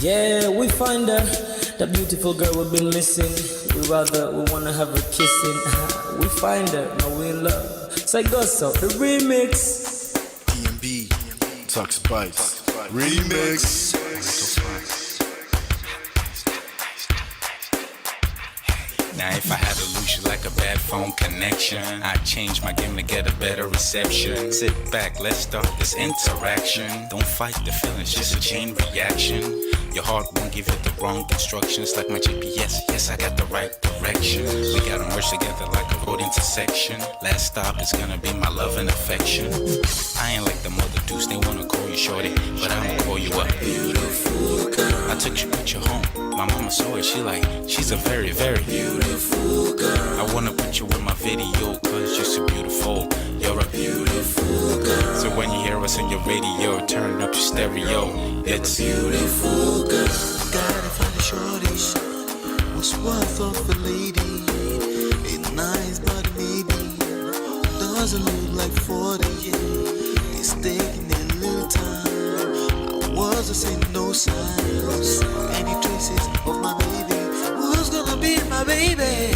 Yeah, we find her, that beautiful girl we've been missing. We wanna have her kissing. We find her, now we in love. Say go so, the remix. DMB, Tux Bites, remix. Now if I had to lose you like a bad phone connection, I'd change my game to get a better reception. Sit back, let's start this interaction. Don't fight the feelings, just a chain reaction. Your heart won't give you the wrong instructions. Like my GPS, yes I got the right direction. We gotta merge together like a road intersection. Last stop is gonna be my love and affection. I ain't like the mother dudes, they wanna call you shorty, but I'ma call you a beautiful girl. I took your picture home, my mama saw it, she's a very, very beautiful girl. I wanna put you in my video, cause you're so beautiful. You're a beautiful girl. So when you hear us on your radio, turn up your stereo. It's beautiful girl. Gotta find a shorty, what's worth of a lady. It's nice but maybe doesn't look like 40. It's taking a little time. I wasn't seeing no signs, any traces of my baby. Who's gonna be my baby?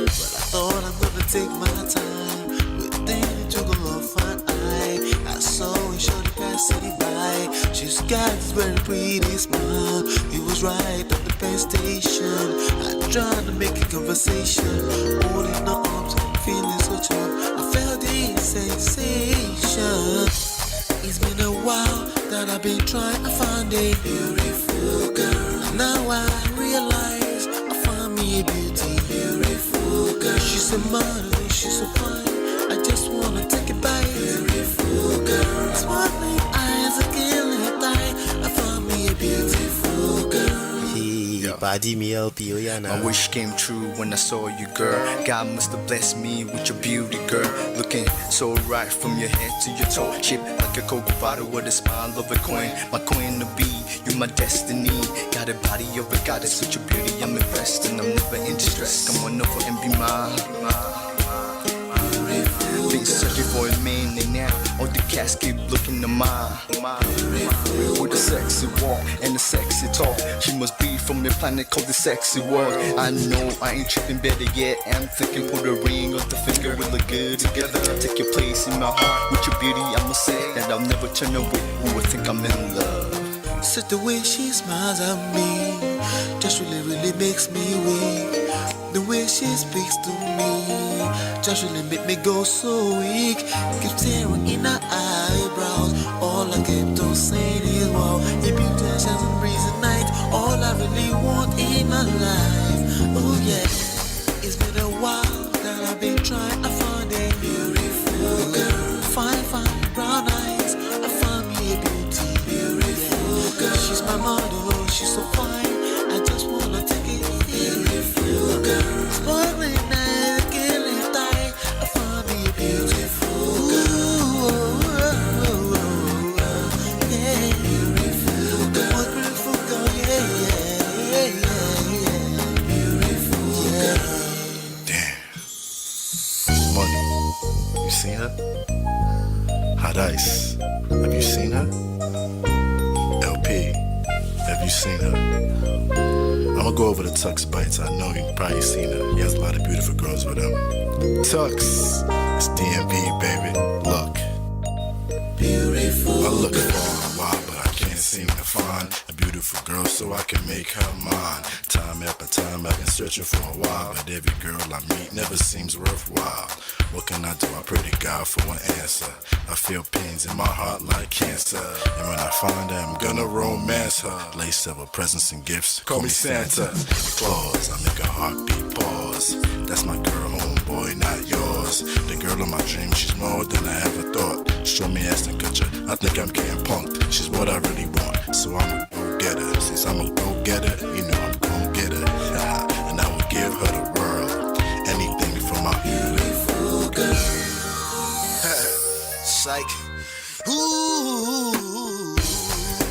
But I thought I'm gonna take my time with it took a long fine eye. I saw a shorty pass city by. She's got this very pretty smile. It was right at the pen station. I tried to make a conversation, holding her arms, feeling so charmed. I felt this sensation. It's been a while that I've been trying to find a beautiful girl. Now I realize I found me a beautiful girl. She's a model, she's so fine. I just wanna take it by. Beautiful girl, sparkling eyes are killing tight. I found me a beautiful girl. Body me LP, oh yeah, My wish came true when I saw you, girl. God must have blessed me with your beauty, girl. Looking so right from your head to your toe. Shaped like a Coke bottle with a smile of a queen. My queen to be, you my destiny. Got a body of a goddess with your beauty. I'm impressed and I'm never in distress. Come on over and be mine. Been searching for a man and now all the cats keep looking to mine. With a sexy walk and a sexy talk, she must be from the planet called the sexy world. I know I ain't tripping, better yet I'm thinking put a ring on the finger. We look good together. Take your place in my heart with your beauty. I'ma say that I'll never turn away. Who would think I'm in love? Such the way she smiles at me just really makes me weak. The way she speaks to me just really make me go so weak. Keep staring in her eyebrows. All I kept on saying is wow. Your beauty shines and breeze at night. All I really want in my life. Oh yeah. It's been a while that I've been trying to find a beautiful girl. Fine brown eyes. I found me a beautiful girl. She's my model, she's so fine. I just wanna take it. Beautiful girl, sparkling eyes, killing tight. I found me a beautiful girl. Yeah, beautiful girl, beautiful girl. Yeah. Beautiful girl. Damn. Money. You seen her? Hot Ice. Have you seen her? LP. Have you seen her? I'ma go over to Tux Bites. I know you've probably seen her. He has a lot of beautiful girls with him. Tux, it's DMV, baby. Look. Beautiful. I look for a while, but I can't seem to find a beautiful girl so I can make her mine. Time after time I've been searching for a while, but every girl I meet never seems worthwhile. What can I do? I pray to God for an answer. I feel pains in my heart like cancer, and when I find her, I'm gonna romance her. Lace up with presents and gifts, call me Santa Claus. I make a heartbeat pause. That's my girl, homeboy, not yours. The girl of my dreams, she's more than I ever thought. Show me ass and culture, I think I'm getting punked. She's what I really want, so I'ma go get her. Since I'm a go getter, you know I'm gon' get her. And I will give her the world, anything for my beautiful girl. Psych. Ooh,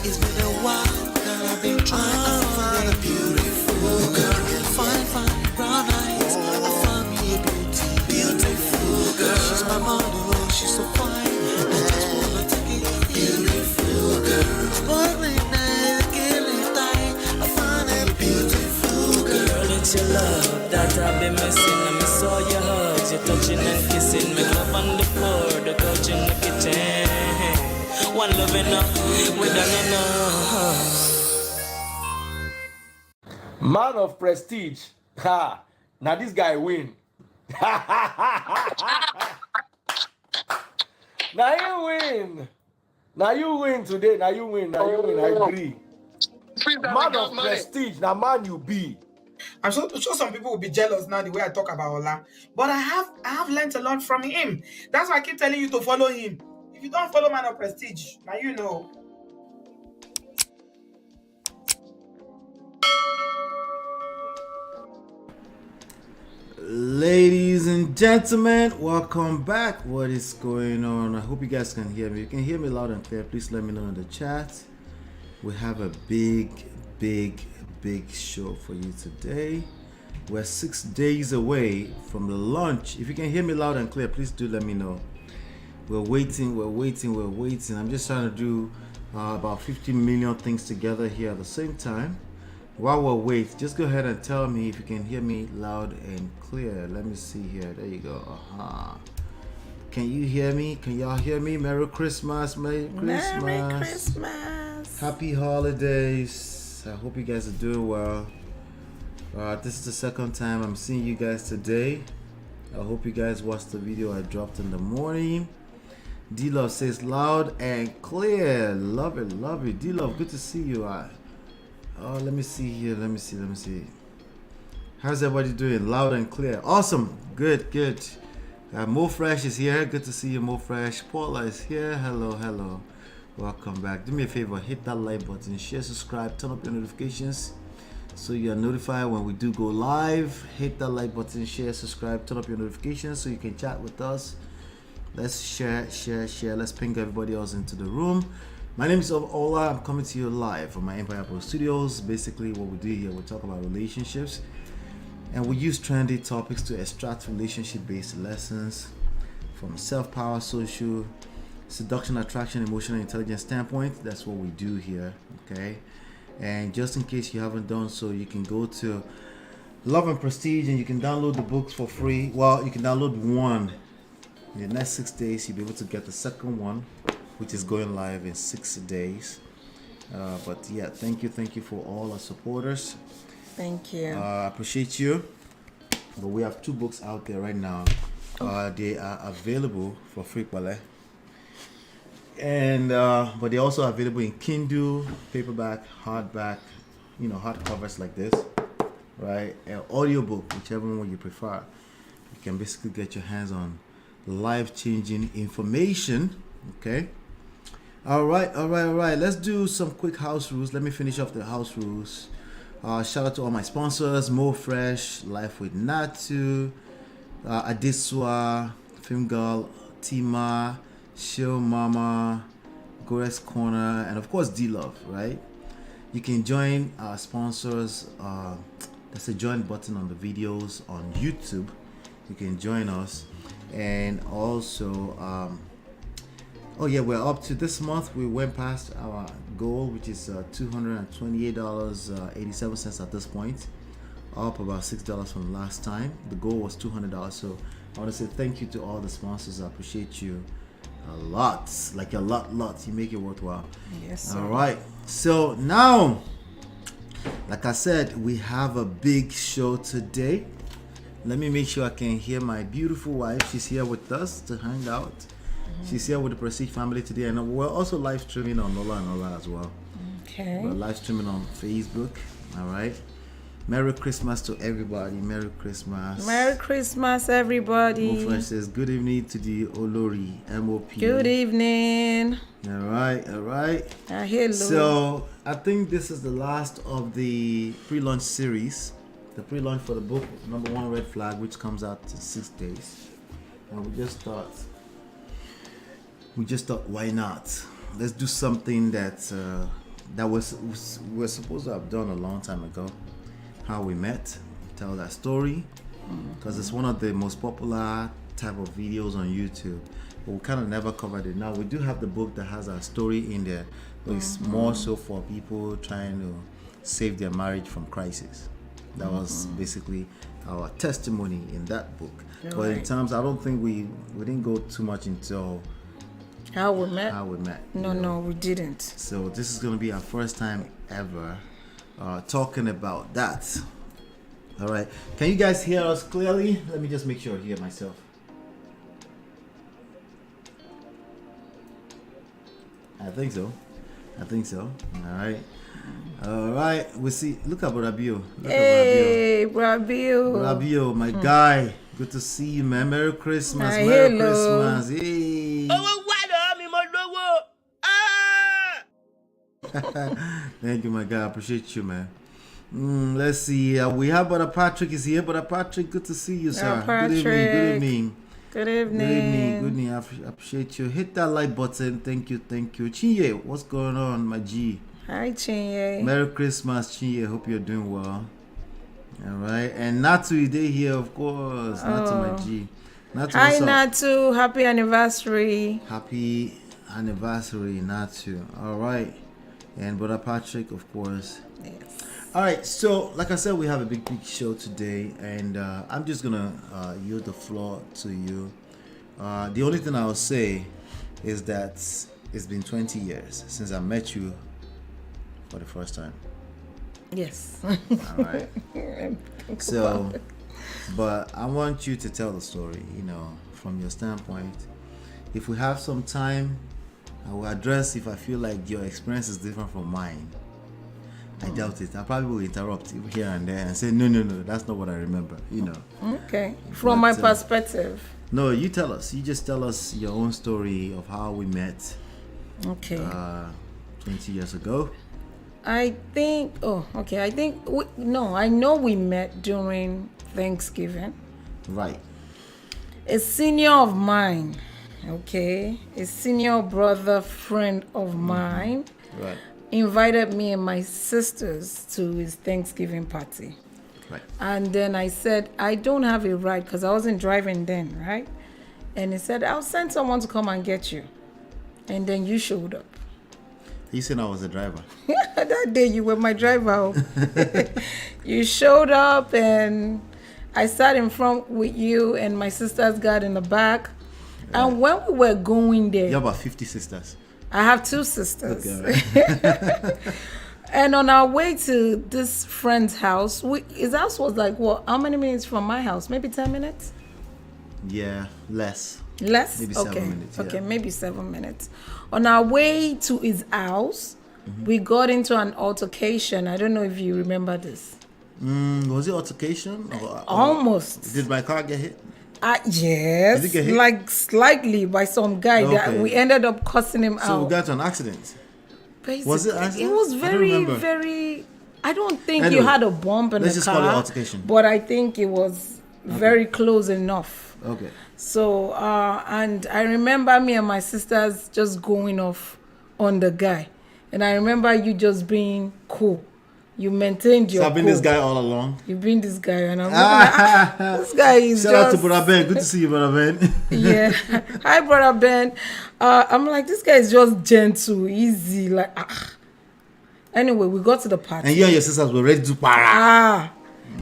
it's been a while that I've been trying to find a beautiful girl. Fine brown eyes. I found me a beautiful girl. She's my model, she's so fine. I just wanna take it. Beautiful girl, sparkling eyes, killing time. missing. I miss all your hugs, your touching and kissing. Make love on the floor, the couch in the kitchen. One love enough, we done enough. Man of prestige. Ha! Now this guy win. Now you win. Now you win today. Now you win. Now you win. I agree. Man of prestige. Now man you be. I'm sure some people will be jealous now the way I talk about Ola. But I have learned a lot from him. That's why I keep telling you to follow him. If you don't follow Man of Prestige, now you know. Ladies and gentlemen, welcome back. What is going on? I hope you guys can hear me. You can hear me loud and clear. Please let me know in the chat. We have a big show for you today. We're 6 days away from the launch. If you can hear me loud and clear, please do let me know. We're waiting. I'm just trying to do about 50 million things together here at the same time. While we're waiting, just go ahead and tell me if you can hear me loud and clear. Let me see here. There you go. Can you hear me? Can y'all hear me? Merry Christmas. Merry Christmas. Happy holidays. I hope you guys are doing well. This is the second time I'm seeing you guys today. I hope you guys watched the video I dropped in the morning. D-Love says loud and clear. Love it. D-Love, good to see you. Let me see here. Let me see. How's everybody doing? Loud and clear. Awesome. Good. Mo Fresh is here. Good to see you, Mo Fresh. Paula is here. Hello. Welcome back. Do me a favor. Hit that like button. Share, subscribe. Turn up your notifications so you are notified when we do go live. Hit that like button. Share, subscribe. Turn up your notifications so you can chat with us. Let's share. Let's ping everybody else into the room. My name is Ola. I'm coming to you live from my Empire Pro Studios. Basically, what we do here, we talk about relationships, and we use trendy topics to extract relationship-based lessons from self-power, social, seduction, attraction, emotional intelligence standpoint. That's what we do here, okay? And just in case you haven't done so, you can go to Love and Prestige, and you can download the books for free. Well, you can download one. In the next 6 days, you'll be able to get the second one, which is going live in 6 days. But yeah, thank you for all our supporters. Thank you. I appreciate you. But we have 2 books out there right now. They are available for free, and but they're also available in Kindle, paperback, hardback, hardcovers like this, right? An audiobook, whichever one you prefer. You can basically get your hands on life-changing information. Okay. All right. Let's do some quick house rules. Let me finish off the house rules. Shout out to all my sponsors: Mo Fresh, Life with Natu, Adiswa, Film Girl, Tima, Show Mama, Gores Corner, and of course D-Love. Right? You can join our sponsors. There's a join button on the videos on YouTube. You can join us, and also. We're up to this month. We went past our goal, which is $228.87 at this point, up about $6 from last time. The goal was $200. So I want to say thank you to all the sponsors. I appreciate you a lot, like a lot. You make it worthwhile. Yes, sir. All right. So now, like I said, we have a big show today. Let me make sure I can hear my beautiful wife. She's here with us to hang out. She's here with the Prestige family today, and we're also live streaming on Lola and Ola as well. Okay. We're live streaming on Facebook. All right. Merry Christmas to everybody. Merry Christmas. Merry Christmas, everybody. Mo Fresh says good evening to the Olori MOP. Good evening. All right. Hello. So I think this is the last of the pre-launch series. The pre-launch for the book number 1 Red Flag, which comes out in 6 days, and we just thought, why not? Let's do something that we're supposed to have done a long time ago. How we met, tell that story, because it's one of the most popular type of videos on YouTube. But we kind of never covered it. Now we do have the book that has our story in there, but it's more so for people trying to save their marriage from crisis. That was basically our testimony in that book. But in Alright. terms, I don't think we didn't go too much into How we met? how we met. No, we didn't. So this is gonna be our first time ever talking about that. All right. Can you guys hear us clearly? Let me just make sure I hear myself. I think so. All right. We see. Look at Brabio. Hey, Brabio. Brabio, my guy. Good to see you, man. Merry Christmas. Ah, Merry hello. Christmas. Hey. Thank you, my guy. I appreciate you, man. Let's see. We have Brother Patrick is here. Brother Patrick, good to see you, sir. Good evening. Good evening. Good evening. Good evening. Good evening. I appreciate you. Hit that like button. Thank you. Thank you. Chinye, what's going on, my G? Hi, Chinye. Merry Christmas, Chinye. Hope you're doing well. All right. And Natu is there here, of course. Natu, my G. Natu, Hi, what's up? Natu. Happy anniversary. Happy anniversary, Natu. All right. And Brother Patrick, of course. Yes. All right, so like I said, we have a big show today, and I'm just gonna yield the floor to you. The only thing I'll say is that it's been 20 years since I met you for the first time. Yes. All right. So, but I want you to tell the story, from your standpoint. If we have some time, I will address if I feel like your experience is different from mine. I doubt it. I probably will interrupt here and there and say, no, that's not what I remember, Okay. From my perspective. No, you tell us. You just tell us your own story of how we met. Okay. 20 years ago. I know we met during Thanksgiving. Right. A senior of mine, okay, a senior brother friend of mine, Right. invited me and my sisters to his Thanksgiving party. Right. And then I said, I don't have a ride because I wasn't driving then, right? And he said, I'll send someone to come and get you. And then you showed up. You said I was a driver. That day you were my driver. You showed up and I sat in front with you and my sisters got in the back. Yeah. And when we were going there... You have about 50 sisters. I have 2 sisters. Okay, right. And on our way to this friend's house, his house was like, what, how many minutes from my house? Maybe 10 minutes? Yeah, less. Less? Maybe okay. 7 minutes. Yeah. Okay, maybe 7 minutes. On our way to his house, we got into an altercation. I don't know if you remember this. Was it altercation? Almost. Did my car get hit? Yes. Did it get hit? Like slightly by some guy that we ended up cussing him out. So we got to an accident. Basically, Was it accident? It was very. I don't think you had a bump in the car. Let's just call it altercation. But I think it was very close enough. Okay. So, and I remember me and my sisters just going off on the guy. And I remember you just being cool. You maintained your So I've been cool. this guy all along? You've been this guy. And I'm like, this guy is Shout out to Brother Ben. Good to see you, Brother Ben. Yeah. Hi, Brother Ben. I'm like, this guy is just gentle, easy. Like, Anyway, we got to the party. And you and your sisters were ready to para.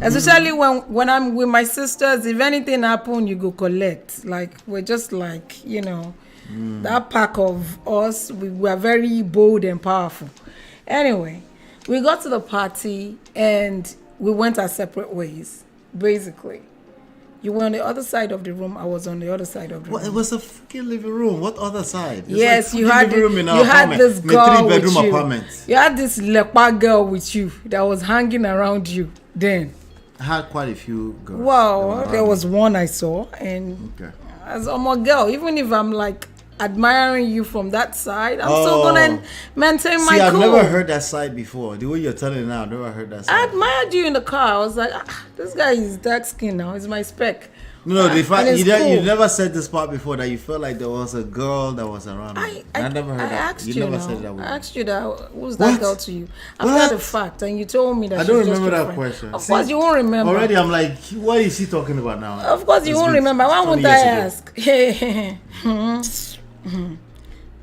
Especially when I'm with my sisters, if anything happen, you go collect. Like, we're just like, that pack of us, we were very bold and powerful. Anyway, we got to the party and we went our separate ways, basically. You were on the other side of the room. I was on the other side of the room. It was a freaking living room. What other side? It's yes, like you had living room in our you had apartment. this girl with 3-bedroom you. apartment. You had this lepa girl with you that was hanging around you then. I had quite a few girls. Well, there was one I saw, and as I'm a girl, even if I'm like admiring you from that side, I'm still gonna maintain my cool. I've never heard that side before. The way you're telling it now, I've never heard that side. I admired you in the car. I was like, this guy is dark skin now. He's my spec. No, the fact you cool. never said this part before that you felt like there was a girl that was around me. I never heard that. Asked you never said that. I asked you that. Who's that girl to you? After the fact, and you told me that. I don't remember that question. Of course, you won't remember. Already, I'm like, what is she talking about now? Of course, you won't remember. Why won't I ask?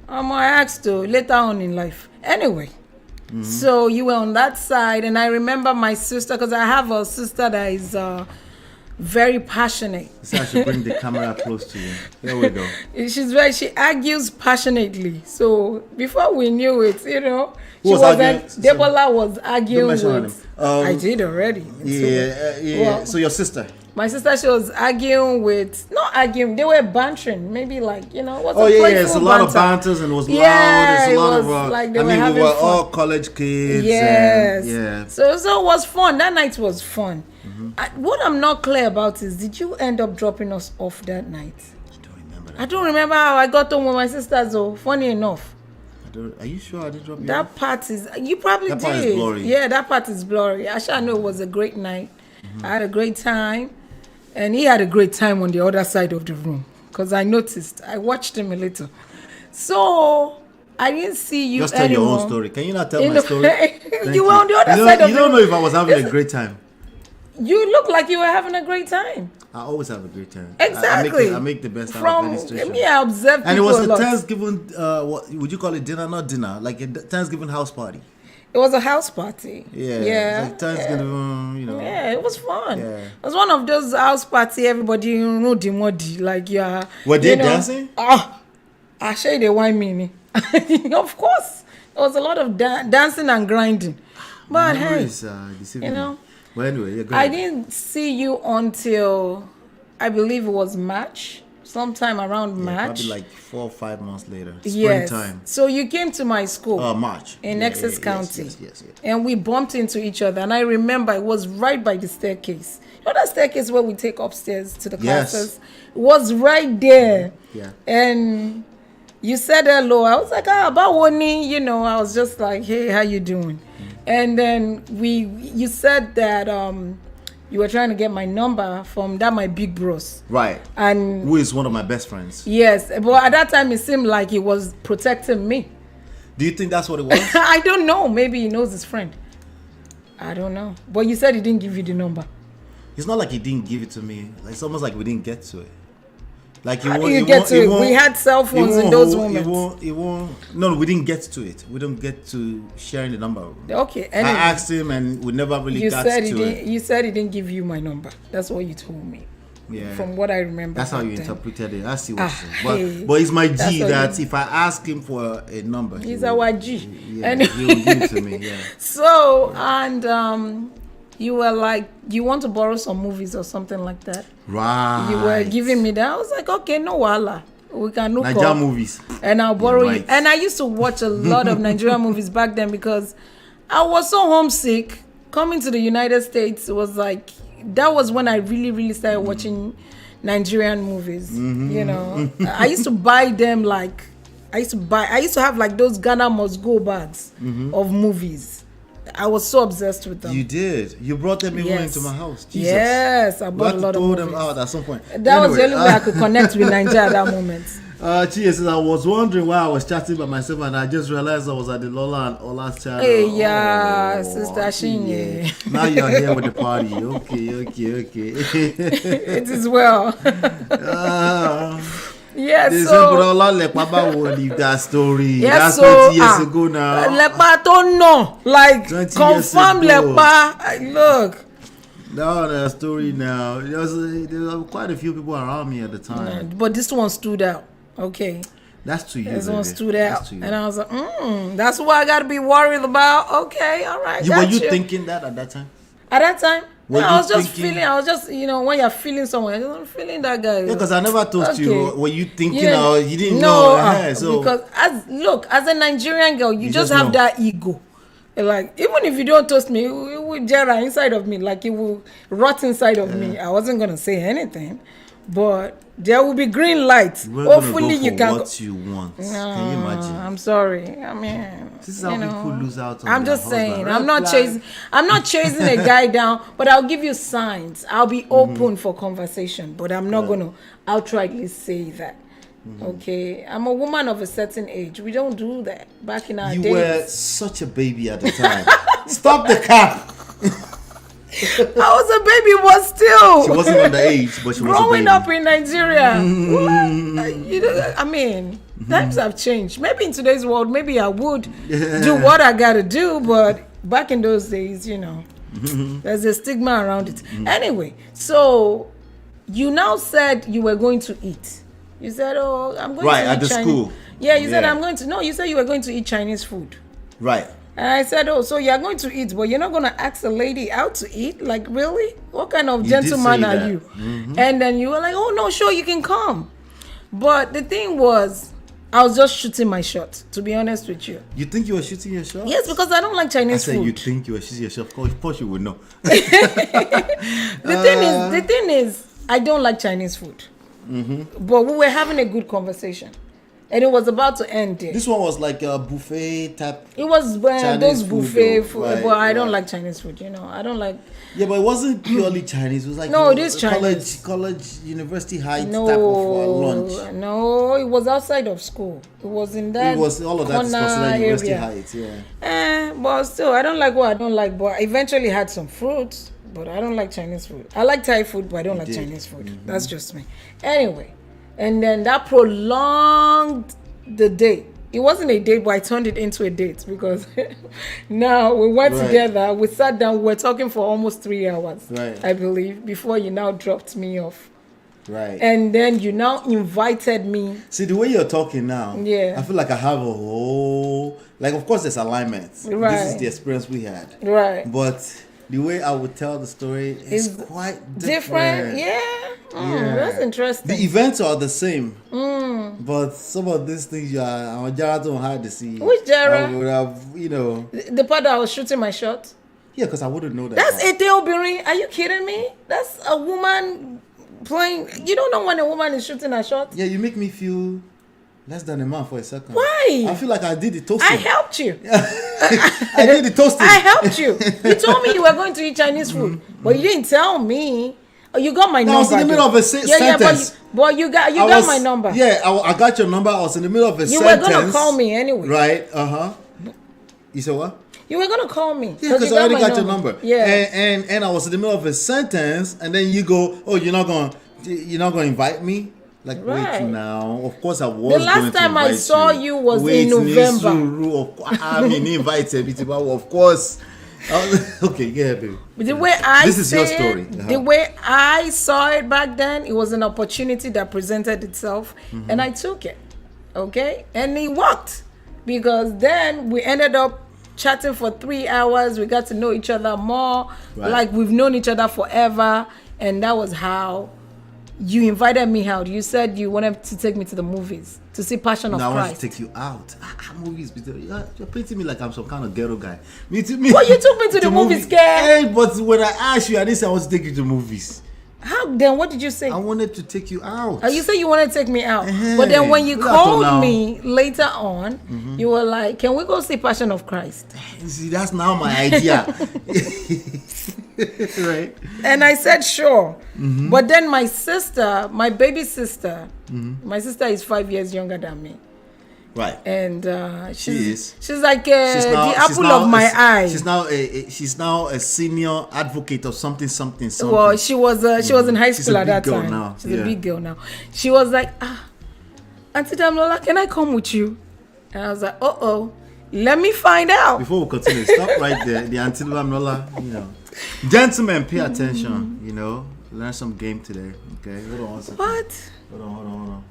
I asked to later on in life. Anyway, So you were on that side, and I remember my sister, because I have a sister that is very passionate. So I should bring the camera close to you. There we go. She argues passionately. So before we knew it, Debola was arguing with. I did already. Yeah. So your sister. My sister, she was arguing with, not arguing, they were bantering, maybe like, what's it's a lot of banters and it was loud. It's a lot of, like we were fun. all college kids. Yes. And, So it was fun. That night was fun. What I'm not clear about is, did you end up dropping us off that night? I don't remember that. I don't remember how I got home with my sisters, though. Funny enough. Are you sure I did drop you That off? part is, you probably That did. part is blurry. Yeah, that part is blurry. I sure know it was a great night. I had a great time. And he had a great time on the other side of the room. Because I noticed. I watched him a little. So, I didn't see you Just tell anymore. your own story. Can you not tell my story? You were on the other side of the room. You don't know if I was having a great time. You look like you were having a great time. I always have a great time. Exactly. I make the best out of any situation. Me, I observed people And it was a a lot. Thanksgiving, what would you call it? Dinner, not dinner. Like a Thanksgiving house party. It was a house party. Yeah. Yeah. Like Thanksgiving, Yeah, it was fun. Yeah. It was one of those house party, everybody modi, like you are. Were they dancing? I say they wine me. Of course. There was a lot of dancing and grinding. But hey, But anyway, I didn't see you until, I believe it was March. Sometime around March. Probably like 4 or 5 months later. Yes. Springtime. So you came to my school. March. In Essex County. Yes. And we bumped into each other. And I remember it was right by the staircase. You know that staircase where we take upstairs to the classes? It was right there. Yeah. And you said hello. I was like, about Woni, I was just like, hey, how you doing? And then you said that you were trying to get my number from my big bros. Right. And who is one of my best friends. Yes. But at that time, it seemed like he was protecting me. Do you think that's what it was? I don't know. Maybe he knows his friend. I don't know. But you said he didn't give you the number. It's not like he didn't give it to me. Like, it's almost like we didn't get to it. Like How do you get to it? We had cell phones in those moments. No, we didn't get to it. We don't get to sharing the number. Okay. Anyway, I asked him and we never really got to it. You said he didn't give you my number. That's what you told me. Yeah. From what I remember. That's how you interpreted it. I see what you're saying. But it's my G that if I ask him for a number, he's our G. Yeah, he will give it to me. Yeah. So, and you were like, you want to borrow some movies or something like that. Right. You were giving me that. I was like, okay, no wala. We can look Nigerian movies. And I'll borrow you. And I used to watch a lot of Nigerian movies back then because I was so homesick. Coming to the United States was like, that was when I really, really started watching Nigerian movies. Mm-hmm. I used to buy them like, I used to have like those Ghana Must Go bags of movies. I was so obsessed with them. You did. You brought them even into my house. Jesus. Yes, I bought a lot of movies. them out at some point. That was the only way I could connect with Nigeria at that moment. Cheers. I was wondering why I was chatting by myself and I just realized I was at the Lola and Ola's channel. Hey, yeah, Sister Shinye. Now you're here with the party. Okay. It is well. Yes, they so Lepa will leave that story. Yes, that's so 20 years ago now. Lepa don't know. Like confirm Lepa. Look. No, the story now. There was quite a few people around me at the time. But this one stood out. Okay. That's to you. This one stood out. And I was like, that's what I gotta be worried about. Okay, all right. Were you thinking that at that time? At that time? I was just when you're feeling someone, I'm feeling that guy. Yeah, because I never told you. Were you thinking or you didn't know? So because as a Nigerian girl, you just have that ego. Like, even if you don't toast me, it will jera inside of me. Like, it will rot inside of me. I wasn't going to say anything. But there will be green light. Hopefully you can what you want. No, can you imagine? I'm sorry. I mean, this is how people lose out on I'm just saying. I'm not chasing a guy down, but I'll give you signs. I'll be open for conversation, but I'm not going to outrightly say that. Okay, I'm a woman of a certain age. We don't do that back in our days. You were such a baby at the time. Stop the cap. I was a baby, but still. She wasn't underage, but she was a baby. Growing up in Nigeria. I mean, Times have changed. Maybe in today's world, maybe I would do what I gotta do, but back in those days, there's a stigma around it. Anyway, so you now said you were going to eat. You said, "Oh, I'm going to eat at the Chinese." school. Yeah, you said I'm going to. No, you said you were going to eat Chinese food. Right. And I said, "Oh, so you're going to eat, but you're not going to ask a lady out to eat? Like, really? What kind of gentleman are you?" And then you were like, "Oh no, sure, you can come." But the thing was, I was just shooting my shot, to be honest with you. You think you were shooting your shot? Yes, because I don't like Chinese I said food. you think you were shooting your shot. Of course you would know. The thing is, I don't like Chinese food. But we were having a good conversation. And it was about to end it. This one was like a buffet type. It was those buffet food, right, but I don't like Chinese food, I don't like. Yeah, but it wasn't purely Chinese. It was like No, it is Chinese. College, university heights type of lunch. No, it was outside of school. It was in that. It was all of that is considered university area. heights, yeah. But still, I don't like what I don't like. But I eventually had some fruits. But I don't like Chinese food. I like Thai food, but I don't like Chinese food. That's just me. Anyway, and then that prolonged the date. It wasn't a date, but I turned it into a date because now we went together. We sat down. We were talking for almost 3 hours, I believe, before you now dropped me off. Right. And then you now invited me. See, the way you're talking now, Yeah. I feel like I have a whole... Like, of course, there's alignments. Right. This is the experience we had. Right. But the way I would tell the story is quite different. Yeah. That's interesting. The events are the same. But some of these things, Jara don't hard to see. Which Jara? I would have, The part that I was shooting my shot? Yeah, because I wouldn't know that. That's Ete Obirin. Are you kidding me? That's a woman playing. You don't know when a woman is shooting a shot? Yeah, you make me feel less than a man for a second. Why? I feel like I did the toasting. I helped you. I did the toasting. I helped you. You told me you were going to eat Chinese food, but you didn't tell me. Oh, you got my number. I was in the middle of a sentence. Yeah, but you got my number. Yeah, I got your number. I was in the middle of a You sentence. were gonna call me anyway. Right. You said what? You were gonna call me. Yeah, because I already got your number. Yeah. And I was in the middle of a sentence, and then you go, "Oh, you're not gonna invite me." Like, wait now. Of course I was. The last time I saw you was in November. I mean, invited me, but of course. Okay, yeah, baby. The way I this is your story. The way I saw it back then, it was an opportunity that presented itself, and I took it. Okay, and it worked because then we ended up chatting for 3 hours. We got to know each other more, like we've known each other forever, and that was how you invited me out. You said you wanted to take me to the movies to see Passion of Christ. I want to take you out. Movies, you're painting me like I'm some kind of ghetto guy. Well, you took me to the movies, girl. Hey, but when I asked you, I didn't say I want to take you to movies. How then? What did you say? I wanted to take you out. You said you wanted to take me out, but then when you called me later on, you were like, "Can we go see Passion of Christ?" See, that's now my idea. Right. And I said sure. But then my sister, my baby sister, my sister is 5 years younger than me. Right. And she's like the apple of my eye. She's now a senior advocate of something. Well, she was in high school at that time. Now. She's a big girl now. She was like, Auntie Damlola, can I come with you? And I was like, let me find out. Before we continue, stop right there. The Auntie Damlola, gentlemen, pay attention. Learn some game today. Okay, hold on one second. What? Hold on.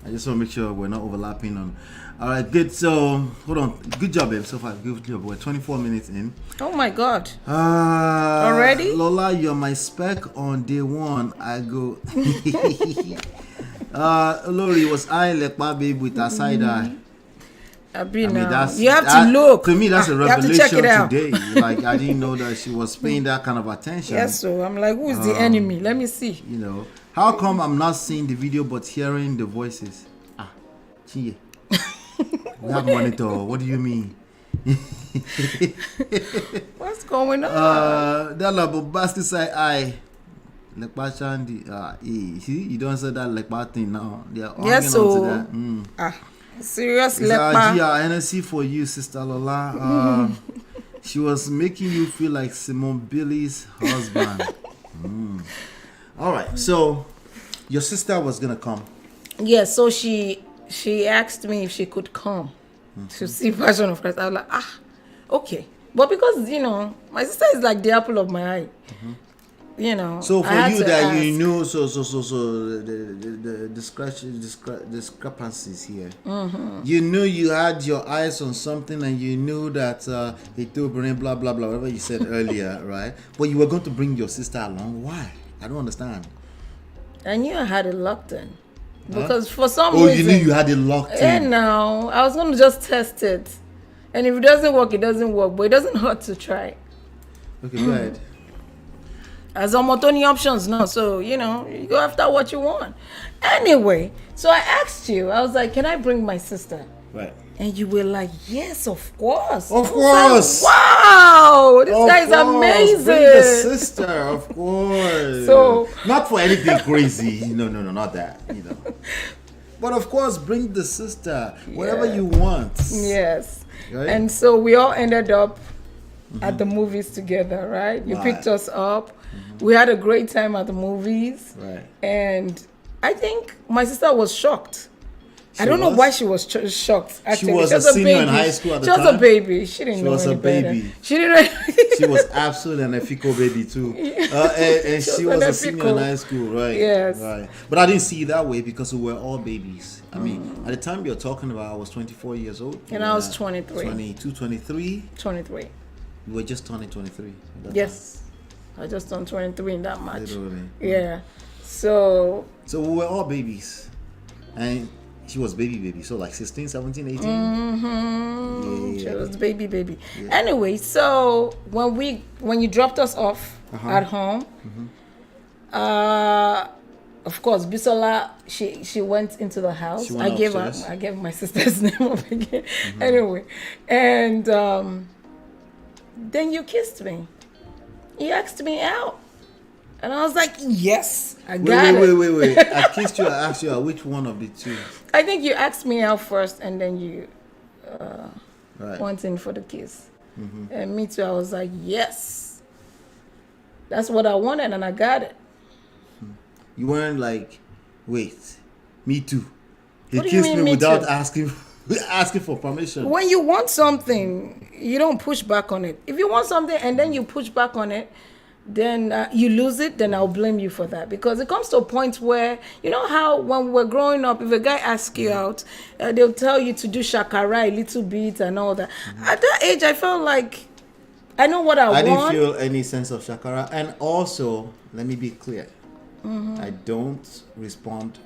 I just want to make sure we're not overlapping on. All right, good. So, hold on. Good job, babe. So far, good job. We're 24 minutes in. Oh my God. Already? Lola, you're my spec on day one. I go. Lori, was I like my babe with a side eye? You have to look. To me, that's a revelation you have to check it out. Today. Like, I didn't know that she was paying that kind of attention. Yes, so I'm like, who's the enemy? Let me see. How come I'm not seeing the video but hearing the voices? Chie. We have monitor. What do you mean? What's going on? That like bombastic side eye. Like Bashandi. See, you don't say that like bad thing now. They are yes, so that. Serious lepa. NSC for you, Sister Lola. She was making you feel like Simone Billy's husband. All right, so your sister was gonna come. Yeah, so she asked me if she could come to see Passion of Christ. I was like, okay. But because, my sister is like the apple of my eye. So I for had you to that you ask. knew, the discrepancies here. You knew you had your eyes on something, and you knew that it will bring blah blah blah, whatever you said earlier, right? But you were going to bring your sister along. Why? I don't understand. I knew I had it locked in. Because for some Oh, reason. you knew you had it locked in. And now I was going to just test it. And if it doesn't work, it doesn't work. But it doesn't hurt to try. Okay, go ahead. As almost only options now, so you go after what you want. Anyway, so I asked you, I was like, can I bring my sister? Right. And you were like, yes, of course. Of I was course. like, wow, this Of guy's course, amazing. Bring the sister, of course. So- not for anything crazy. No, not that. But of course, bring the sister, whatever you want. Yes. Right? And so we all ended up at the movies together, right? You Right. picked us up. We had a great time at the movies. Right. And I think my sister was shocked. I don't know was? why she was shocked. Actually, was she a senior in baby. high school at the She was time? a baby. She didn't She know was any a better. baby. She didn't. She was absolutely an Efiko baby too. And she was an a senior in Efiko. high school, right? Yes. Right. But I didn't see it that way because we were all babies. I mean, at the time you're talking about, I was 24 years old. And I was 23. 22, 23. 23. You were just turning 23. at that Yes. I just turned 23 in that time. match. Literally. Yeah. So So we were all babies. And she was baby. So like 16, 17, 18. she was baby. Anyway, so when you dropped us off at home, of course, Bisola, she went into the house. She went upstairs. I gave my sister's name up again. Anyway, and then you kissed me. You asked me out, and I was like, yes, I got it. Wait. I kissed you. I asked you which one of the two. I think you asked me out first, and then you Right. went in for the kiss. And me too. I was like, yes, that's what I wanted, and I got it. You weren't like, wait, me too. He What do you kissed mean, me me without too? asking for permission. When you want something, you don't push back on it. If you want something and then you push back on it, then you lose it, then I'll blame you for that. Because it comes to a point where, you know how when we're growing up, if a guy asks you out, they'll tell you to do shakara a little bit and all that. At that age, I felt like I know what I I want. didn't feel any sense of shakara. And also, let me be clear. I don't respond,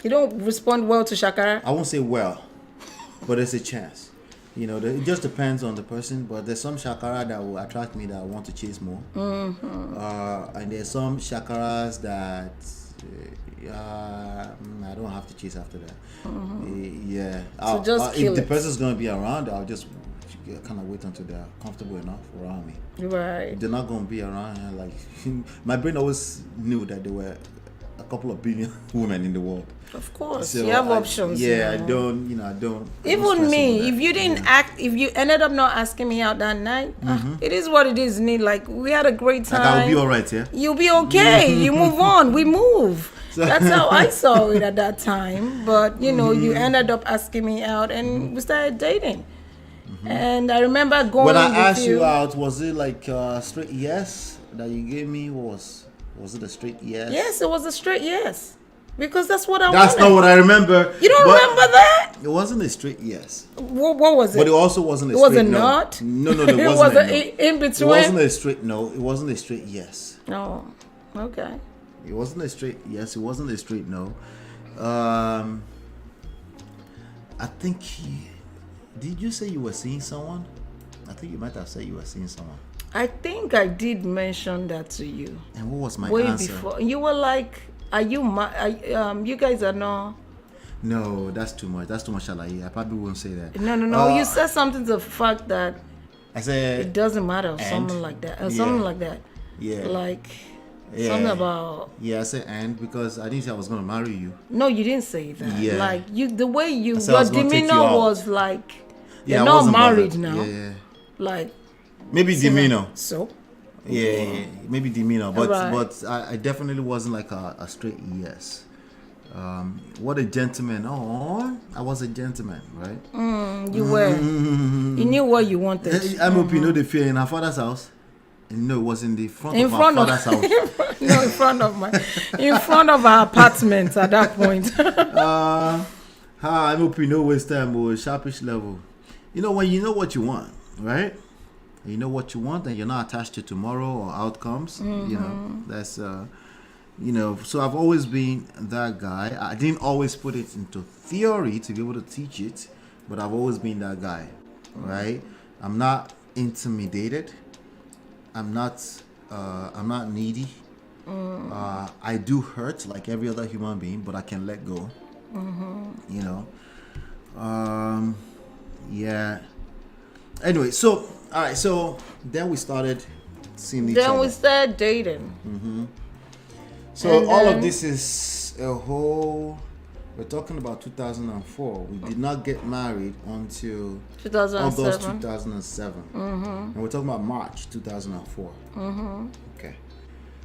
You don't respond well to shakara. I won't say well, but there's a chance. It just depends on the person, but there's some shakara that will attract me that I want to chase more. And there's some shakaras that I don't have to chase after that. Yeah. just kill if the it. person's going to be around, I'll just kind of wait until they're comfortable enough around me. Right. They're not going to be around here. Like, my brain always knew that there were a couple of billion women in the world. Of course. So You have I options. Yeah, you know. I don't. I don't Even stress me, over that. if you didn't act, if you ended up not asking me out that night, it is what it is. Need like we had a great time. Like, I'll be alright, yeah. You'll be okay. You move on. We move. That's how I saw it at that time. But you ended up asking me out, and we started dating. And I remember going. When I with asked you out, was it like straight yes that you gave me? Was it a straight yes? Yes, it was a straight yes, because that's what I That's wanted. not what I remember. You don't but remember that? It wasn't a straight yes. What was it? But it also wasn't a It was straight a no. not? No, it It wasn't was a a no. in between? It wasn't a straight no. It wasn't a straight yes. Oh, okay. It wasn't a straight yes. It wasn't a straight no. I think. Did you say you were seeing someone? I think you might have said you were seeing someone. I think I did mention that to you. And what was my Way answer? before. You were like, are you you guys are not. No, that's too much. That's too much shalaye. I probably won't say that. No. You said something to the fact that I said it doesn't matter or and? something like that. Yeah. Something like that. Yeah. Like Yeah. something about. Yeah, I said and because I didn't say I was gonna marry you. No, you didn't say that. Yeah. Like the way I said I your was gonna take you demeanor out. was like, Yeah, you're I not wasn't married bothered. now. Yeah. Like. Maybe demeanor. So. Yeah, maybe demeanor, but Right. but I definitely wasn't like a straight yes. What a gentleman. Oh, I was a gentleman, right? You were. You knew what you wanted. I'm hoping you know the fear in her father's house. No, it was in the front of our father's house. No, in front of our apartment at that point. I'm hoping no waste time or sharpish level. You know, when you know what you want, right? You know what you want and you're not attached to tomorrow or outcomes, you know, that's, you know, so I've always been that guy. I didn't always put it into theory to be able to teach it, but I've always been that guy, right? I'm not intimidated. I'm not needy. I do hurt like every other human being, but I can let go. You know, yeah. Anyway, so all right, so then we started seeing each other. Then we started dating. So and all then, of this is a whole. We're talking about 2004. We did not get married until 2007. August 2007. And we're talking about March 2004. Okay.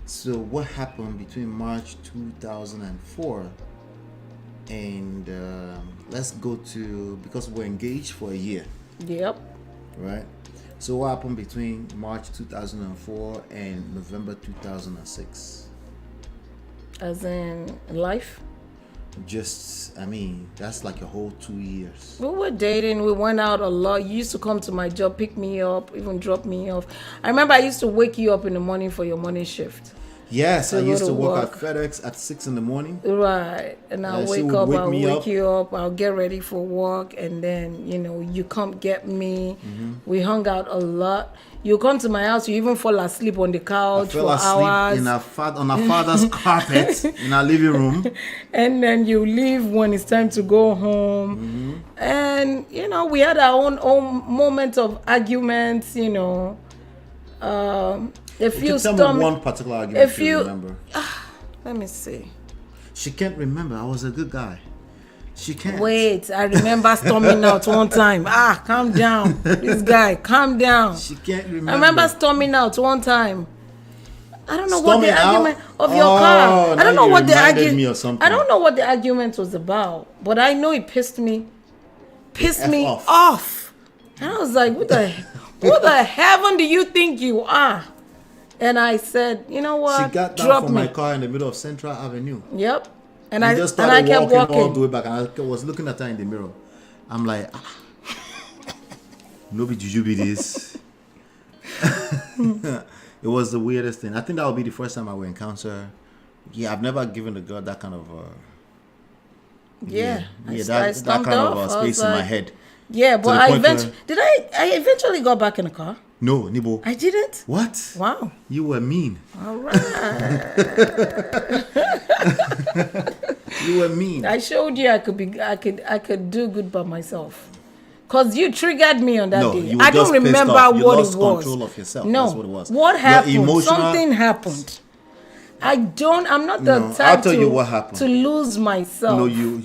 So what happened between March 2004 and let's go to, because we're engaged for a year. Yep. Right. So what happened between March 2004 and November 2006? As in life? Just, I mean, that's like a whole 2 years. We were dating. We went out a lot. You used to come to my job, pick me up, even drop me off. I remember I used to wake you up in the morning for your morning shift. Yes, I used to work at FedEx at 6 in the morning. Right. And I'll wake up, I'll wake you up, I'll get ready for work, and then, you know, you come get me. We hung out a lot. You come to my house, you even fall asleep on the couch for hours. I fell asleep on our father's carpet in our living room. And then you leave when it's time to go home. And, you know, we had our own moment of arguments, you know. Tell me one particular argument you remember. Let me see. She can't remember. I was a good guy. She can't. Wait, I remember storming out one time. Calm down. This guy, calm down. She can't remember. I remember storming out one time. I don't know what the argument of your car. I don't know what the argument. I don't know what the argument was about, but I know it pissed me off. And I was like, what the heaven do you think you are? And I said, you know what? She got down from my car in the middle of Central Avenue. Yep. And I just started walking all the way back. And I was looking at her in the mirror. I'm like, no be juju be this. It was the weirdest thing. I think that would be the first time I will encounter her. Yeah, I've never given a girl that kind of that kind of space in my head. Yeah, but I eventually got back in the car. No, Nibo. I didn't. What? Wow. You were mean. All right. You were mean. I showed you I could do good by myself. Cause you triggered me on that day. I don't remember what it was. Control of yourself. No. That's what it was. What happened? Something happened. I'm not the type I'll tell you what happened. To lose myself. No, you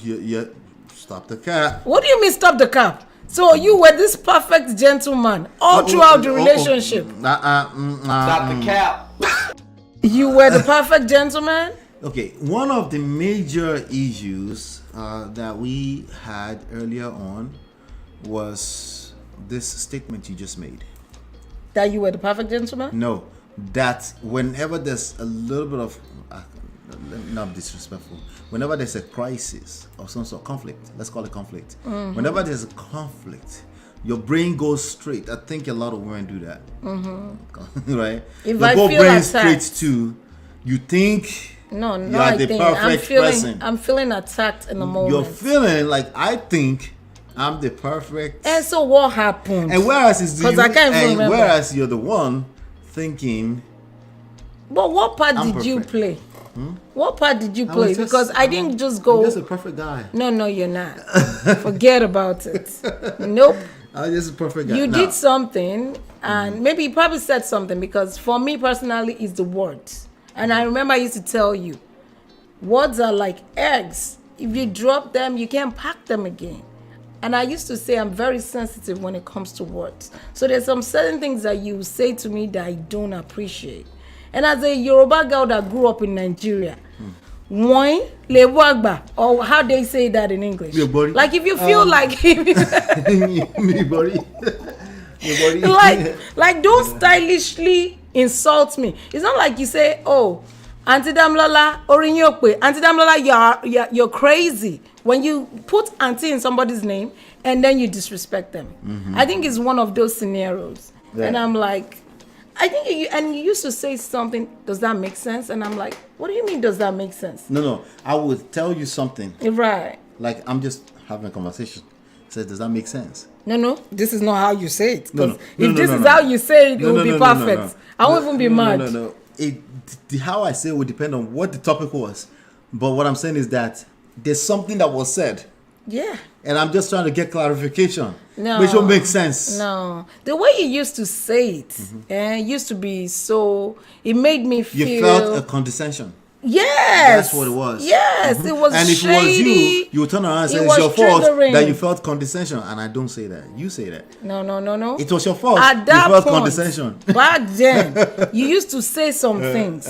stop the cap. What do you mean stop the cap? So you were this perfect gentleman all throughout the relationship. Stop the cap. You were the perfect gentleman? Okay, one of the major issues that we had earlier on was this statement you just made. That you were the perfect gentleman? No, that whenever there's a little bit of, not disrespectful, whenever there's a crisis or some sort of conflict, let's call it conflict. Whenever there's a conflict, your brain goes straight. I think a lot of women do that. Right? If I feel brain attacked, straight to, you think I'm feeling attacked in the moment. You're feeling like, I think I'm the perfect. And so what happened? And whereas you're the one thinking. But what part did you play? What part did you play? Because I didn't just go. I'm just a perfect guy. No, you're not. Forget about it. Nope. I'm just a perfect guy. You did something, and maybe you probably said something, because for me personally, it's the words. And I remember I used to tell you, words are like eggs. If you drop them, you can't pack them again. And I used to say I'm very sensitive when it comes to words. So there's some certain things that you say to me that I don't appreciate. And as a Yoruba girl that grew up in Nigeria, Wine, lewagba, or how they say that in English. Like if you feel like Me body. like don't stylishly insult me. It's not like you say, oh, Auntie Damlola, Orinyokwe, Auntie Damlola, you're crazy. When you put auntie in somebody's name and then you disrespect them. I think it's one of those scenarios. And I'm like, I think you used to say something, does that make sense? And I'm like, what do you mean, does that make sense? No, I would tell you something. Right. Like, I'm just having a conversation. Says, does that make sense? No, this is not how you say it. No, if this is how you say it, it will be perfect. I won't even be mad. No. How I say it would depend on what the topic was. But what I'm saying is that there's something that was said. Yeah. And I'm just trying to get clarification. No. Which will make sense. No. The way you used to say it, it used to be so, it made me feel. You felt a condescension. Yes. That's what it was. Yes, it was and if shady. it was you would turn around and say it's your fault that you felt condescension. And I don't say that. You say that. No. It was your fault. At that you felt point, condescension. Back then, you used to say some things.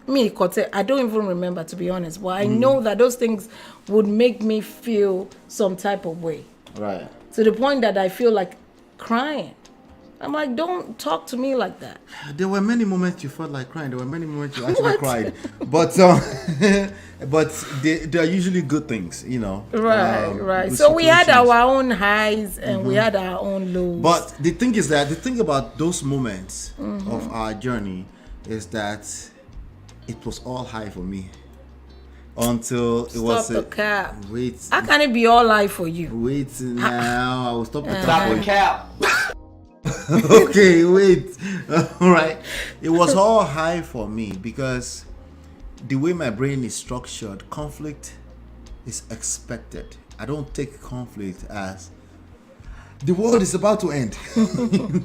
Me, Kote, I don't even remember, to be honest. But I know that those things would make me feel some type of way. Right. To the point that I feel like crying. I'm like, don't talk to me like that. There were many moments you felt like crying. There were many moments you actually cried. But they are usually good things, you know. Right. So we had our own highs and we had our own lows. But the thing is that the thing about those moments of our journey is that it was all high for me. Until it was the cap. Wait. How can it be all high for you? Wait now. I will stop the Stop the cap. Okay, wait. All right. It was all high for me because the way my brain is structured, conflict is expected. I don't take conflict as the world is about to end.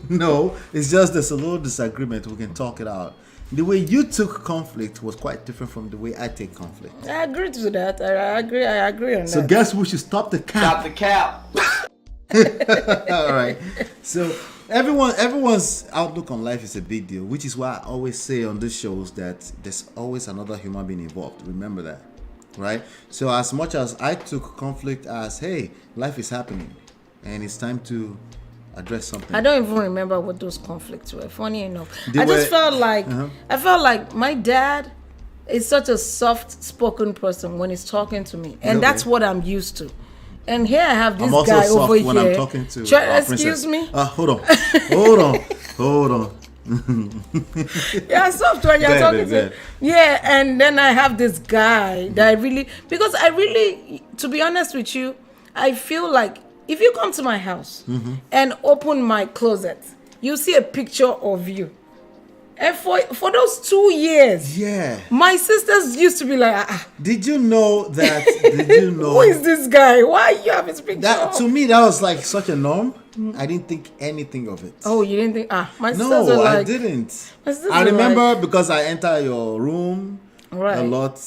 No, it's just there's a little disagreement. We can talk it out. The way you took conflict was quite different from the way I take conflict. I agree to that. I agree on that. So guess we should stop the cap. Stop the cap. All right. So everyone's outlook on life is a big deal, which is why I always say on these shows that there's always another human being involved. Remember that, right? So as much as I took conflict as, hey, life is happening and it's time to address something. I don't even remember what those conflicts were. Funny enough, I just felt like my dad is such a soft-spoken person when he's talking to me, and that's what I'm used to. And here I have this guy over here. I'm talking to excuse me. Hold on. Yeah, soft when you're talking to. Yeah, and then I have this guy that I really, to be honest with you, I feel like if you come to my house and open my closet, you see a picture of you. And for those 2 years, my sisters used to be like, Did you know that? Did you know? Who is this guy? Why you have his picture? To me, that was like such a norm. I didn't think anything of it. Oh, you didn't think? My sisters were like... I didn't. I remember because I enter your room a lot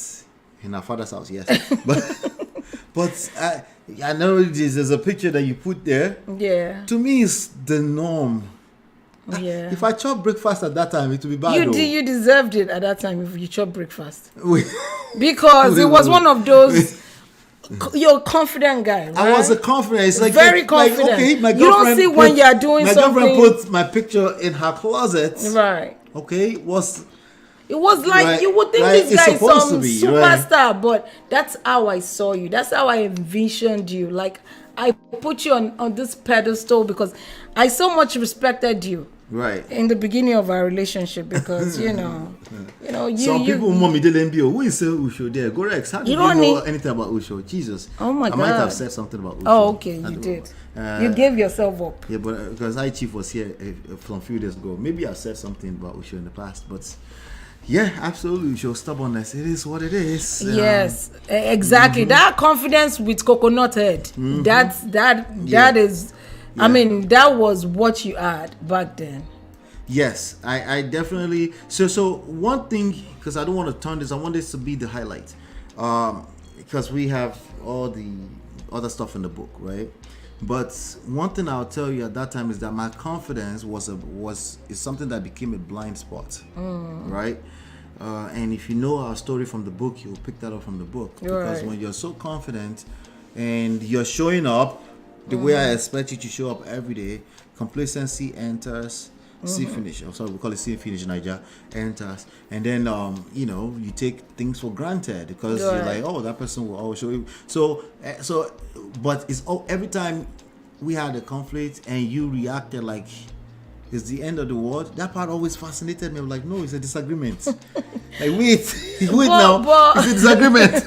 in our father's house, yes. But I know there's a picture that you put there. Yeah. To me, it's the norm. Yeah. If I chop breakfast at that time, it would be bad. You deserved it at that time if you chop breakfast. Because it was one of those. You're a confident guy, right? I was a confident. It's like very confident. Like, okay, my you don't see when you're doing something. My girlfriend put my picture in her closet. Right. Okay, it was like you would think this guy is some superstar, but that's how I saw you. That's how I envisioned you. Like I put you on this pedestal because I so much respected you. Right. In the beginning of our relationship, because some people mommy didn't be who is Usho there. Go Rex. How do you know anything about Usho? Jesus. Oh my God. I might have said something about Usho. Oh, okay, you did. You gave yourself up. Yeah, but because Chief was here from a few days ago, maybe I said something about Usho in the past, but yeah, absolutely. Usho stubbornness. It is what it is. Yes, exactly. That confidence with coconut head. That is. Yeah. I mean, that was what you had back then. Yes, I definitely. So one thing, because I don't want to turn this, I want this to be the highlight, because we have all the other stuff in the book, right? But one thing I'll tell you at that time is that my confidence is something that became a blind spot, right? And if you know our story from the book, you'll pick that up from the book. Because Right. when you're so confident and you're showing up the way I expect you to show up every day, complacency enters. See finish. I'm sorry, we call it see finish. Niger enters, and then you take things for granted because you're Right. like, oh, that person will always show you. So, but it's every time we had a conflict and you reacted like it's the end of the world. That part always fascinated me. I'm like, no, it's a disagreement. Like wait now, it's a disagreement.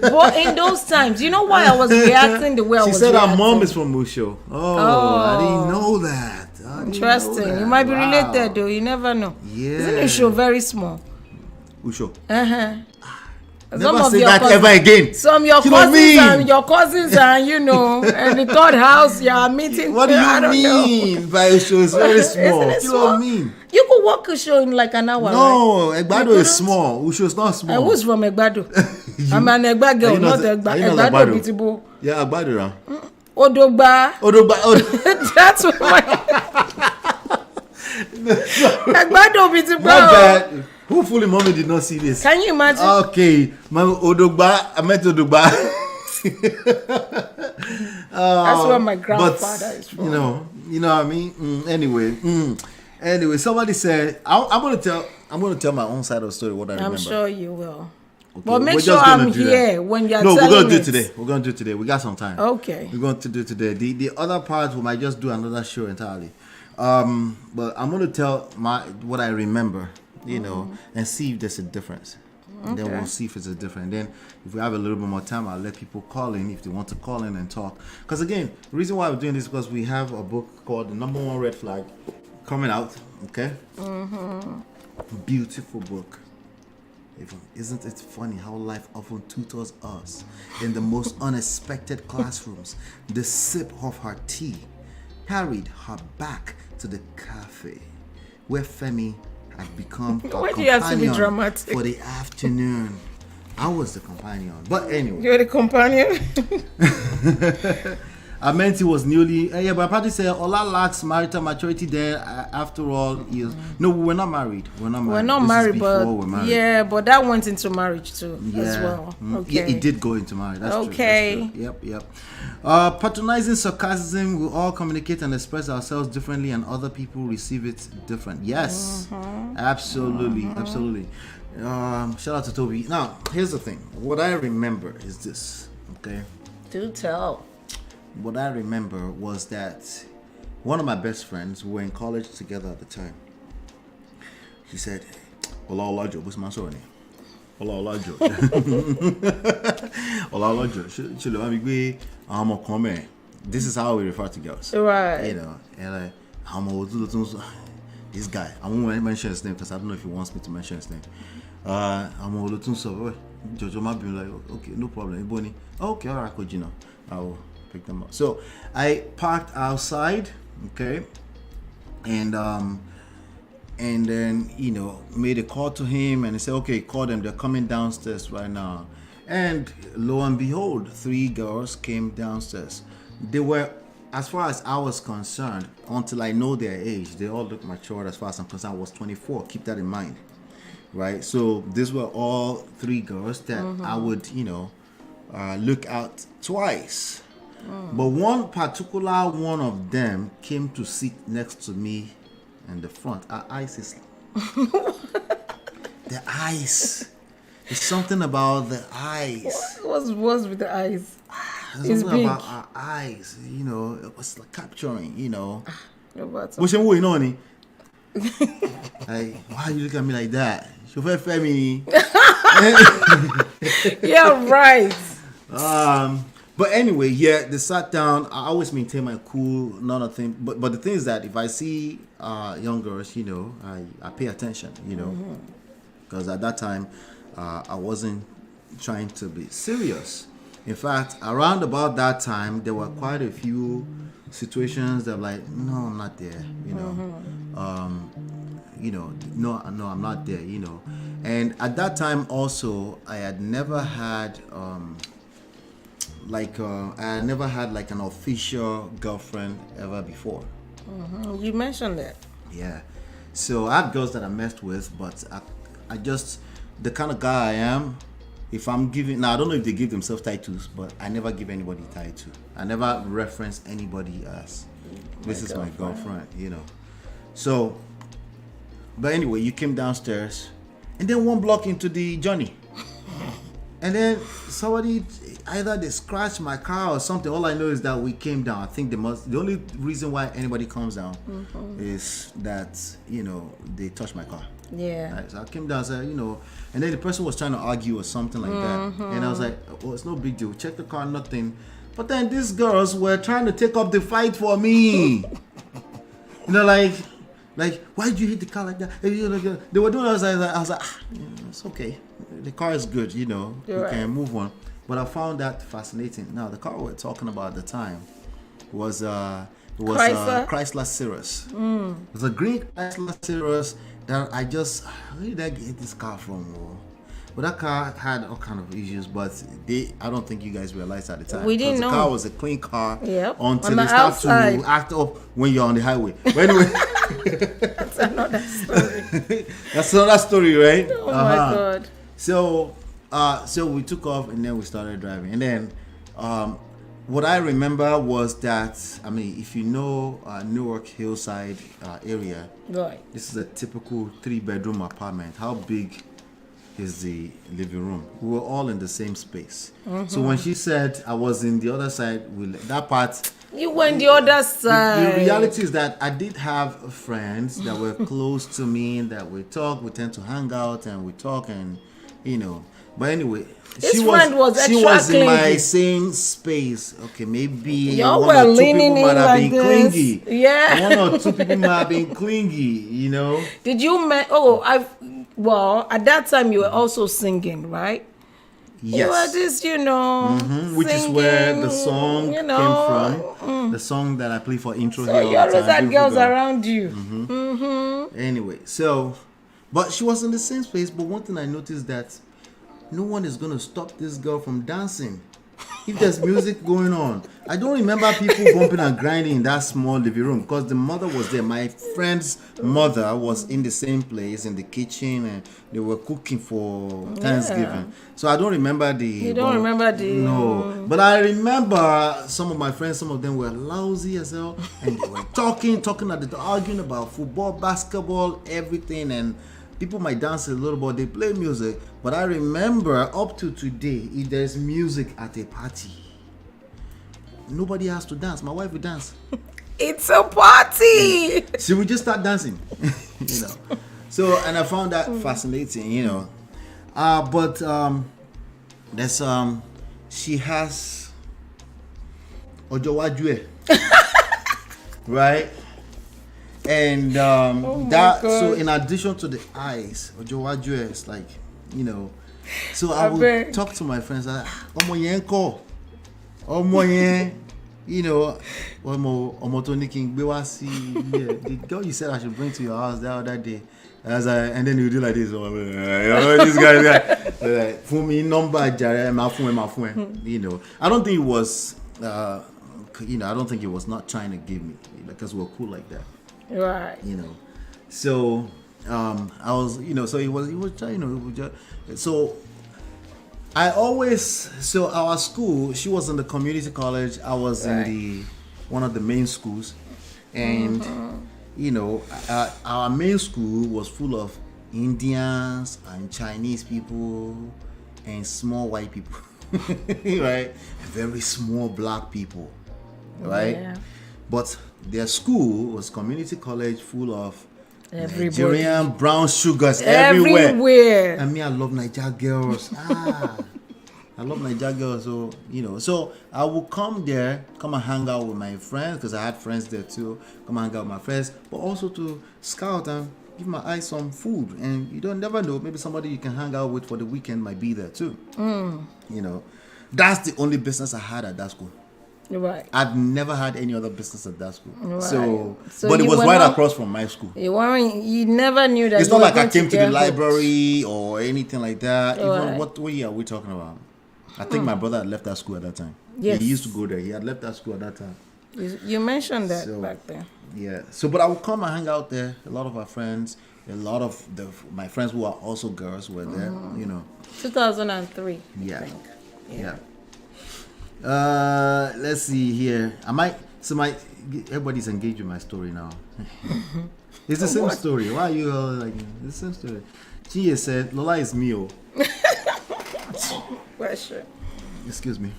But in those times, you know why I was reacting the way I She was said reacting? her mom is from Musho. Oh, I didn't know that. Interesting. You might be related though. You never know. Yeah. Isn't the show very small? Usho. Some Never of say your that cousins- ever again. Some your You know what I cousins mean? and your cousins and and the third house you are meeting. What do I you don't know. mean by Usho is very small? Isn't it You know what I small? mean? You could walk a show in like an hour. Right? No, Egbado You is couldn't? small. Usho is not small. And who's from Egbado? I'm an Egba girl, Are you not not Egbado Egbado? Bitibo. Yeah, Egbado. Ra. Odogba. That's what Egbado Bitibo. My bad. Hopefully, mommy did not see this. Can you imagine? Okay, my Odogba. I met Odogba. That's where my grandfather is from. You know what I mean. Anyway, somebody said I'm gonna tell my own side of the story. What I remember. I'm sure you will. Okay, But make we're sure just gonna I'm do that. here when you're No, telling we're gonna do it it. today. We're gonna do it today. We got some time. Okay. We're going to do it today. The other part we might just do another show entirely. But I'm gonna tell what I remember, and see if there's a difference. And then we'll see if it's a difference. Then if we have a little bit more time, I'll let people call in if they want to call in and talk. Because again, the reason why we're doing this is because we have a book called The Number One Red Flag coming out. Okay. Beautiful book. Isn't it funny how life often tutors us in the most unexpected classrooms? The sip of her tea carried her back to the cafe where Femi had become her Why do you have to be companion dramatic? for the afternoon. I was the companion. But anyway. You're the companion. I meant he was newly. But Patrick said Ola lacks marital maturity. There, after all, no, we were not married. We're not married. This is before we're married. yeah, but that went into marriage too as well. Okay. Yeah, it did go into marriage. That's Okay. true. That's true. Yep. Patronizing sarcasm. We all communicate and express ourselves differently, and other people receive it different. Yes, absolutely. Shout out to Toby. Now, here's the thing. What I remember is this. Okay. Do tell. What I remember was that one of my best friends, we were in college together at the time. He said, Ola Olajo, what's my story? Ola Olajo. Ola Olajo. This is how we refer to girls. Right. And like, this guy, I won't mention his name because I don't know if he wants me to mention his name. I'm Jojo might be like, okay, no problem. Ebony, okay, all right, Kojino. I will pick them up. So I parked outside, okay, and then made a call to him, and he said, okay, call them. They're coming downstairs right now. And lo and behold, 3 girls came downstairs. They were, as far as I was concerned, until I know their age, they all look mature. As far as I'm concerned, I was 24. Keep that in mind, right? So these were all 3 girls that I would, look at twice. But one particular one of them came to sit next to me in the front. Her eyes is the eyes. There's something about the eyes. What's with the eyes? There's It's something big. about our eyes. It was like capturing. But What's your like, why you look at me like that? Chauffeur Femi. yeah, right. But anyway, yeah, they sat down. I always maintain my cool, not a thing. But the thing is that if I see young girls, I pay attention, because at that time I wasn't trying to be serious. In fact, around about that time, there were quite a few situations that were like, no, I'm not there, no, I'm not there, And at that time also, I had never had like an official girlfriend ever before. You mentioned that. Yeah. So I had girls that I messed with, but I just the kind of guy I am, if I'm giving, now I don't know if they give themselves titles, but I never give anybody title. I never reference anybody as this is my girlfriend, you know. So, but anyway, you came downstairs, and then one block into the journey, and then somebody, either they scratched my car or something. All I know is that we came down. I think the only reason why anybody comes down is that, you know, they touched my car. Yeah. Right? So I came down, said, you know, and then the person was trying to argue or something like that, and I was like, oh, it's no big deal. Check the car, nothing. But then these girls were trying to take up the fight for me. You know, like, why did you hit the car like that? They were doing. I was like, it's okay. The car is good. You know, we can move on. But I found that fascinating. Now, the car we were talking about at the time was Chrysler Cirrus. It was a green Chrysler Cirrus that where did I get this car from? But that car had all kind of issues, but I don't think you guys realized at the time. We didn't know. The car was a clean car until they start to act up when you're on the highway. But anyway, that's another story. That's another story, right? Oh my God. So we took off and then we started driving. And then what I remember was that, I mean, if you know Newark Hillside area, right? This is a typical 3-bedroom apartment. How big is the living room? We were all in the same space. So when she said I was in the other side, that part, you went the other side. The reality is that I did have friends that were close to me, that we tend to hang out and we talk, and you know. But anyway, she was in my same space. Okay, maybe one or two people might have been clingy. Yeah, one or two people might have been clingy. You know. Did you well, at that time you were also singing, right? Yes. You were just, you know, which singing, is where the song came from. The song that I play for intro so here. You always had girls around you. Anyway, but she was in the same space. But one thing I noticed that no one is gonna stop this girl from dancing. If there's music going on, I don't remember people bumping and grinding in that small living room because the mother was there. My friend's mother was in the same place in the kitchen, and they were cooking for Thanksgiving. So I don't remember the. You don't remember the. No, but I remember some of my friends. Some of them were lousy as hell, and they were talking, arguing about football, basketball, everything, and. People might dance a little bit, they play music, but I remember up to today, if there's music at a party, nobody has to dance. My wife will dance. It's a party. So we just start dancing, you know. So, and I found that fascinating, you know. But there's she has Ojowajue, right? And so in addition to the eyes, Ojowajue is like, you know. So I would talk to my friends like, Omo yen, you know, Omo Tony King, the girl you said I should bring to your house the other day. And then you do like this, this guy, like, for me number jare, my phone, you know. I don't think it was, you know, I don't think it was not trying to give me, because we're cool like that. Right. You know, so I was, you know, so it was, you know, so I always, so our school, she was in the community college, I was in one of the main schools, and you know, our main school was full of Indians and Chinese people and small white people, right? And very small black people, right? Yeah. But their school was community college full of Nigerian brown sugars everywhere. And me, I love Niger girls. I love Niger girls. So, you know, so I would come there, come and hang out with my friends, because I had friends there too. Come and hang out with my friends, but also to scout and give my eyes some food. And you don't never know, maybe somebody you can hang out with for the weekend might be there too. You know, that's the only business I had at that school. Right. I've never had any other business at that school. Right. So but it was right across from my school. You never knew that. It's not like I came to the library or anything like that. Right. Even what year are we talking about? I think my brother had left that school at that time. Yes. He used to go there. He had left that school at that time. You mentioned that So, back then. Yeah. So, but I would come and hang out there. A lot of our friends, a lot of my friends who are also girls were there. You know. 2003. Yeah. I think. Yeah. Let's see here. Everybody's engaged with my story now. It's the same story. Why are you all like the same story? Chia said, Lola is me. Oh. Question. Excuse me.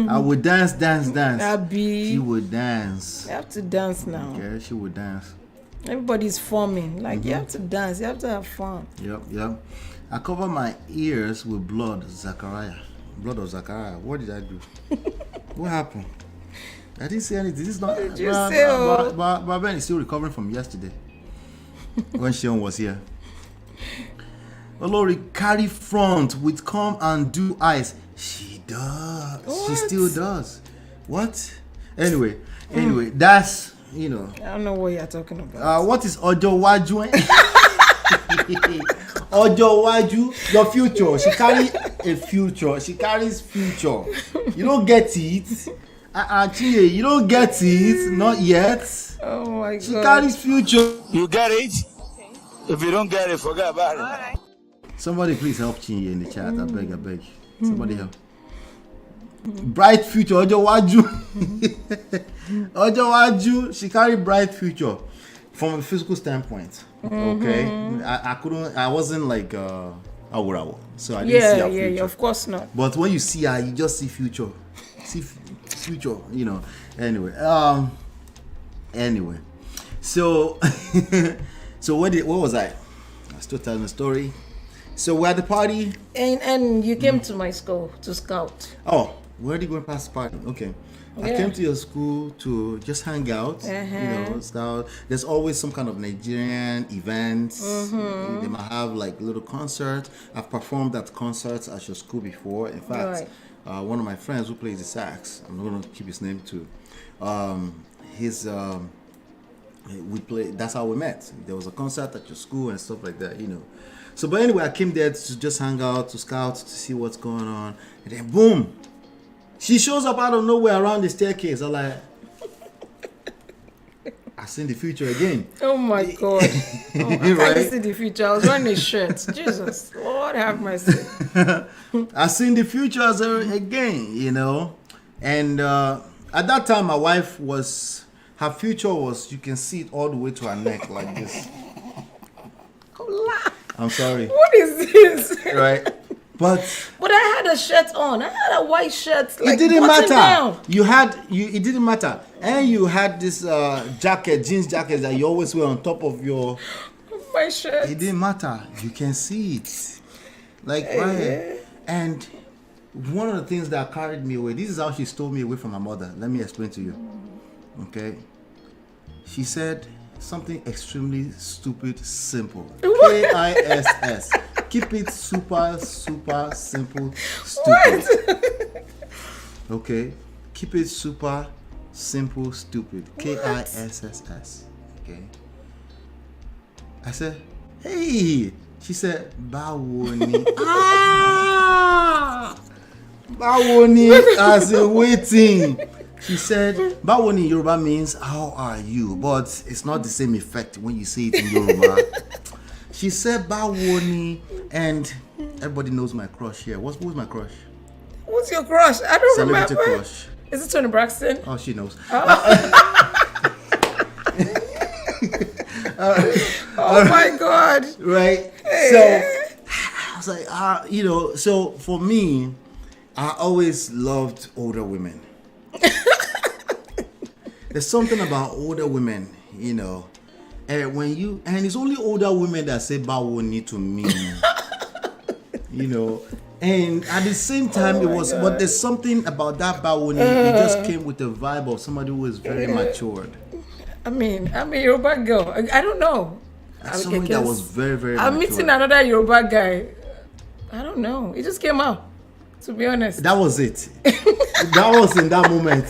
I would dance. Abby. She would dance. You have to dance now. Okay, she would dance. Everybody's forming. Like you have to dance. You have to have fun. Yep. I cover my ears with blood, Zachariah. Blood of Zachariah. What did I do? What happened? I didn't say anything. This is not. What did you say? But Ben is still recovering from yesterday when Shion was here. Olori carry front with come and do eyes. She does. What? She still does. What? Anyway, that's I don't know what you're talking about. what is Ojo Waju? Ojo Waju, your future. She carry a future. She carries future. You don't get it. Chie, you don't get it. Not yet. Oh my God. She carries future. You get it? If you don't get it, forget about it. Alright. Somebody please help Chinye in the chat. I beg. Somebody help. Bright future, Ojo Waju. Ojo Waju, she carry bright future from a physical standpoint. Okay, I wasn't like Awurawa, so I didn't see her future. Yeah, of course not. But when you see her, you just see future. Future, Anyway, so so what was I? I still telling the story. So we're at the party. And you came to my school to scout. Oh, where did you go past the party? Okay. I came to your school to just hang out, scout. There's always some kind of Nigerian events. They might have like little concerts. I've performed at concerts at your school before. In fact, one of my friends who plays the sax, I'm not going to keep his name too. We played. That's how we met. There was a concert at your school and stuff like that, So, but anyway, I came there to just hang out, to scout, to see what's going on, and then boom. She shows up out of nowhere around the staircase. I'm like, I seen the future again. Oh my God. I can't see the future. I was wearing a shirt. Jesus. Lord have mercy. I seen the future again, And at that time, my wife her future was, you can see it all the way to her neck like this. I'm sorry. What is this? Right? But I had a shirt on. I had a white shirt. Like, it didn't matter. Down. It didn't matter. And you had this jeans jacket that you always wear on top of your my shirt. It didn't matter. You can see it. Like right here. And one of the things that carried me away, this is how she stole me away from my mother. Let me explain to you. Okay? She said something extremely stupid, simple. KISS. Keep it super, super simple, stupid. What? Okay? Keep it super, simple, stupid. KISS. Okay? I said, hey. She said, Bawoni. Bawoni as a waiting. She said, Bawoni in Yoruba means how are you? But it's not the same effect when you say it in Yoruba. She said Bawoni, and everybody knows my crush here. Who's my crush? What's your crush? I don't Celebrity remember. Crush. Is it Tony Braxton? Oh, she knows. Oh my God. Right? So I was like, so for me, I always loved older women. There's something about older women, and it's only older women that say Bawoni to me. And at the same time but there's something about that Bawoni, it just came with the vibe of somebody who is very matured. I mean, I'm a Yoruba girl. I don't know. Somebody that was very, very I'm matured. meeting another Yoruba guy. I don't know. It just came out, to be honest. That was it. That was in that moment.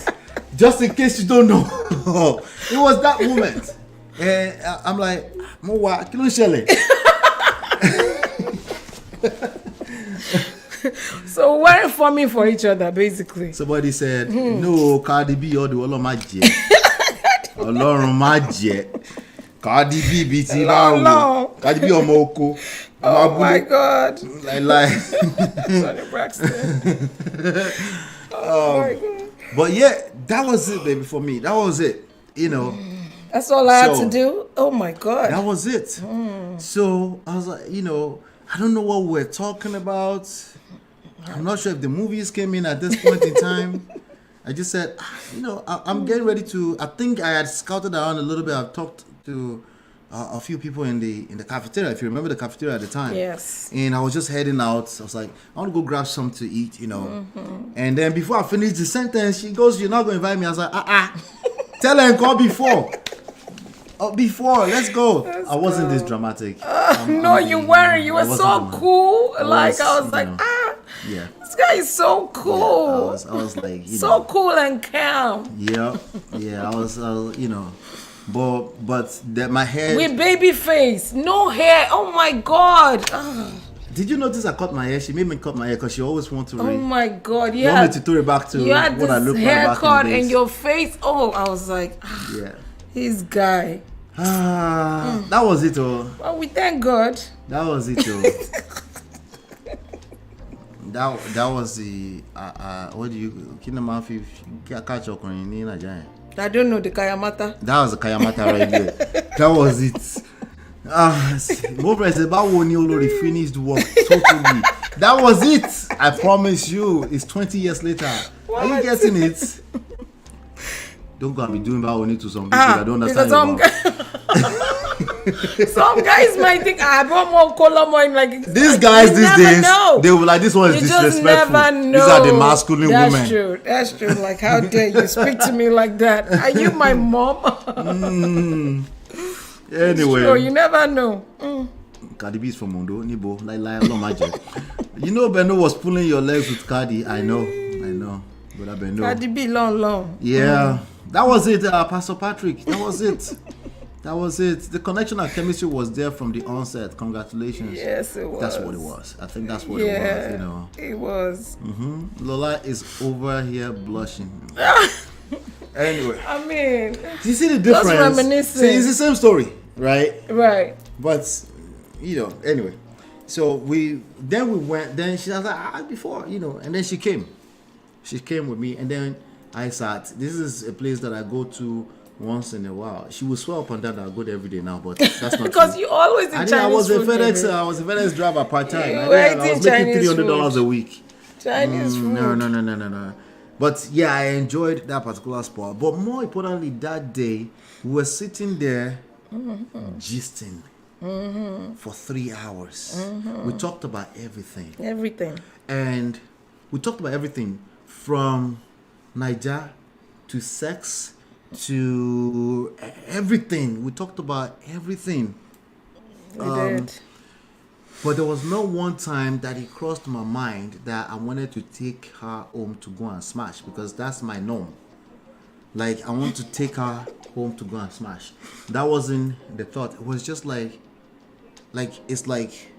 Just in case you don't know. It was that moment. And I'm like, Mowa, kilo shele. So we're forming for each other, basically. Somebody said, no, Cardi B, or the Olomaji. Ọlọ́run má jẹ́. Cardi B BT No. Cardi B ọmọ oko. Oh my God. Like. Sonny Braxton. Oh my God. But yeah, that was it, baby, for me. That was it. You know. That's all I had to do. Oh my God. That was it. So I was like, you know, I don't know what we're talking about. I'm not sure if the movies came in at this point in time. I just said, you know, I'm getting ready to. I think I had scouted around a little bit. I've talked to a few people in the cafeteria. If you remember the cafeteria at the time. Yes. And I was just heading out. I was like, I want to go grab something to eat, you know. And then before I finished the sentence, she goes, "You're not going to invite me." I was like, Tell her and call before. Before, let's go. I wasn't this dramatic. No, you weren't. You were so cool. I was like, yeah. This guy is so cool. Yeah, I was like, you so know, cool and calm. Yeah, I was, you know, but that my hair. With baby face, no hair. Oh my God. Did you notice I cut my hair? She made me cut my hair because she always wants to. Oh my God! You want me to throw it back to what I look like back haircut in the days. and your face. Oh, I was like, yeah. This guy. That was it, oh. Well, we thank God. That was it, oh. that was the what do you catch your in Nigeria? I don't know the Kayamata. That was the Kayamata right there. That was it. More about when you already finished work totally. That was it. I promise you. It's 20 years later. What? Are you getting it? Don't go and be doing that only to some people that don't understand. Some guys might think I want more color more like these guys these days they will like this one is you disrespectful. Just never know. These are the masculine women. That's true. That's true. Like how dare you speak to me like that? Are you my mom? Anyway, sure, you never know. Cardi B is from Mondo, Nibo, no magic. You know, Beno was pulling your legs with Cardi. I know, but Beno. Cardi B, long. Yeah, that was it, Pastor Patrick. That was it. That was it. The connection and chemistry was there from the onset. Congratulations. Yes, it was. That's what it was. I think that's what it was. You know, it was. Lola is over here blushing. Anyway, I mean, do you see the difference? Just reminiscing. See, it's the same story, right? Right. But you know, anyway. So we went. Then she was like, before, you know, and then she came. She came with me, and then I sat. This is a place that I go to once in a while. She will swear up and down that I go there every day now, but that's not because true. You always in Chinese I was a food. I was a FedEx driver part time. I was Chinese making $300 a week. Chinese food. No. But yeah, I enjoyed that particular spot. But more importantly, that day we were sitting there, gisting for 3 hours. We talked about everything. And we talked about everything from Niger to sex to everything. We talked about everything. We did. But there was no one time that it crossed my mind that I wanted to take her home to go and smash, because that's my norm. Like, I want to take her home to go and smash. That wasn't the thought. It was just like it's like,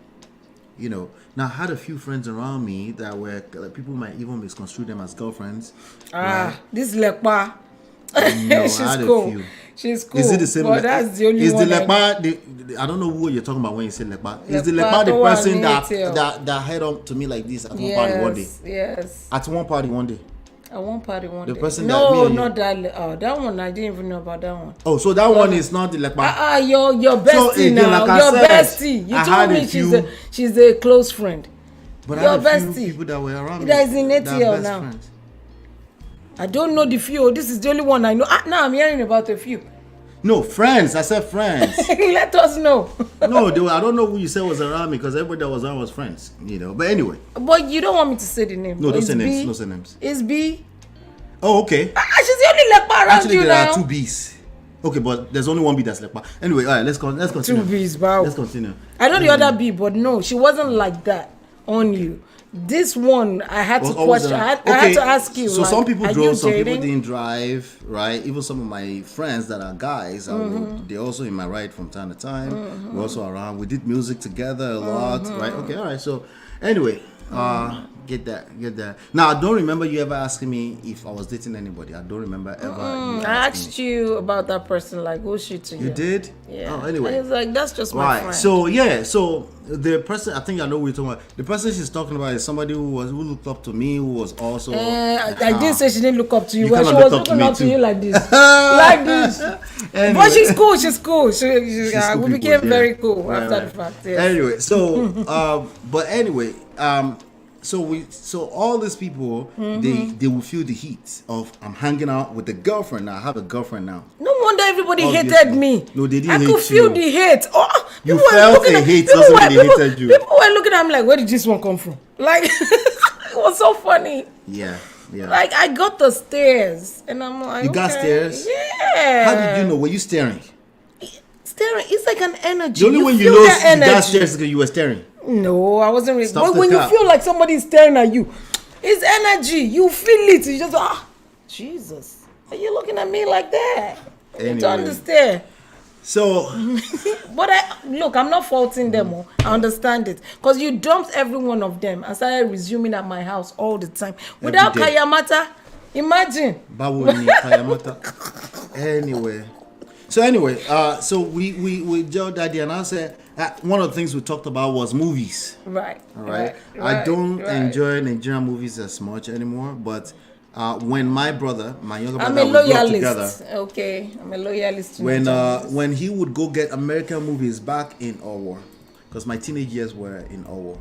you know. Now I had a few friends around me that were people might even misconstrue them as girlfriends. Right? This Lekpa. No, She's I had cool. a few. She's cool. Is it the same? But that's the only is one. The Lekpa? I don't know who you're talking about when you say Lekpa. Is the Lekpa the person that head up to me like this at one party one day? Yes. At one party one day. At one party one day. The person no, not that. Oh, that one I didn't even know about that one. Oh, so that one is not the Lekpa. Your bestie so, now. Like your bestie. You told me she's a close friend. But your I had a few bestie. people that were around me. That is in ATL now. Friends. I don't know the few. This is the only one I know. Now I'm hearing about a few. No, friends. I said friends. Let us know. No, I don't know who you said was around me, because everybody that was around was friends. You know. But anyway. But you don't want me to say the name. No, don't say names. No say names. It's B. Oh, okay. She's the only Lekpa around actually, you now. Actually, there are 2 B's. Okay, but there's only 1 B that's Lekpa. Anyway, all right, let's continue. 2 B's, wow. Let's continue. I know the other B, but no, she wasn't like that on you. This one, I had to question. I had to ask you. So like, some people drove, some people didn't drive, right? Even some of my friends that are guys, they're also in my ride from time to time. We're also around. We did music together a lot, right? Okay, all right. So anyway, Get that. Now, I don't remember you ever asking me if I was dating anybody. I don't remember ever. You I asking asked me. you about that person, like, who's she to you? You did? Yeah. Oh, anyway. And he was like, that's just my Right. friend. So yeah. So the person, I think I know what you're talking about. The person she's talking about is somebody who looked up to me, who was also. I didn't say she didn't look up to you, You but she kinda was looked up to looking me up to too. you like this. Like this. Anyway. But she's cool. She's cool. She's cool We people, became yeah. very cool Right, after right. the fact. Yes. Anyway, so but anyway, so all these people they will feel the heat of I'm hanging out with the girlfriend now. I have a girlfriend now. No wonder everybody Obviously. hated me. No, they didn't I hate could feel you. the hate. Oh, You people were felt looking a at- hate, people doesn't were- mean they people- hated you. People were looking at me like, where did this one come from? Like, it was so funny. Yeah. Like, I got the stares, and I'm like, You got okay, stares? Yeah. How did you know? Were you staring? Staring, it's like an energy. The only way you feel know that you got energy. stares is because you were staring. No, I wasn't really. Stop But the when you cap. feel like somebody's staring at you, it's energy. You feel it. You just Jesus, are you looking at me like that? You don't Anyway. understand. So But I'm not faulting them. I understand it because you dumped every one of them and started resuming at my house all the time without day. Kayamata. Imagine. Bawo ni Kayamata. Anyway, so we Joe Daddy and I said one of the things we talked about was movies. Right. All right. I don't enjoy Nigerian movies as much anymore, but when my younger brother, I'm a we grew up together. loyalist. Okay, I'm a loyalist. To When Nigerian movies. when he would go get American movies back in Owo, because my teenage years were in Owo.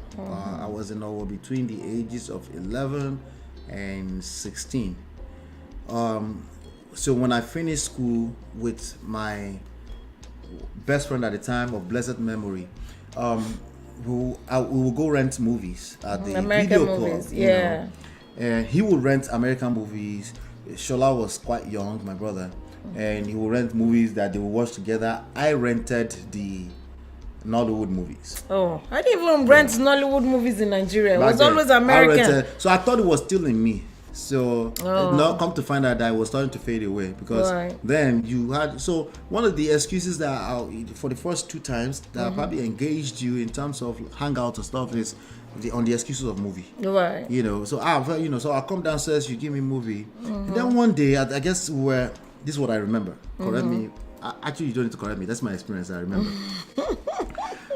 I was in Owo between the ages of 11 and 16. So when I finished school with my best friend at the time of blessed memory, we will go rent movies at the American video movies, club. yeah. And he would rent American movies. Shola was quite young, my brother, and he would rent movies that they would watch together. I rented the Nollywood movies. Oh, I didn't even rent Nollywood movies in Nigeria. It Back was then. always I American. rented- so I thought it was still in me. So now come to find out that it was starting to fade away because Right. then you had one of the excuses that for the first 2 times that I probably engaged you in terms of hangout and stuff is on the excuses of movie. Right. So I come downstairs, you give me movie, and then one day I guess this is what I remember. Correct me. Actually, you don't need to correct me. That's my experience. I remember.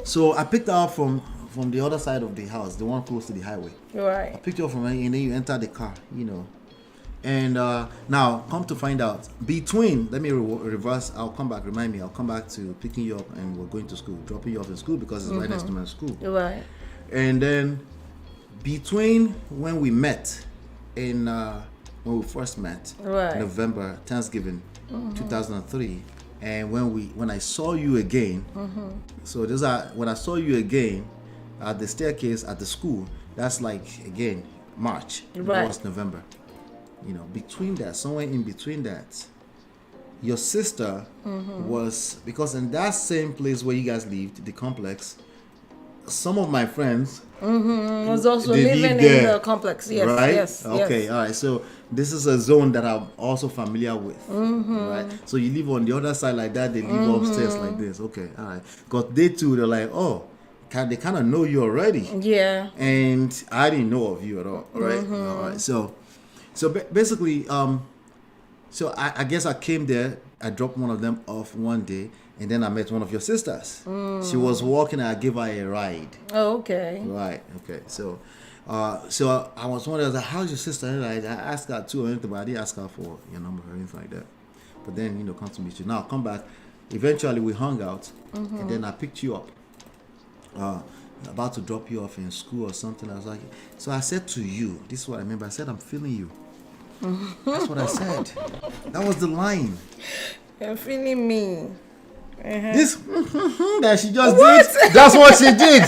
So I picked her up from the other side of the house, the one close to the highway. Right. Picked you up from there, and then you enter the car, And now, come to find out, let me reverse, I'll come back, remind me, I'll come back to picking you up and we're going to school, dropping you off in school because it's right next to my school. Right. And then, between when we met, when we first met, Right. November, Thanksgiving, 2003, and when I saw you again, so when I saw you again, at the staircase at the school, that's like again March. Right. That was November. Between that, somewhere in between that, your sister was, because in that same place where you guys lived, the complex, some of my friends Was also they living live in there, the complex. Yes. right? Yes. Okay. Yes. All right. So this is a zone that I'm also familiar with. Right. So you live on the other side like that. They live upstairs like this. Okay. All right. Because they too, they're like, oh, they kind of know you already. Yeah. And I didn't know of you at all. Right. All right. So basically, so I guess I came there. I dropped one of them off one day, and then I met one of your sisters. She was walking, and I gave her a ride. Oh, okay. Right. Okay. So I was wondering, I was like, how's your sister? And I asked her too or anything, but I didn't ask her for your number or anything like that. But then, come to meet you. Now, come back. Eventually, we hung out, and then I picked you up. About to drop you off in school or something. I was like, so I said to you, this is what I remember. I said, I'm feeling you. That's what I said. That was the line. You're feeling me. This that she just did. That's what she did.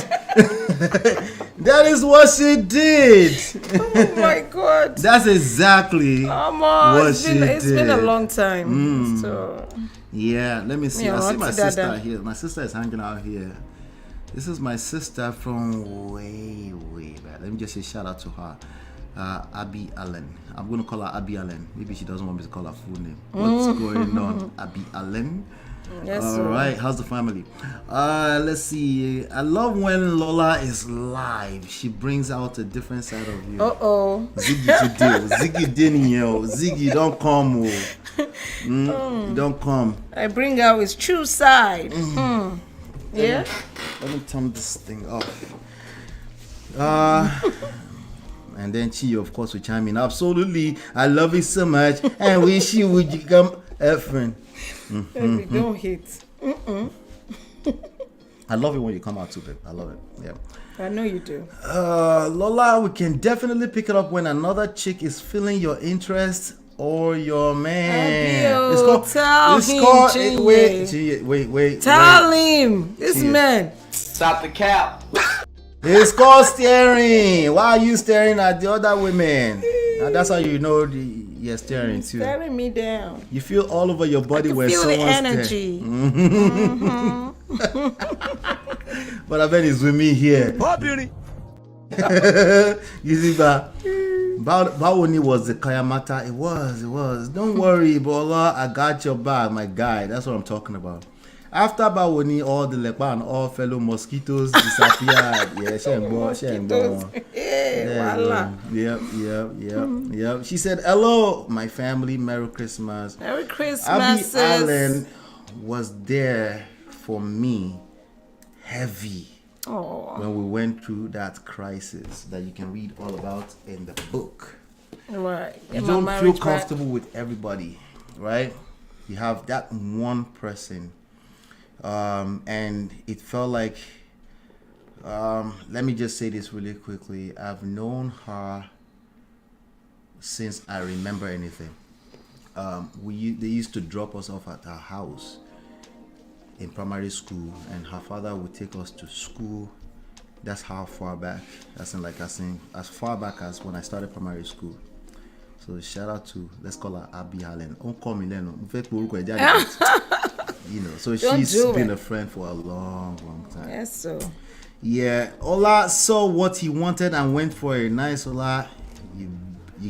That is what she did. Oh my God. That's exactly what it's she did. It's been a long time. So Yeah, let me see. Yeah, I see my what's that sister then? here. My sister is hanging out here. This is my sister from way back. Let me just say shout out to her. Abby Allen. I'm going to call her Abby Allen. Maybe she doesn't want me to call her full name. What's going on, Abby Allen? Yes, All sir. right, how's the family? Let's see. I love when Lola is live. She brings out a different side of you. Uh-oh. Ziggy today. Ziggy didn't yo. Ziggy don't come. Don't come. I bring out his true side. Yeah? Let me turn this thing off. And then she, of course, will chime in. Absolutely. I love you so much. And wish you would become a friend. Baby, don't hate. I love it when you come out too, babe. I love it. Yeah. I know you do. Lola, we can definitely pick it up when another chick is feeling your interest or your man. Tell him. Wait. Tell him. This man. Stop the cap. It's called staring. Why are you staring at the other women? Now that's how you know you're staring too. Staring me down. You feel all over your body when Feel the someone's energy. But I bet it's with me here. Oh, beauty. You see that? Bawoni was the Kayamata. It was. Don't worry, Bola. I got your back, my guy. That's what I'm talking about. After Bawoni, all the lepa and all fellow mosquitoes disappeared. Yeah, she ain't born. Yep. She said, "Hello, my family. Merry Christmas." Merry Christmas. Abby sis. Allen was there for me, heavy. When we went through that crisis that you can read all about in the book. Right. You don't feel comfortable with everybody, right? You have that one person. And it felt like, let me just say this really quickly. I've known her since I remember anything. They used to drop us off at our house in primary school, and her father would take us to school. That's how far back. As far back as when I started primary school. So shout out to, let's call her Abby Allen. You know, so she's been a friend for a long time. Yes, so. Yeah, Ola saw what he wanted and went for a nice Ola. You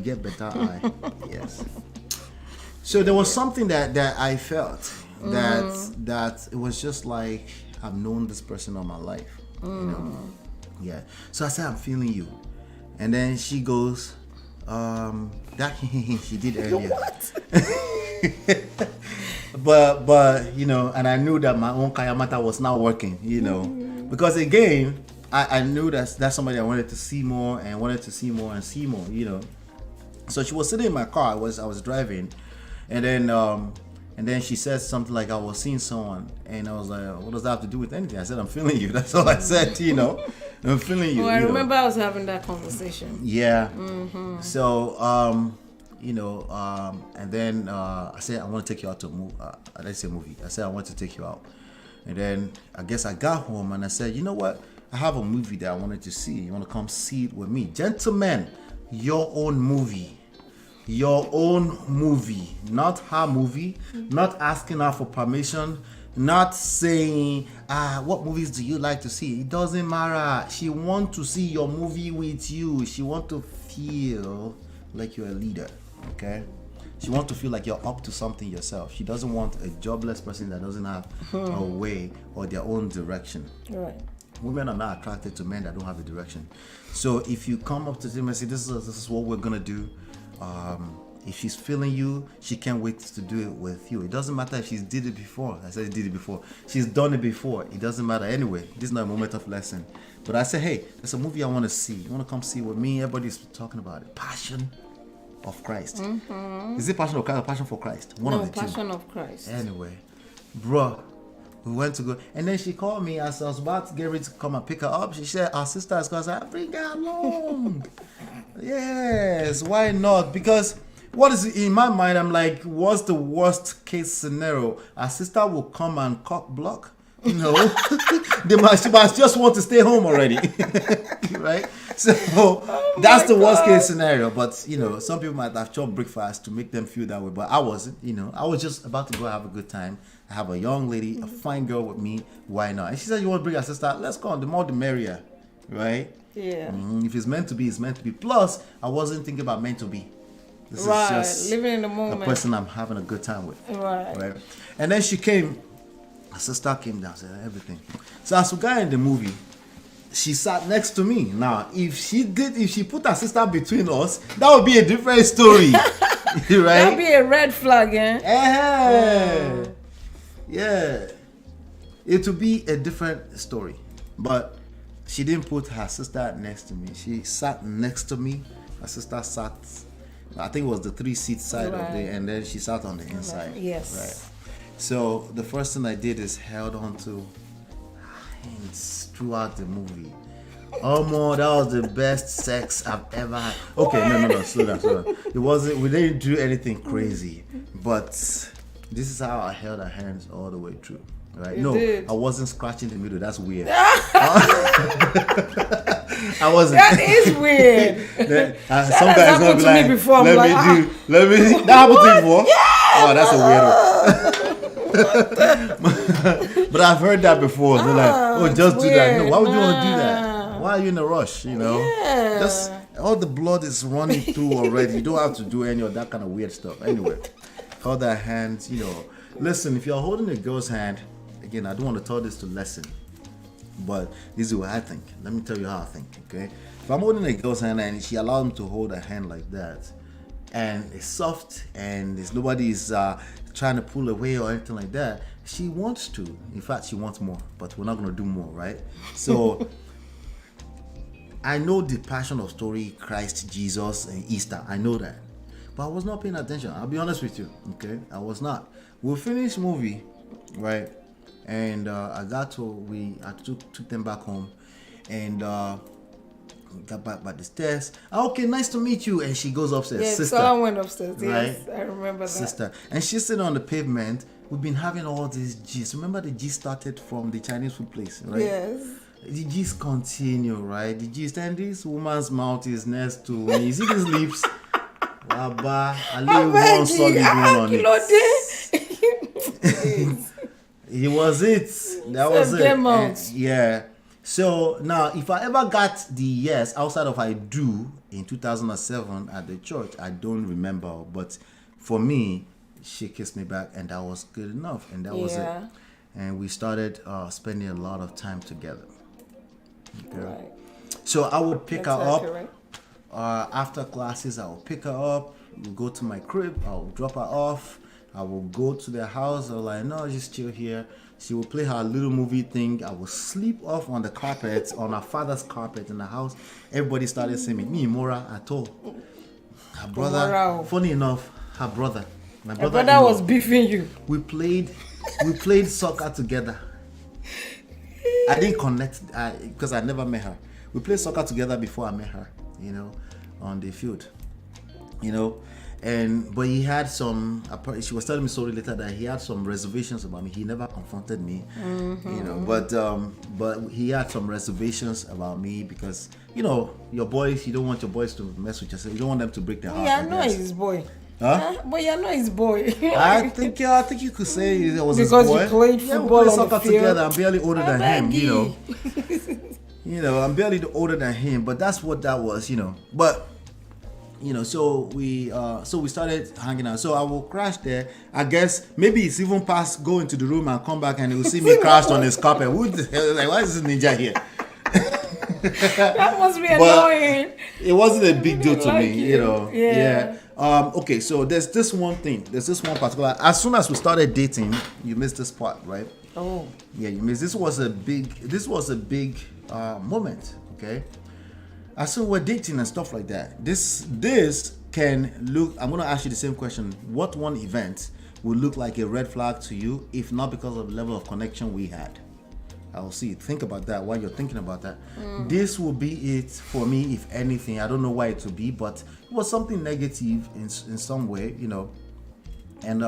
get better eye. Yes. So there was something that I felt that it was just like I've known this person all my life. You know? Yeah. So I said, I'm feeling you. And then she goes, that she did earlier. What? But you know, and I knew that my own Kayamata was not working, you know. Because again, I knew that's somebody I wanted to see more and wanted to see more and see more, you know. So she was sitting in my car, I was driving, and then she said something like, I was seeing someone, and I was like, what does that have to do with anything? I said, I'm feeling you. That's all I said, you know. I'm feeling you. Oh, I remember I was having that conversation. Yeah. So, you know, and then I said, I want to take you out to a movie. Let's say movie. I said, I want to take you out. And then I guess I got home and I said, you know what? I have a movie that I wanted to see. You want to come see it with me? Gentlemen, your own movie. Your own movie. Not her movie. Not asking her for permission. Not saying, what movies do you like to see? It doesn't matter. She wants to see your movie with you. She wants to feel like you're a leader. Okay? She wants to feel like you're up to something yourself. She doesn't want a jobless person that doesn't have a way or their own direction. Right. Women are not attracted to men that don't have a direction. So if you come up to them and say, this is what we're gonna do, if she's feeling you, she can't wait to do it with you. It doesn't matter if she's did it before. I said did it before. She's done it before. It doesn't matter anyway. This is not a moment of lesson. But I said, hey, there's a movie I want to see. You want to come see with me? Everybody's talking about it. Passion of Christ. Is it Passion of Christ or Passion for Christ? One of the two. Passion of Christ. Anyway, bro, we went to go, and then she called me as I was about to get ready to come and pick her up. She said, our sister is going to bring her along. Yes, why not? Because what is in my mind, I'm like, what's the worst case scenario? Our sister will come and cock block. You know, she must just want to stay home already, right? So that's the worst case scenario. But you know, some people might have chopped breakfast to make them feel that way. But I wasn't. You know, I was just about to go have a good time. I have a young lady, a fine girl with me. Why not? And she said, "You want to bring her sister? Let's go on. The more, the merrier, right?" Yeah. If it's meant to be, it's meant to be. Plus, I wasn't thinking about meant to be. This right. is just living in the moment. a person I'm having a good time with. Right. And then she came. Her sister came down, said everything. So as we got in the movie, she sat next to me. Now, if she put her sister between us, that would be a different story. Right? That would be a red flag, eh? Yeah. It would be a different story. But she didn't put her sister next to me. She sat next to me. Her sister sat, I think it was the 3-seat side of it, and then she sat on the inside. Yes. Right. So the first thing I did is held on to her hands throughout the movie. Oh my, that was the best sex I've ever had. Okay, no, slow down. It wasn't, we didn't do anything crazy, but this is how I held her hands all the way through. Right? No, I wasn't scratching the middle. That's weird. I wasn't. That is weird. Some guys gonna be like, before. let me see. That happened to you before? Yeah. Oh, that's a weird one. But I've heard that before. They're like, oh, just do that. No, why would you want to do that? Why are you in a rush? You know, just all the blood is running through already. You don't have to do any of that kind of weird stuff. Anyway, hold that hand. You know, listen. If you're holding a girl's hand, again, I don't want to tell this to lesson, but this is what I think. Let me tell you how I think. Okay, if I'm holding a girl's hand and she allowed me to hold her hand like that, and it's soft and there's nobody's trying to pull away or anything like that, she wants to. In fact, she wants more, but we're not going to do more, right? So I know the passion of story, Christ, Jesus, and Easter. I know that, but I was not paying attention. I'll be honest with you. Okay, I was not. We'll finish movie, right? And I took them back home, and got back by the stairs. Okay, nice to meet you. And she goes upstairs. Yes, sister. someone went upstairs. Right? Yes, I remember that. Sister. And she's sitting on the pavement. We've been having all these G's. Remember the G started from the Chinese food place, right? Yes. The G's continue, right? The G's, and this woman's mouth is next to me. You see these lips? Waba, I leave one solid one on it. It was it. That was it. And, yeah. So now, if I ever got the yes outside of I do in 2007 at the church, I don't remember. But for me, she kissed me back, and that was good enough, and that was it. And we started spending a lot of time together. Okay. Right. So I would pick her up after classes. I will pick her up. We'll go to my crib. I will drop her off. I will go to their house. I'll like, no, just chill here. She will play her little movie thing. I will sleep off on the carpet, on her father's carpet in the house. Everybody started saying, me, Mora, at all. Her brother, funny enough, her brother. My brother was beefing you. We played soccer together. I didn't connect because I never met her. We played soccer together before I met her, you know, on the field, you know. But he had some. She was telling me sorry later that he had some reservations about me. He never confronted me, you know. But he had some reservations about me because, you know, your boys. You don't want your boys to mess with yourself. You don't want them to break their heart. Yeah, I know he's his boy. Huh? But you're not his boy. I think you could say it was because his boy. You played football we played on soccer the field together. I'm barely older than him, you know. you know, I'm barely older than him, but that's what that was, you know. But you know, so we started hanging out. So I will crash there. I guess maybe it's even past go into the room and come back and he will see me crashed on his carpet. Who the hell? Like, why is this ninja here? That must be annoying. It wasn't a big deal to me, you. you know. Yeah. Okay, so there's this one thing. There's this one particular. As soon as we started dating, you missed this part, right? Oh. Yeah, you missed. This was a big moment. Okay. As soon we're dating and stuff like that. This can look. I'm gonna ask you the same question. What one event would look like a red flag to you, if not because of the level of connection we had? I'll see. Think about that while you're thinking about that. This will be it for me, if anything. I don't know why it would be, but it was something negative in some way, you know. And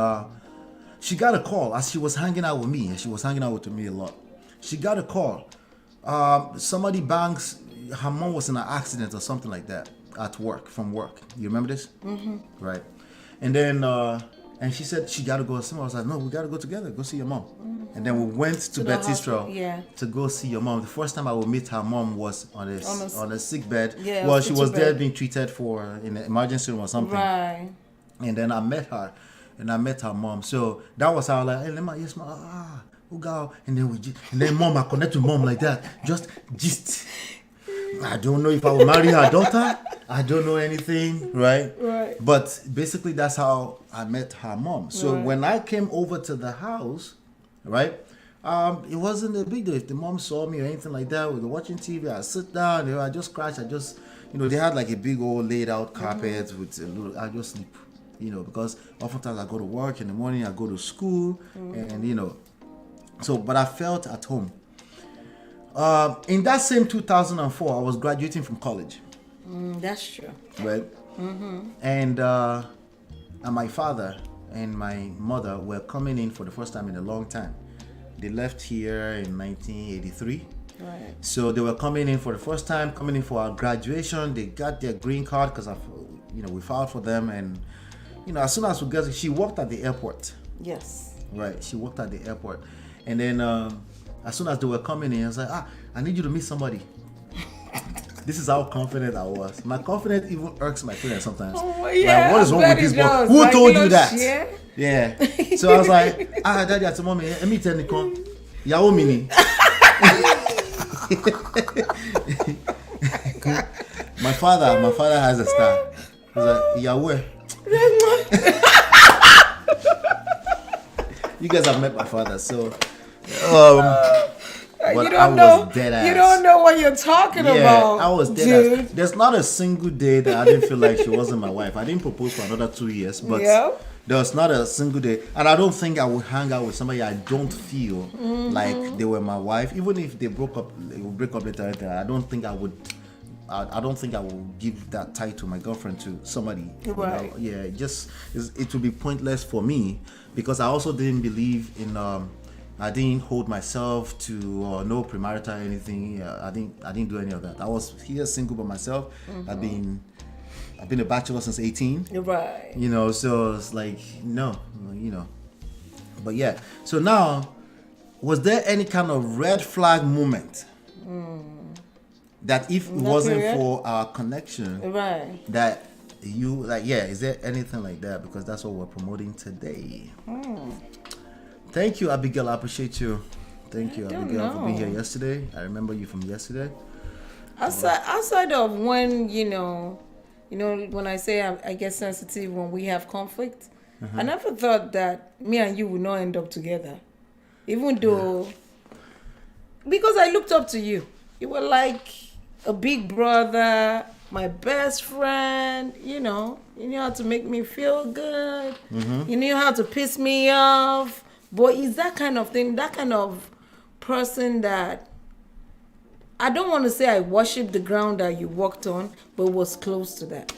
she got a call as she was hanging out with me, and she was hanging out with me a lot. She got a call. Somebody bangs. Her mom was in an accident or something like that at work, from work. You remember this? Mm-hmm. Right. And then and she said she got to go somewhere. I was like, no, we got to go together. Go see your mom. Mm-hmm. And then we went to Bethesda to go see your mom. The first time I would meet her mom was on a sick bed. Yeah, well, she was there being treated for in an emergency room or something. Right. And then I met her, and I met her mom. So that was how I was like, hey, Lema, yes, ma. Uga, and then mom, I connect to mom like that. Just gist. I don't know if I will marry her daughter. I don't know anything, right? Right. But basically, that's how I met her mom. So when I came over to the house, right, it wasn't a big deal. If the mom saw me or anything like that, we were watching TV, I sit down, I just crash, they had like a big old laid out carpet with a little, I just sleep, because oftentimes I go to work in the morning, I go to school, and but I felt at home. In that same 2004, I was graduating from college. That's true. Right? And my father and my mother were coming in for the first time in a long time. They left here in 1983. Right. So they were coming in for the first time, coming in for our graduation. They got their green card because we filed for them. And, as soon as we got, she worked at the airport. Yes. Right. She worked at the airport. And then as soon as they were coming in, I was like, I need you to meet somebody. This is how confident I was. My confidence even irks my parents sometimes. Oh, yeah. Like, what is wrong with this boy? Who told you that? Yeah. So I was like, daddy, I said, mommy, let me tell you, Yao Mini. My father has a star. He's like, Yahweh. You guys have met my father, so but you don't I was know. Dead ass. You don't know what you're talking about. I was dead ass. There's not a single day that I didn't feel like she wasn't my wife. I didn't propose for another 2 years, but there was not a single day. And I don't think I would hang out with somebody I don't feel like they were my wife, even if they break up later. I don't think I would. I don't think I will give that title to my girlfriend to somebody. Right. It would be pointless for me because I also didn't believe in. I didn't hold myself to no premarital or anything. I didn't do any of that. I was here single by myself. I've been a bachelor since 18. Right. So it's like no. But yeah. So now, was there any kind of red flag moment? That if it wasn't for our connection, right? That you is there anything like that? Because that's what we're promoting today. Thank you, Abigail. I appreciate you. Thank you, Abigail, for being here yesterday. I remember you from yesterday. Outside of when when I say I get sensitive when we have conflict, I never thought that me and you would not end up together, even though because I looked up to you. You were like a big brother, my best friend, you knew how to make me feel good. You knew how to piss me off. But it's that kind of thing, that kind of person that I don't want to say I worship the ground that you walked on, but was close to that.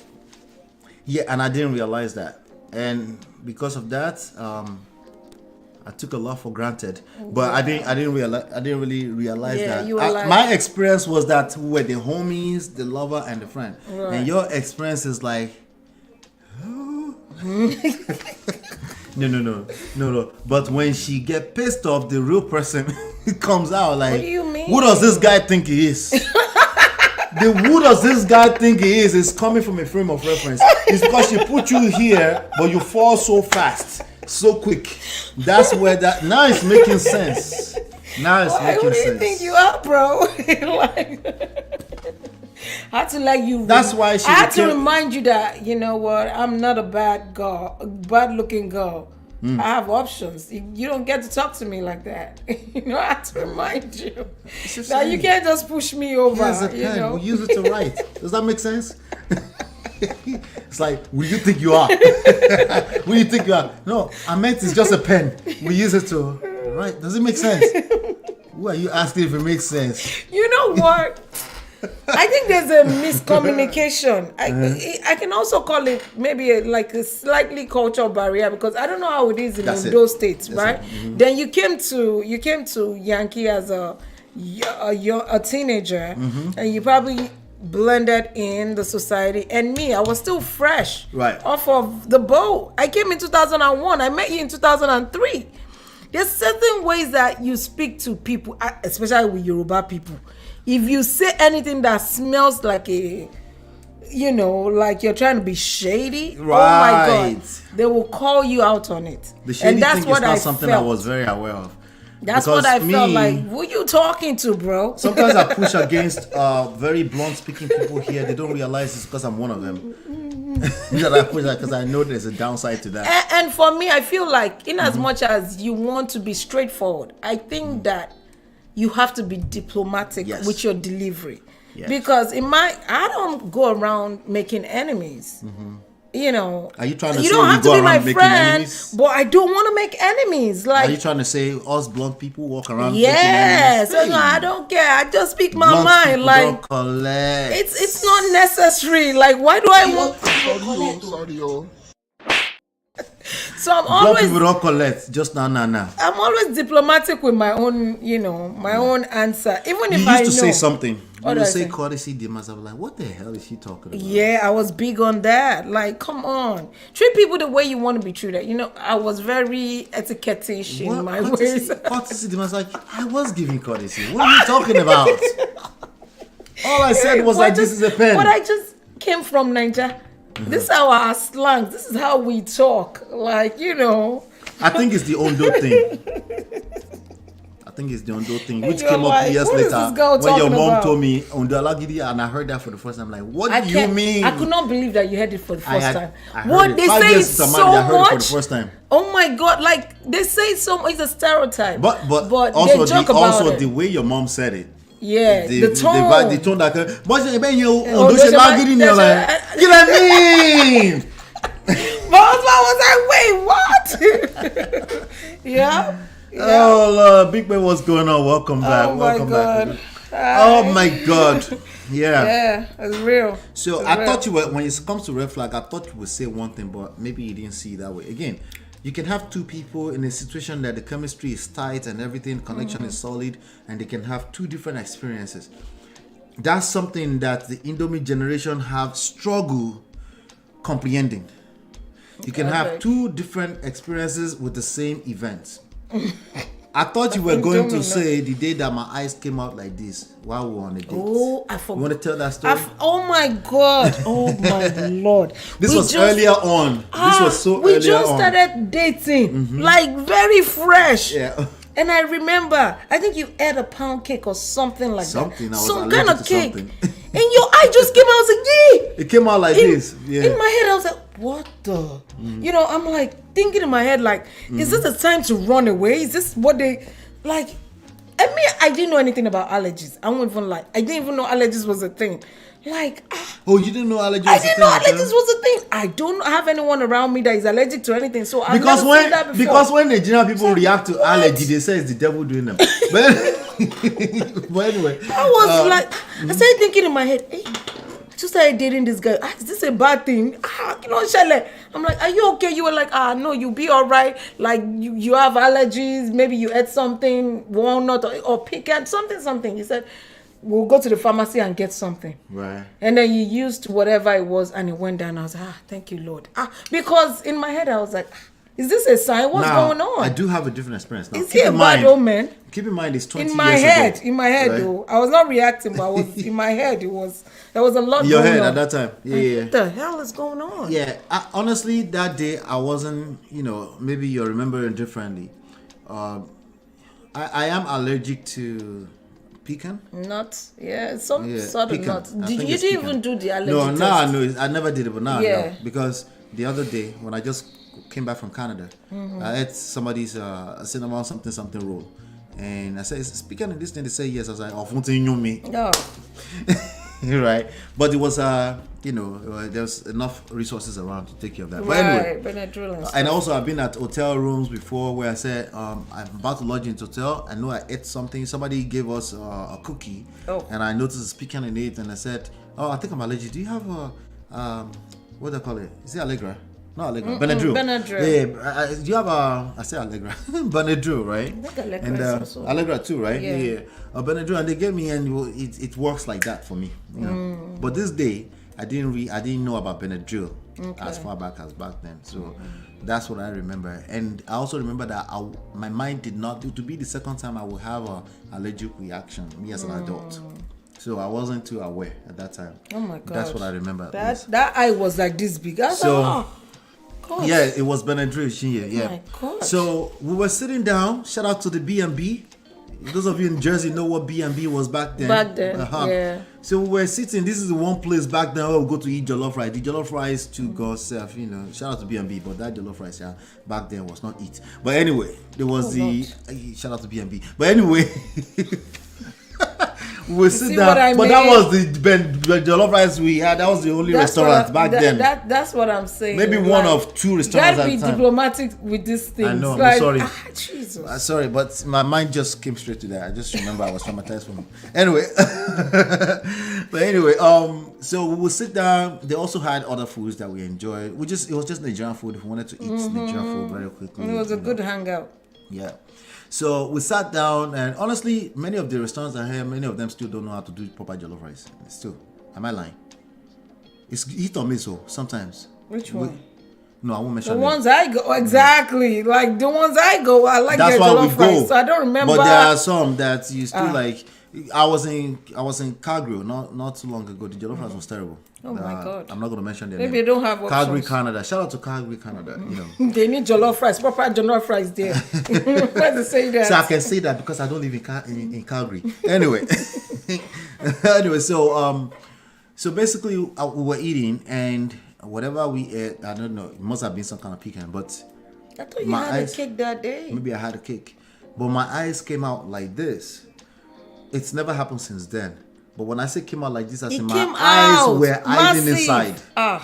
Yeah, and I didn't realize that. And because of that, I took a lot for granted, but I didn't really realize that. You were my experience was that we were the homies, the lover, and the friend. Right. And your experience is like, no. But when she get pissed off, the real person comes out. Like, what do you mean? Who does this guy think he is? Who does this guy think he is coming from a frame of reference. It's because she put you here, but you fall so fast. So quick. That's where that now it's making sense. Now it's making sense. Who do you think you are, bro? I had to let you. That's why she. I had to remind you that I'm not a bad looking girl. I have options. You don't get to talk to me like that. I have to remind you that you can't just push me over. Here's a pen. We use it to write. Does that make sense? It's like, who do you think you are? Who do you think you are? No, I meant it's just a pen. We use it to write. Does it make sense? Who are you asking if it makes sense? You know what? I think there's a miscommunication. I can also call it maybe a slightly cultural barrier because I don't know how it is in those states, right? Then you came to Yankee as a teenager, and you probably blended in the society. And me, I was still fresh, right, off of the boat. I came in 2001. I met you in 2003. There's certain ways that you speak to people, especially with Yoruba people. If you say anything that smells like like you're trying to be shady, right, oh my God, they will call you out on it. The shady and that's thing what is not I something felt. I was very aware of. That's Because what I felt me- like. Who you talking to, bro? Sometimes I push against very blunt speaking people here. They don't realize it's because I'm one of them. That I push because I know there's a downside to that. And for me, I feel like in as much as you want to be straightforward, I think that you have to be diplomatic Yes. with your delivery. Yes. Because I don't go around making enemies. You know, Are you trying to you say don't we have go to be my around making friend, enemies? but I don't want to make enemies. Are you Like, trying to say us blunt people walk around? yes, making enemies? no, I don't care. I just speak my Blunt mind. people Like, don't collect. it's not necessary. Like, why do I want? So I'm Blunt always people don't collect. Just nah. I'm always diplomatic with my own, my own answer. Even if You I used to know. say something. What You do would I say say? courtesy demands. I was like, what the hell is she talking about? Yeah, I was big on that. Like, come on. Treat people the way you want to be treated. I was very etiquette-ish in What my courtesy, ways. courtesy demands? Like, I was giving courtesy. What are you talking about? All I said was like, this is a pen. But I just came from Nigeria. This is our slang. This is how we talk. Like, I think it's the Ondo thing. I think it's the Ondo thing, which you're came up like, years what is later this girl when your talking mom about? told me Ondo Alagidi, and I heard that for the first time. Like, what do you can't- mean? I could not believe that you heard it for the first time. I heard What it. they 5 say years is since so I'm married, I heard it for much. the first time. Oh my God! Like they say, so it's a stereotype. But they joke about it. the way your mom said it. Yeah, the tone. The tone that but you Oh, Ondo there's a Alagidi, man- you're like, you know what I mean? My husband was like, wait, what? yeah. Oh Lord, Big Man, what's going on? Welcome back. Oh my Welcome God. back. Oh my God. Yeah. Yeah, it's real. So It's I real. thought you were, when it comes to red flag, I thought you would say one thing, but maybe you didn't see it that way. Again, you can have two people in a situation that the chemistry is tight and everything, connection is solid, and they can have two different experiences. That's something that the Indomie generation have struggle comprehending. You can have two different experiences with the same event. I thought you were going to say the day that my eyes came out like this while we were on a date. Oh, I forgot. You want to tell that story? Oh my God! Oh my Lord! This was earlier on. This was so earlier on. We just started dating, like very fresh. Yeah. And I remember, I think you ate a pound cake or something like Something. I that. was Some kind of allergic to cake. something. And your eye just came out. I was like, yeah. It came out like this. Yeah. In my head, I was like, what the? I'm like thinking in my head, like, is this the time to run away? Is this what they like? I mean, I didn't know anything about allergies. I won't even lie. I didn't even know allergies was a thing. Like, Oh, you didn't know allergies? I didn't know allergies was a thing. I don't have anyone around me that is allergic to anything. So I've because never seen that before. because when Nigerian people react to what? allergy, they say it's the devil doing them. But anyway, I was like, I started thinking in my head, hey, I just started dating this guy. Is this a bad thing? Shale. I'm like, are you okay? You were like, no, you'll be all right. Like, you have allergies. Maybe you ate something, walnut or pecan, something. He said, we'll go to the pharmacy and get something. right. And then you used whatever it was and it went down. I was like, thank you, Lord. Because in my head, I was like, is this a sign? What's Now, going on? I do have a different experience. Now, Is he a bad old man? Keep in mind, it's 20 In my years head, ago. in my head, right? though, I was not reacting, but I was in my head. There was a lot In your going head on. at that time. Yeah. What the hell is going on? Yeah, honestly, that day I wasn't, maybe you're remembering differently. I am allergic to pecan. Nuts, yeah, some Yeah, sort pecan. of nuts. I Did think you it's didn't pecan. even do the allergy No, test? now I know. I never did it, but now I Yeah. know. Because the other day when I just came back from Canada, I ate somebody's cinnamon something roll. And I said, is pecan in this thing? They say yes. I was like, oh, fonte me. No. Right, but it was there's enough resources around to take care of that. But anyway, Benadryl and stuff. and also I've been at hotel rooms before where I said I'm about to lodge into hotel. I know I ate something. Somebody gave us a cookie, and I noticed it's pecan in it, and I said, I think I'm allergic. Do you have a what do they call it? Is it Allegra? No, Allegra. Benadryl. Benadryl. Yeah. Do you have I say Allegra. Benadryl, right? I think Allegra And is also- Allegra too, right? Yeah. Benadryl, and they gave me, and it works like that for me. But this day, I didn't know about Benadryl as far back as back then. So that's what I remember. And I also remember that my mind did not to be the second time I would have a allergic reaction, me as an adult. So I wasn't too aware at that time. Oh my God. That's what I remember. at least. That eye was like this big. I was So- like, God. Yeah, it was Benadryl Shinye. Yeah. My God. So we were sitting down. Shout out to the B&B. Those of you in Jersey know what B&B was back then. Yeah. So we were sitting. This is the one place back then where we go to eat jollof rice. The jollof rice to God's self, you know. Shout out to B&B, but that jollof rice back then was not it. But anyway, there was shout out to B&B. But anyway. We were sitting down, but that was the jollof rice we had. That was the only restaurant back then. That's what I'm saying. Maybe one of two restaurants at the time. You gotta be diplomatic with these things. I know. I'm sorry. Jesus. Sorry, but my mind just came straight to that. I just remember I was traumatized from it. Anyway, but anyway, so we would sit down. They also had other foods that we enjoyed. It was just Nigerian food. If we wanted to eat Nigerian food very quickly, it was a good hangout. Yeah. So we sat down, and honestly, many of the restaurants I have, many of them still don't know how to do proper jollof rice. Still, am I lying? It's hit or miss, sometimes. Which one? No, I won't mention the ones I go. Exactly, like the ones I go. I like that's their why jollof we go. rice, so I don't remember. But there are some that you still like. I was in Calgary not too long ago. The jollof rice was terrible. Oh my God! I'm not going to mention their Maybe name. they don't have Calgary, options. Canada. Shout out to Calgary, Canada. You know they need jollof rice, proper jollof rice there. Why to say that? So I can say that because I don't live in Calgary. Anyway, so basically we were eating, and whatever we ate, I don't know. It must have been some kind of pecan, but I thought you had a cake that day. Maybe I had a cake, but my eyes came out like this. It's never happened since then. But when I say came out like this, I said my eyes were hiding inside.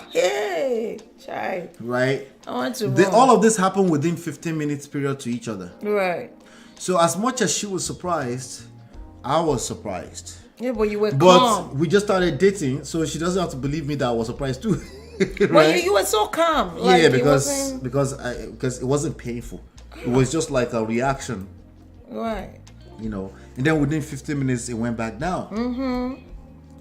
Hey, child. Right? I want to all of this happened within 15 minutes period to each other. Right. So as much as she was surprised, I was surprised. Yeah, but you were calm. But we just started dating, so she doesn't have to believe me that I was surprised too. Right? Well, you were so calm. Like, yeah, because it wasn't painful. It was just like a reaction. Right. You know, and then within 15 minutes it went back down.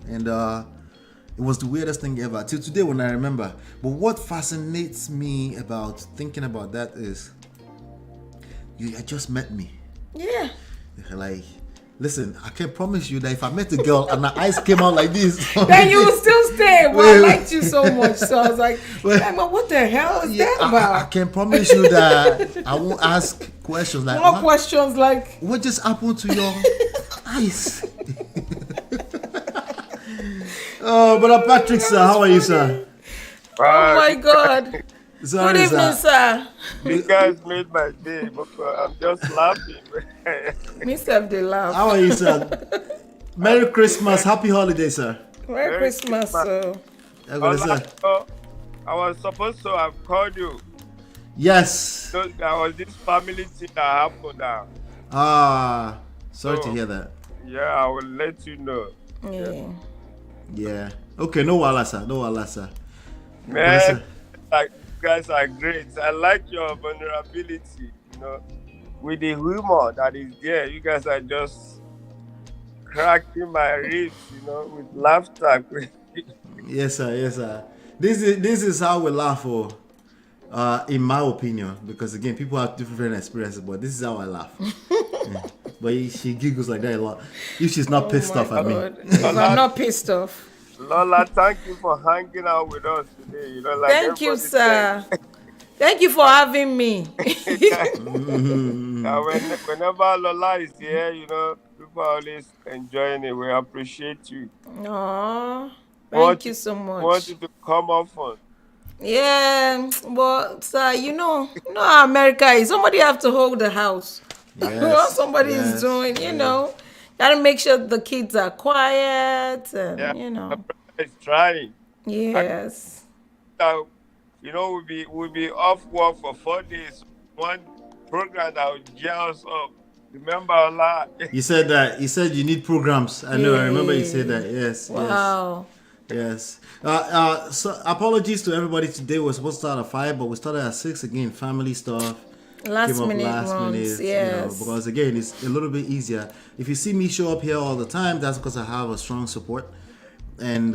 And it was the weirdest thing ever till today when I remember. But what fascinates me about thinking about that is you had just met me. Yeah. Like, listen, I can promise you that if I met a girl and her eyes came out like this, then you would still stay. Well, I liked you so much, so I was like, what the hell is that about? I can promise you that I won't ask questions like more questions like what just happened to your eyes. Oh, Brother Patrick, sir, how are you, sir? Oh my God. Sorry, good evening, sir. You guys made my day, but I'm just laughing. Mr. They laugh. How are you, sir? Merry Christmas, Happy Holiday, sir. Merry Christmas, sir. I was supposed to have called you. Yes. So there was this family thing that happened now. Sorry to hear that. Yeah, I will let you know. Yeah. Okay, no wala, sir. Man, like, you guys are great. I like your vulnerability, you know, with the humor that is there. You guys are just cracking my ribs, you know, with laughter. Yes, sir. This is how we laugh, in my opinion, because again, people have different experiences, but this is how I laugh. Yeah. But she giggles like that a lot. If she's not pissed off at me. If I'm not pissed off. Lola, thank you for hanging out with us today. You know, like thank you, sir. Thank you for having me. Whenever Lola is here, you know, people are always enjoying it. We appreciate you. Aww, thank you so much. Want you to come often. Yeah, but sir, you know how America is. Somebody have to hold the house. Yes, what somebody is doing, you know. Gotta make sure the kids are quiet and you know. It's trying. Yes. You know, we'll be off work for 4 days. One program that will gear us up. Remember a lot. You said that. You said you need programs. I know. I remember you said that. Yes. Wow. Yes. So apologies to everybody today. We're supposed to start at 5, but we started at 6 again. Family stuff. Last minute runs, yes. You know, because again, it's a little bit easier. If you see me show up here all the time, that's because I have a strong support. And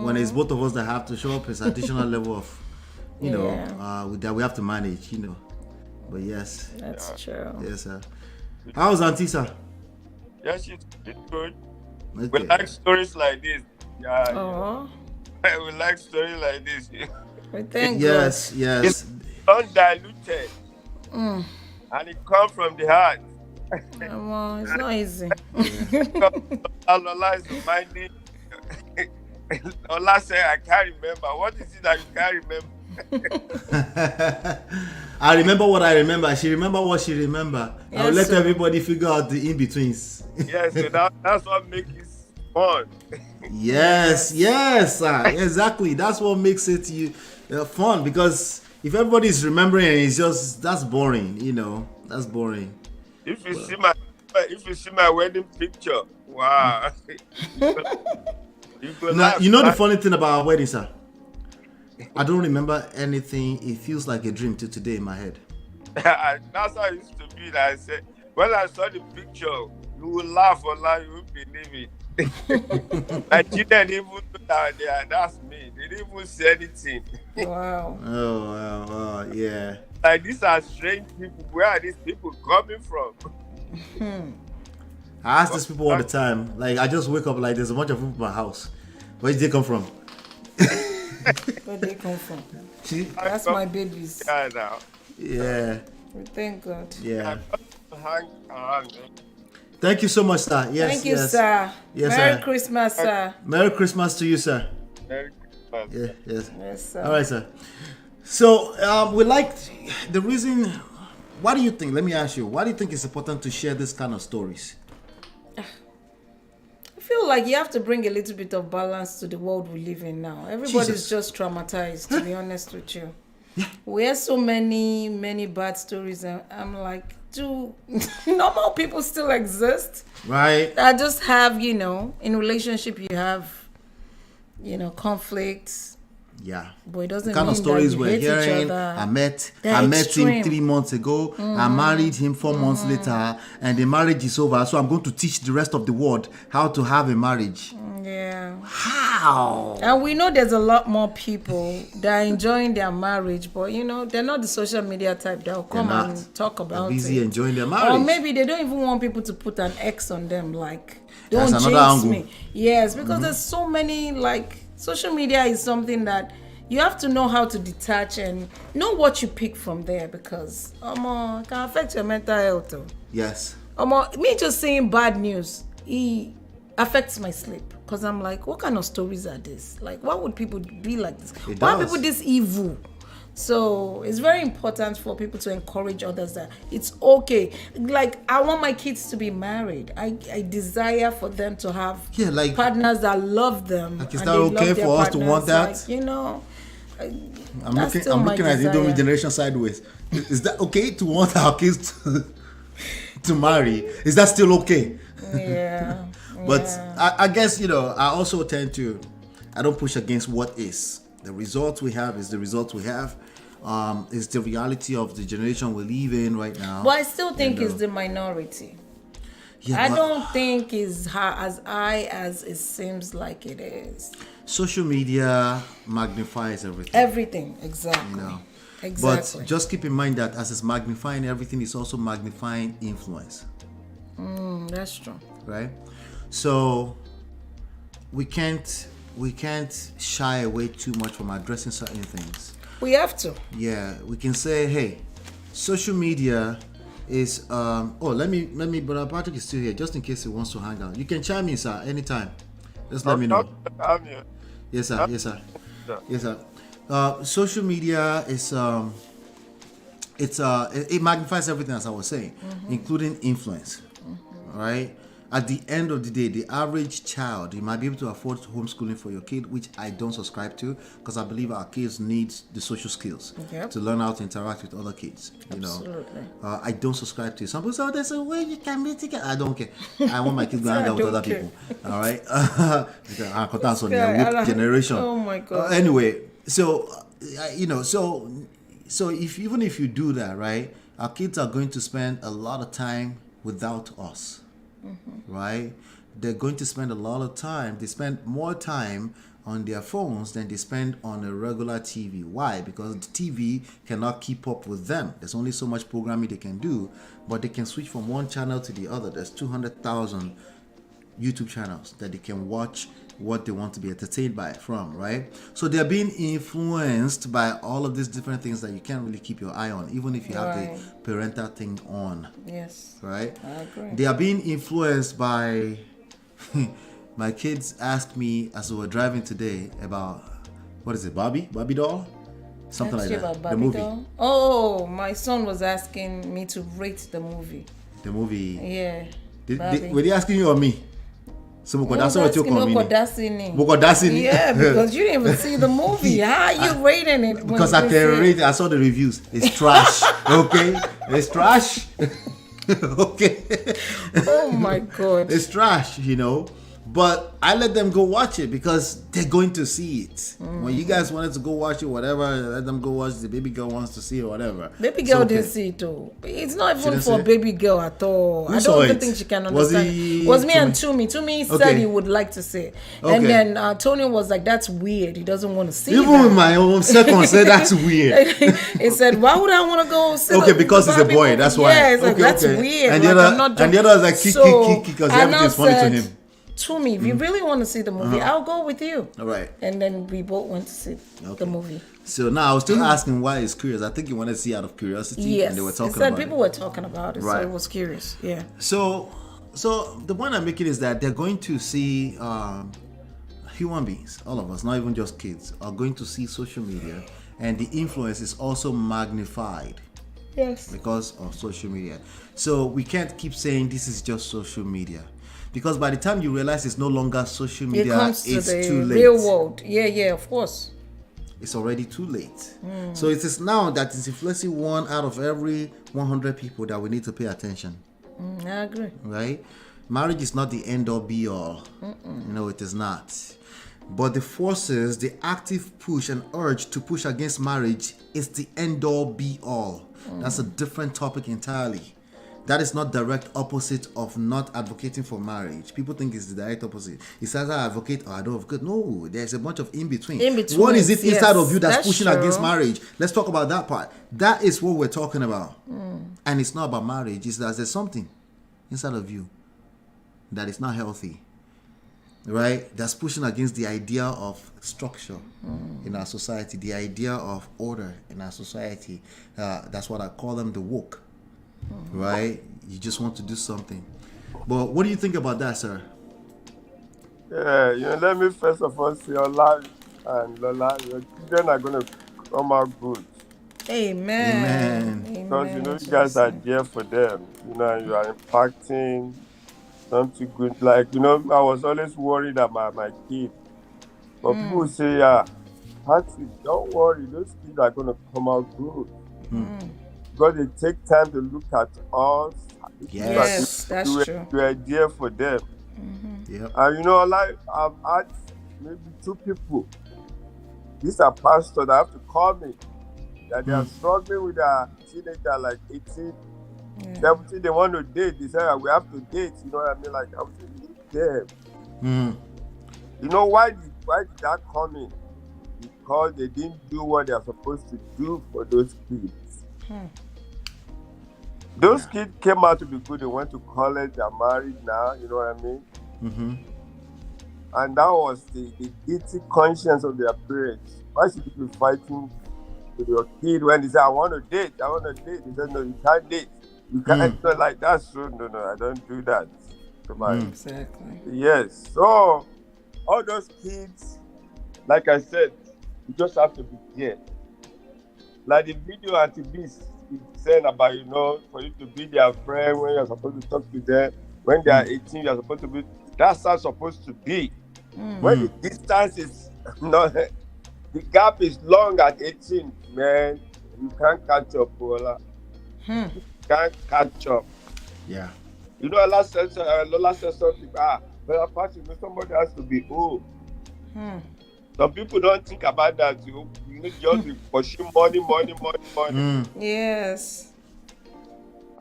when it's both of us that have to show up, it's additional level of, you know, that we have to manage, you know. But yes. That's true. Yes, sir. How's Auntie, sir? Yes, she's good. Okay. We like stories like this. Yeah. Oh. We like stories like this. Thank yes, God. yes. undiluted, and it comes from the heart. It's not easy. Lola is reminding. Lola said, "I can't remember. What is it that you can't remember?" I remember what I remember. She remember what she remember. Yes, I'll let sir. everybody figure out the in-betweens. Yes, so that's what makes it fun. Yes, sir. Exactly. That's what makes it fun, because if everybody's remembering, it's just, that's boring. That's boring. If you see my wedding picture, wow. Now, the funny thing about our wedding, sir? I don't remember anything. It feels like a dream till today in my head. That's how it used to be. Like I said, when I saw the picture, you will laugh or laugh, you won't believe it. My children didn't even know that that's me. They didn't even say anything. Wow. Oh, wow, yeah. Like, these are strange people. Where are these people coming from? I ask these people all the time. Like, I just wake up, like, there's a bunch of people in my house. Where did they come from? Where they come from? See? That's my babies. Yeah, now. Yeah. Thank God. Yeah. Hang around. Thank you so much, sir. Yes, Thank you, yes. sir. Yes, Merry sir. Christmas, sir. Merry Christmas to you, sir. Merry Christmas. Yeah, yes. Yes, sir. All right, sir. So, we liked the reason. What do you think? Let me ask you. Why do you think it's important to share this kind of stories? I feel like you have to bring a little bit of balance to the world we live in now. Everybody's Jesus. just traumatized, to be honest with you. We have so many bad stories, and I'm like, do normal people still exist? Right. I just have, in relationship you have, conflicts. Yeah. But it doesn't The kind mean of stories that you we're hate each hearing. other. I met They're him extreme. 3 months ago. I married him 4 months later, and the marriage is over. So I'm going to teach the rest of the world how to have a marriage. Yeah. How? And we know there's a lot more people that are enjoying their marriage, but they're not the social media type that will come They're and not. talk about They're busy it. enjoying their marriage. Or maybe they don't even want people to put an X on them, like, don't That's jinx another angle. me. Yes, because there's so many, like, social media is something that you have to know how to detach and know what you pick from there, because it can affect your mental health. Yes. Me just saying bad news, it affects my sleep, because I'm like, what kind of stories are this? Like, why would people be like this? It Why are does. people this evil? So it's very important for people to encourage others that it's okay. Like, I want my kids to be married. I desire for them to have partners that love them. Like, is and that they okay love their for us to want partners. that? Like, I'm that's looking still my at the Indomie desire. generation sideways. Is that okay to want our kids to marry? Is that still okay? Yeah. But yeah. I guess, I also tend to, I don't push against what is. The results we have is the results we have. It's the reality of the generation we live in right now. But I still think it's the minority. Yeah, I but don't think it's as high as it seems like it is. social media magnifies everything. Everything, exactly. Exactly. But just keep in mind that as it's magnifying everything, it's also magnifying influence. That's true. Right? So we can't shy away too much from addressing certain things. We have to. Yeah, we can say, hey, social media is let me Brother Patrick is still here, just in case he wants to hang out. You can chime in, sir, anytime. Just let me know. I'm here. Yes, sir. Yes, sir. Yes, sir. Social media is it magnifies everything, as I was saying, including influence. All right. At the end of the day, the average child, you might be able to afford homeschooling for your kid, which I don't subscribe to, because I believe our kids need the social skills to learn how to interact with other kids. Absolutely. I don't subscribe to it. Some people say, there's a way you can meet together. I don't care. I want my kids to hang out with other people. All right. Because weak generation. Oh my God. Anyway, so so even if you do that, right, our kids are going to spend a lot of time without us. Right? They're going to spend a lot of time. They spend more time on their phones than they spend on a regular TV. Why? Because the TV cannot keep up with them. There's only so much programming they can do, but they can switch from one channel to the other. There's 200,000 YouTube channels that they can watch what they want to be entertained by from, right? So they're being influenced by all of these different things that you can't really keep your eye on, even if you have the parental thing on. Yes. Right? I agree. They are being influenced by my kids asked me as we were driving today about what is it, Barbie doll? Something like that. About Barbie the movie. doll? Oh, my son was asking me to rate the movie. The movie. Yeah. Were they asking you or me? So that's what you're calling me. Yeah, because you didn't even see the movie. How are you rating it? Because I can rate it. I saw the reviews. It's trash. Okay? It's trash. Okay? Oh my God. It's trash, you know. But I let them go watch it because they're going to see it. When you guys wanted to go watch it, whatever, let them go watch it. The baby girl wants to see it, whatever. Baby girl didn't see it too. It's not even for baby girl at all. I don't even think she can understand. It was me and Tumi. Tumi said he would like to see it. And then Tony was like, that's weird. He doesn't want to see it. Even my own second said that's weird. He said, why would I want to go see it? Because he's a boy. That's why. Yeah, it's like, that's weird. And the other was like, kick, because everything's funny to him. To me, if you really want to see the movie, I'll go with you. All right. And then we both went to see the movie. So now I was still asking why it's curious. I think you wanted to see out of curiosity. Yes. And they were talking about people were talking about it, so it was curious. Yeah. So the point I'm making is that they're going to see human beings, all of us, not even just kids, are going to see social media, and the influence is also magnified. Yes. Because of social media. So we can't keep saying this is just social media. Because by the time you realize it's no longer social media, it's too late. Real world. Yeah, of course. It's already too late. So it is now that it's influencing 1 out of every 100 people that we need to pay attention. I agree. Right? Marriage is not the end all be all. No, it is not. But the forces, the active push and urge to push against marriage is the end all be all. That's a different topic entirely. That is not direct opposite of not advocating for marriage. People think it's the direct opposite. It's either I advocate or I don't advocate. No, there's a bunch of in between. What is it inside of you that's pushing against marriage? Let's talk about that part. That is what we're talking about. And it's not about marriage. It's that there's something inside of you that is not healthy. Right? That's pushing against the idea of structure in our society, the idea of order in our society. That's what I call them, the woke. Right? You just want to do something. But what do you think about that, sir? Yeah, let me first of all say Ola and Lola, your children are going to come out good. Amen. Because, you guys are there for them. You are impacting something good. Like, I was always worried about my kids. But people say, Patrick, don't worry, those kids are going to come out good. Because they take time to look at us. Yes, that's true. We are there for them. Yep. And I've had maybe 2 people. These are pastors that have to call me. That they are struggling with a teenager like 18, 17. They want to date. They say, we have to date. You know what I mean? Like, I'm saying, them. You know why did that come in? Because they didn't do what they're supposed to do for those kids. Those kids came out to be good. They went to college. They're married now. You know what I mean? And that was the guilty conscience of their parents. Why should you be fighting with your kid when they say, I want to date? They said, no, you can't date. You can't do like that. So, no, I don't do that. Exactly. Yes. So, all those kids, like I said, you just have to be there. Like the video Auntie Beast is saying about, for you to be their friend when you're supposed to talk to them. When they are 18, you're supposed to be. That's how it's supposed to be. When the distance is not, the gap is long at 18, man, you can't catch up, Ola. You can't catch up. Yeah. Lola said something. But apart somebody has to be old. Some people don't think about that. You just be pushing money. Yes.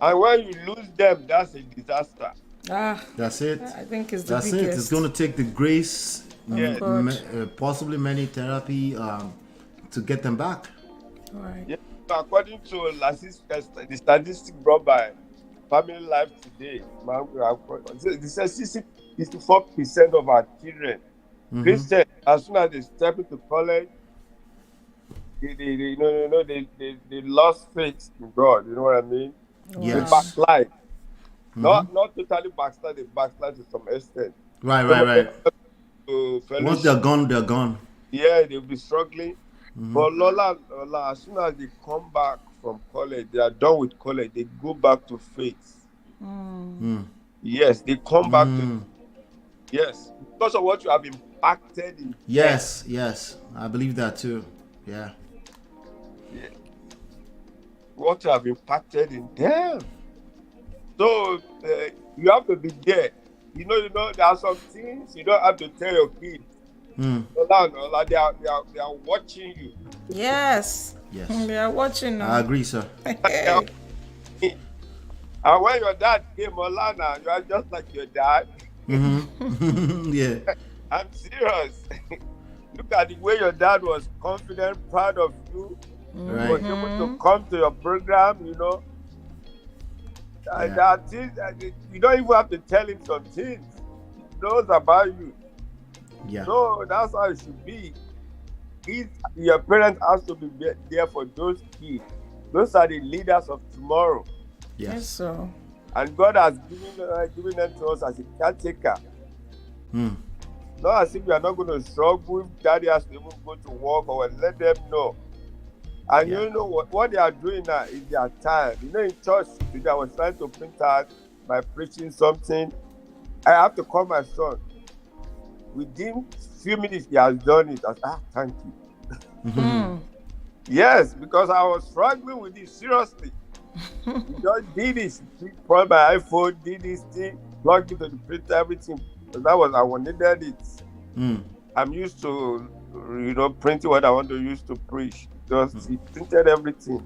And when you lose them, that's a disaster. That's it. I think it's the biggest. It. It's going to take the grace, possibly many therapy to get them back. Right. Yeah. So according to the statistic brought by Family Life Today, it says 64% of our children Christian, as soon as they step into college, they lost faith in God. You know what I mean? They Yes. backslide. Not totally backslide. They backslide to some extent. Right. Some of them Right. to Once they're fellowship. gone, they're gone. Yeah, they'll be struggling. But Lola, as soon as they come back from college, they are done with college. They go back to faith. Yes, they come back to yes because of what you have impacted in. Yes. I believe that too. Yeah. What you have impacted in them. So you have to be there. You know, there are some things you don't have to tell your kids. Lola, they are watching you. Yes. Yes. They are watching now. I agree, sir. And when your dad came, Olana, you are just like your dad. Yeah. I'm serious. Look at the way your dad was confident, proud of you. Right. Was able to come to your program, you know. There are things that you don't even have to tell him some things. He knows about you. Yeah. So that's how it should be. Your parents have to be there for those kids. Those are the leaders of tomorrow. Yes. So. And God has given them to us as a caretaker. Not as if we are not going to struggle if daddy has to even go to work or let them know. And you know what they are doing now is their time. You know, in church today, I was trying to print out by preaching something. I have to call my son. Within few minutes, he has done it. I said, thank you. Yes, because I was struggling with it seriously. He just did this. He brought my iPhone, did this thing, plugged it to the printer, everything. So that was I needed it. I'm used to, printing what I want to use to preach. Just he printed everything.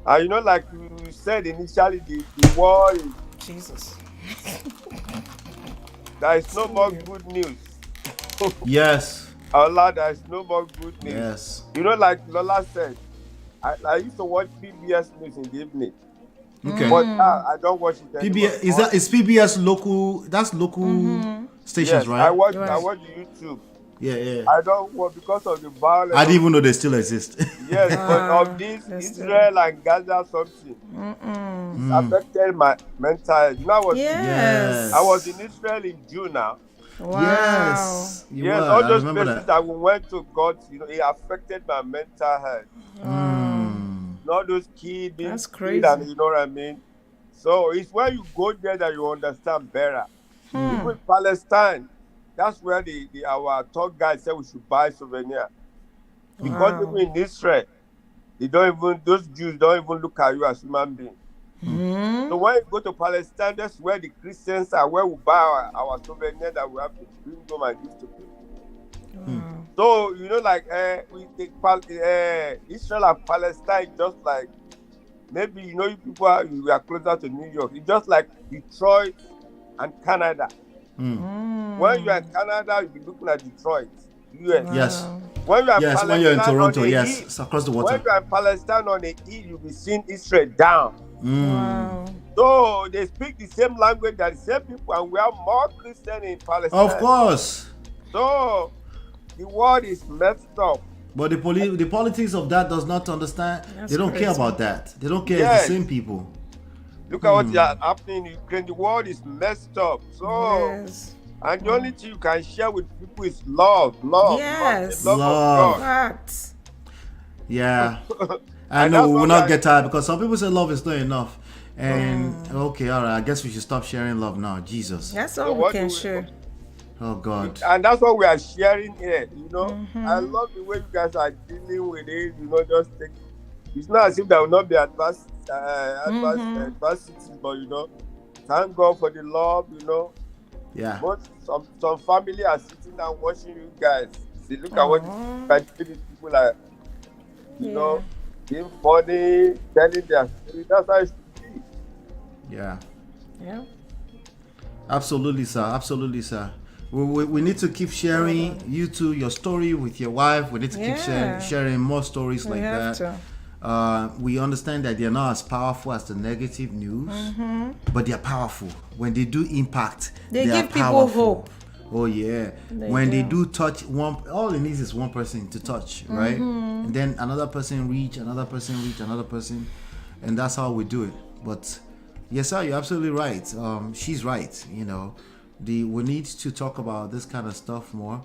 And you know, like you said initially, the war is Jesus. There is no more good news. Yes. Allah, there is no more good news. Yes. You know, like Lola said, I used to watch PBS news in the evening. Okay. But now I don't watch it anymore. PBS is PBS local? That's local stations, yes, right? I watch YouTube. Yeah. I don't watch because of the violence. I didn't even know they still exist. Yes, but of this Israel and Gaza something, it's affected my mental health. You know, I was in Israel in June now. Wow. Yes. Yes, all those places that we went to, God, it affected my mental health. All those kids being That's crazy. And you know what I mean? So it's when you go there that you understand better. Even in Palestine, that's where our tour guide said we should buy souvenir. Because even in Israel, those Jews don't even look at you as human beings. So when you go to Palestine, that's where the Christians are, where we buy our souvenir that we have to bring them and give to people. So, you know, like Israel and Palestine, just like maybe, you know, you are closer to New York. It's just like Detroit and Canada. When you are in Canada, you'll be looking at Detroit, US. Yes. When you are when you're in Toronto, yes, it's across the water. When you are in Palestine on the east, you'll be seeing Israel down. Wow. So they speak the same language, that the same people, and we are more Christian in Palestine. Of course. So the world is messed up. But the politics of that does not understand. They don't care about that. They don't care. Yes. It's the same people. Look at what is happening in Ukraine. The world is messed up. So, and the only thing you can share with people is love. Yes. Love of God. Yeah. I know we will not get tired because some people say love is not enough. And okay, all right. I guess we should stop sharing love now. Jesus. That's all we can share. Oh God. And that's what we are sharing here. You know, I love the way you guys are dealing with it. You know, just take. It's not as if there will not be adversities, but you know, thank God for the love. You know. Yeah. But some family are sitting and watching you guys. See, look at what these people are. You know, being funny, telling their story. That's how it should be. Yeah. Yeah. Absolutely, sir. Absolutely, sir. We need to keep sharing you two, your story with your wife. We need to keep sharing more stories like that. We understand that they're not as powerful as the negative news, but they're powerful. When they do impact, they give powerful. people hope. Oh yeah. They do touch one, all it needs is one person to touch, right? And then another person reach, another person, and that's how we do it. But yes, sir, you're absolutely right. She's right. You know, we need to talk about this kind of stuff more.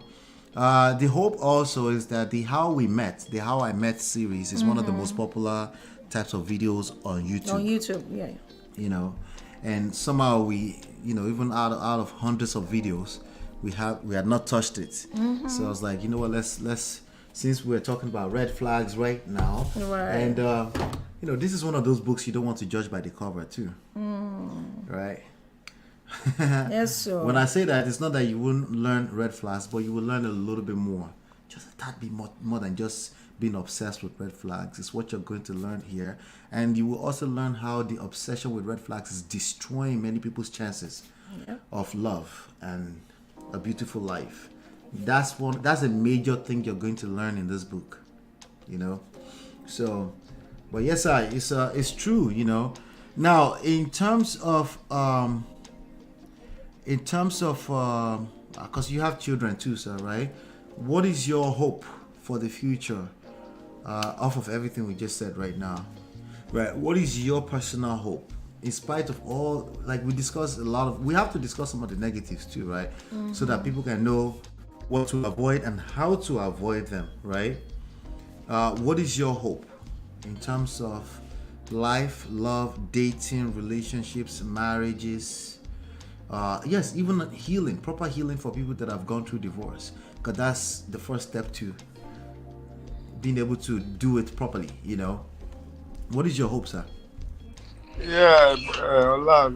The hope also is that the How I Met series is one of the most popular types of videos on YouTube. On YouTube, yeah. You know, and somehow we, you know, even out of hundreds of videos, we had not touched it. So I was like, you know what, let's since we're talking about red flags right now, and you know, this is one of those books you don't want to judge by the cover too, right? Yes, sir. When I say that, it's not that you wouldn't learn red flags, but you will learn a little bit more, just a tad bit more than just being obsessed with red flags. It's what you're going to learn here, and you will also learn how the obsession with red flags is destroying many people's chances of love and a beautiful life. That's a major thing you're going to learn in this book, you know. So, but yes, it's true, you know. Now, in terms of because you have children too, sir, right? What is your hope for the future, off of everything we just said right now, right? What is your personal hope? In spite of all, like we discussed we have to discuss some of the negatives too, right? So that people can know what to avoid and how to avoid them, right? What is your hope in terms of life, love, dating, relationships, marriages? Yes, even healing, proper healing for people that have gone through divorce, because that's the first step to being able to do it properly, you know. What is your hope, sir? Yeah, Ola,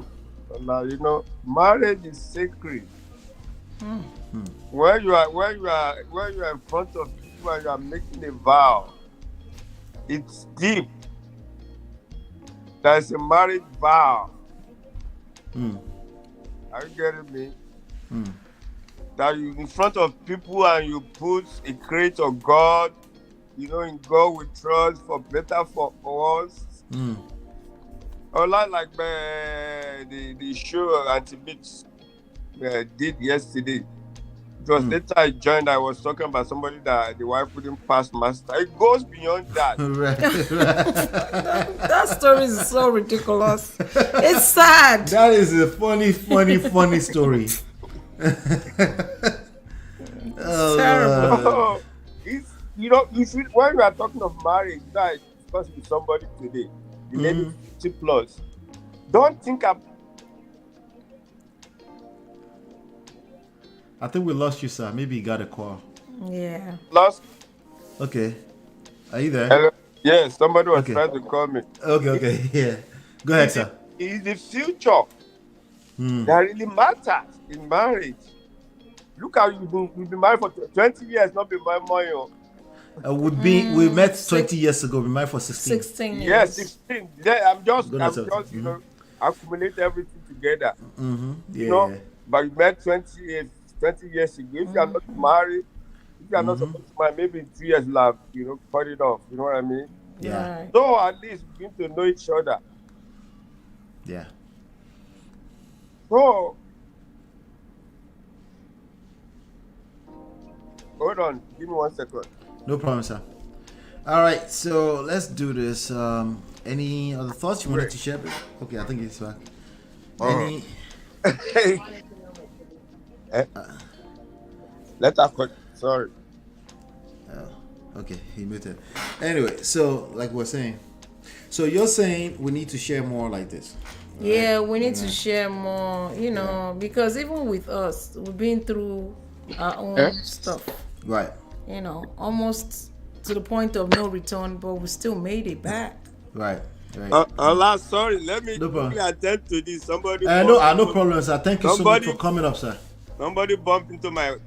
you know, marriage is sacred. When you are in front of people and you are making a vow, it's deep. There's a marriage vow. Are you getting me? That you in front of people and you put a creator God, you know, in God we trust, for better for us. Like the show Auntie Beats did yesterday. It was later I joined. I was talking about somebody that the wife wouldn't pass master. It goes beyond that. That story is so ridiculous. It's sad. That is a funny story. Terrible. It's, you know, you should, when you are talking of marriage, I discussed with somebody today, the lady 50 plus. Don't think of. I think we lost you, sir. Maybe you got a call. Yeah. Lost. Okay. Are you there? Hello? Yes, somebody was trying to call me. Okay. Yeah. Go ahead, sir. It's the future that really matters in marriage. Look how you've been married for 20 years, not been married more. We met 20 years ago. We married for 16. 16 years. Yes, 16. Yeah, I'm just you know, accumulate everything together. You know, but you met 20 years ago. If you are not married, if you are not supposed to marry, maybe in 2 years you'll have, you know, cut it off. You know what I mean? Yeah. Right. So at least begin to know each other. Yeah. So hold on, give me 1 second. No problem, sir. All right, so let's do this. Any other thoughts you wanted to share? Okay, I think it's back. Any? Let her cut. Sorry. Okay, he muted. Anyway, so like we're saying, so you're saying we need to share more like this. Right? Yeah, we need to share more, you know, because even with us, we've been through our own stuff. Right. You know, almost to the point of no return, but we still made it back. Right. Allah, sorry. Let me quickly attend to this. Somebody. No problem, sir. Thank you so much for coming up, sir. Somebody bumped into my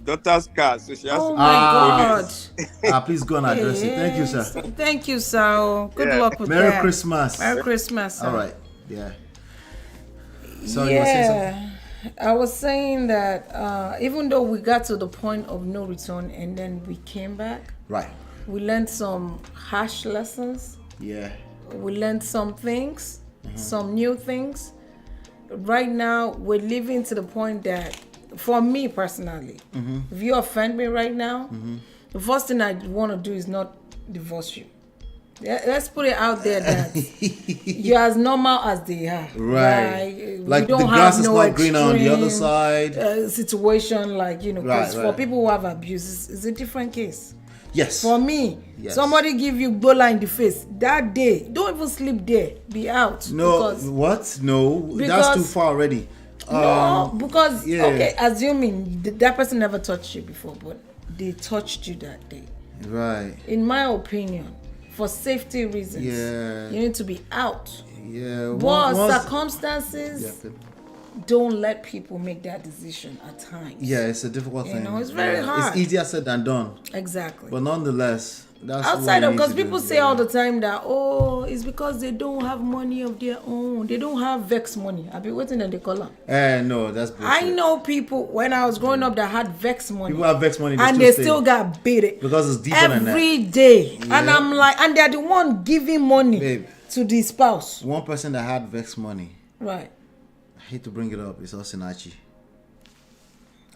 daughter's car, so she has to. Oh my God! Please go and address it. Thank you, sir. Thank you, sir. Good luck with Merry that. Christmas. Merry Christmas, sir. All right. Yeah. So you were saying something? I was saying that even though we got to the point of no return and then we came back, right? We learned some harsh lessons. Yeah. We learned some things, some new things. Right now, we're living to the point that for me personally, if you offend me right now, the first thing I want to do is not divorce you. Let's put it out there that you're as normal as they are. Right. Like we don't the grass have is no not green on the other side. Situation like, because Right, for people who have abuse, it's a different case. Yes. For me, somebody give you bola in the face that day, don't even sleep there. Be out. No, because, what? No, that's too far already. No, because okay, assuming that person never touched you before, but they touched you that day. Right. In my opinion, for safety reasons, you need to be out. Yeah. But circumstances don't let people make that decision at times. Yeah, it's a difficult thing. It's very hard. It's easier said than done. Exactly. But nonetheless, that's outside of, because people say all the time that it's because they don't have money of their own. They don't have vex money. I've been waiting on the color. No, that's bullshit. I know people when I was growing up that had vex money. People have vex money, and they still got beat it because it's deeper than that every day. Yeah. And I'm like, and they're the one giving money to the spouse. One person that had vex money. Right. I hate to bring it up. It's Osinachi.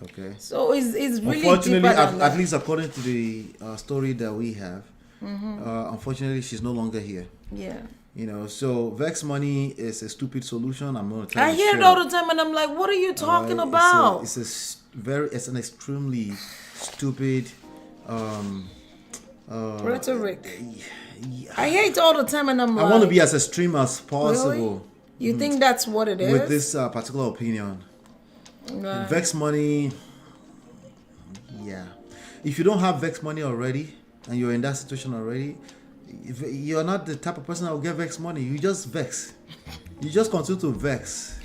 Okay. So it's really unfortunately, deeper than at least according to the story that we have, unfortunately, she's no longer here. Yeah. So vex money is a stupid solution. I'm gonna tell you. I hear it all the time, and I'm like, what are you talking about? It's an extremely stupid rhetoric. I hear it all the time, and I'm like, I want to be as extreme as possible. Really? You think that's what it is? With this particular opinion. Right. Vex money, if you don't have vex money already and you're in that situation already, you're not the type of person that will get vex money. You just vex. You just continue to vex.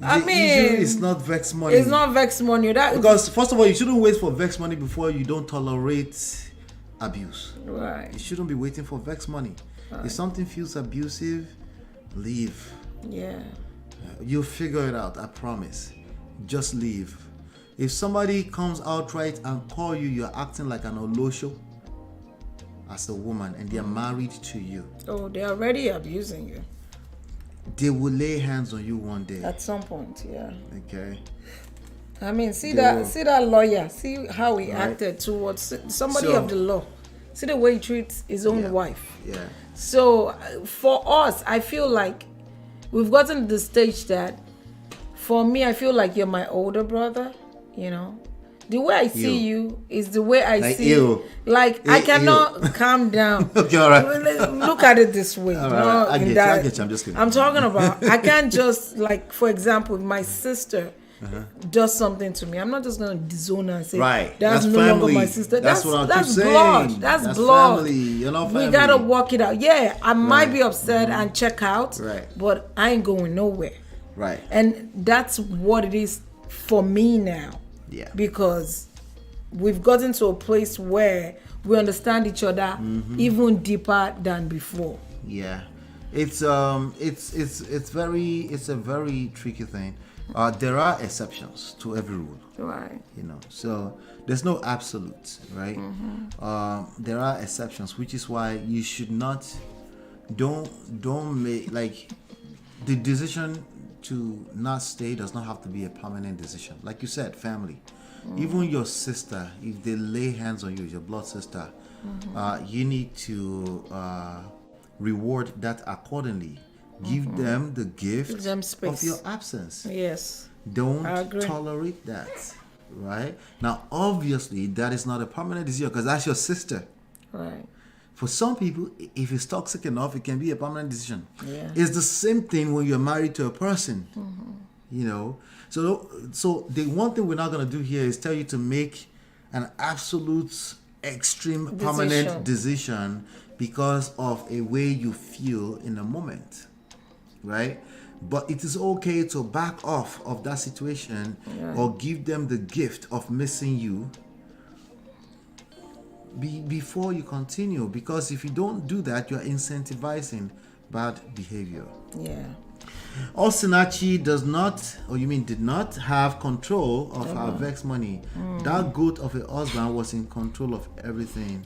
I mean, it's not vex money. It's not vex money. Because first of all, you shouldn't wait for vex money before you don't tolerate abuse. Right. You shouldn't be waiting for vex money. Right. If something feels abusive, leave. Yeah. You'll figure it out, I promise. Just leave. If somebody comes outright and call you, you're acting like an olosho as a woman and they're married to you. Oh, they're already abusing you. They will lay hands on you one day. At some point, yeah. Okay. I mean, see that lawyer. See how he acted towards somebody of the law. See the way he treats his own wife. Yeah. So for us, I feel like we've gotten to the stage that, for me, I feel like you're my older brother. The way I see you is the way I see you. Like, I cannot calm down. Okay, all right. Look at it this way. All right. I get you. I'm just kidding. I'm talking about, I can't just, like, for example, if my sister does something to me, I'm not just going to disown her and say, that's no family. Longer my sister. That's what I'm saying. Blood. That's blood. Family. You're not family. We got to work it out. Yeah, I might be upset and check out, but I ain't going nowhere. Right. And that's what it is for me now. Yeah. Because we've gotten to a place where we understand each other even deeper than before. Yeah. It's a very tricky thing. There are exceptions to every rule. Right. So there's no absolute, right? There are exceptions, which is why you should not don't make, like, the decision to not stay does not have to be a permanent decision. Like you said, family. Even your sister, if they lay hands on you, your blood sister, you need to reward that accordingly. Give them the gift of your absence. Yes. Don't tolerate that. Right? Now, obviously, that is not a permanent decision because that's your sister. Right. For some people, if it's toxic enough, it can be a permanent decision. Yeah. It's the same thing when you're married to a person. So the one thing we're not going to do here is tell you to make an absolute extreme permanent decision because of a way you feel in a moment, right? But it is okay to back off of that situation or give them the gift of missing you before you continue, because if you don't do that, you're incentivizing bad behavior. Yeah. Osinachi did not have control of her vex money. That goat of a husband was in control of everything.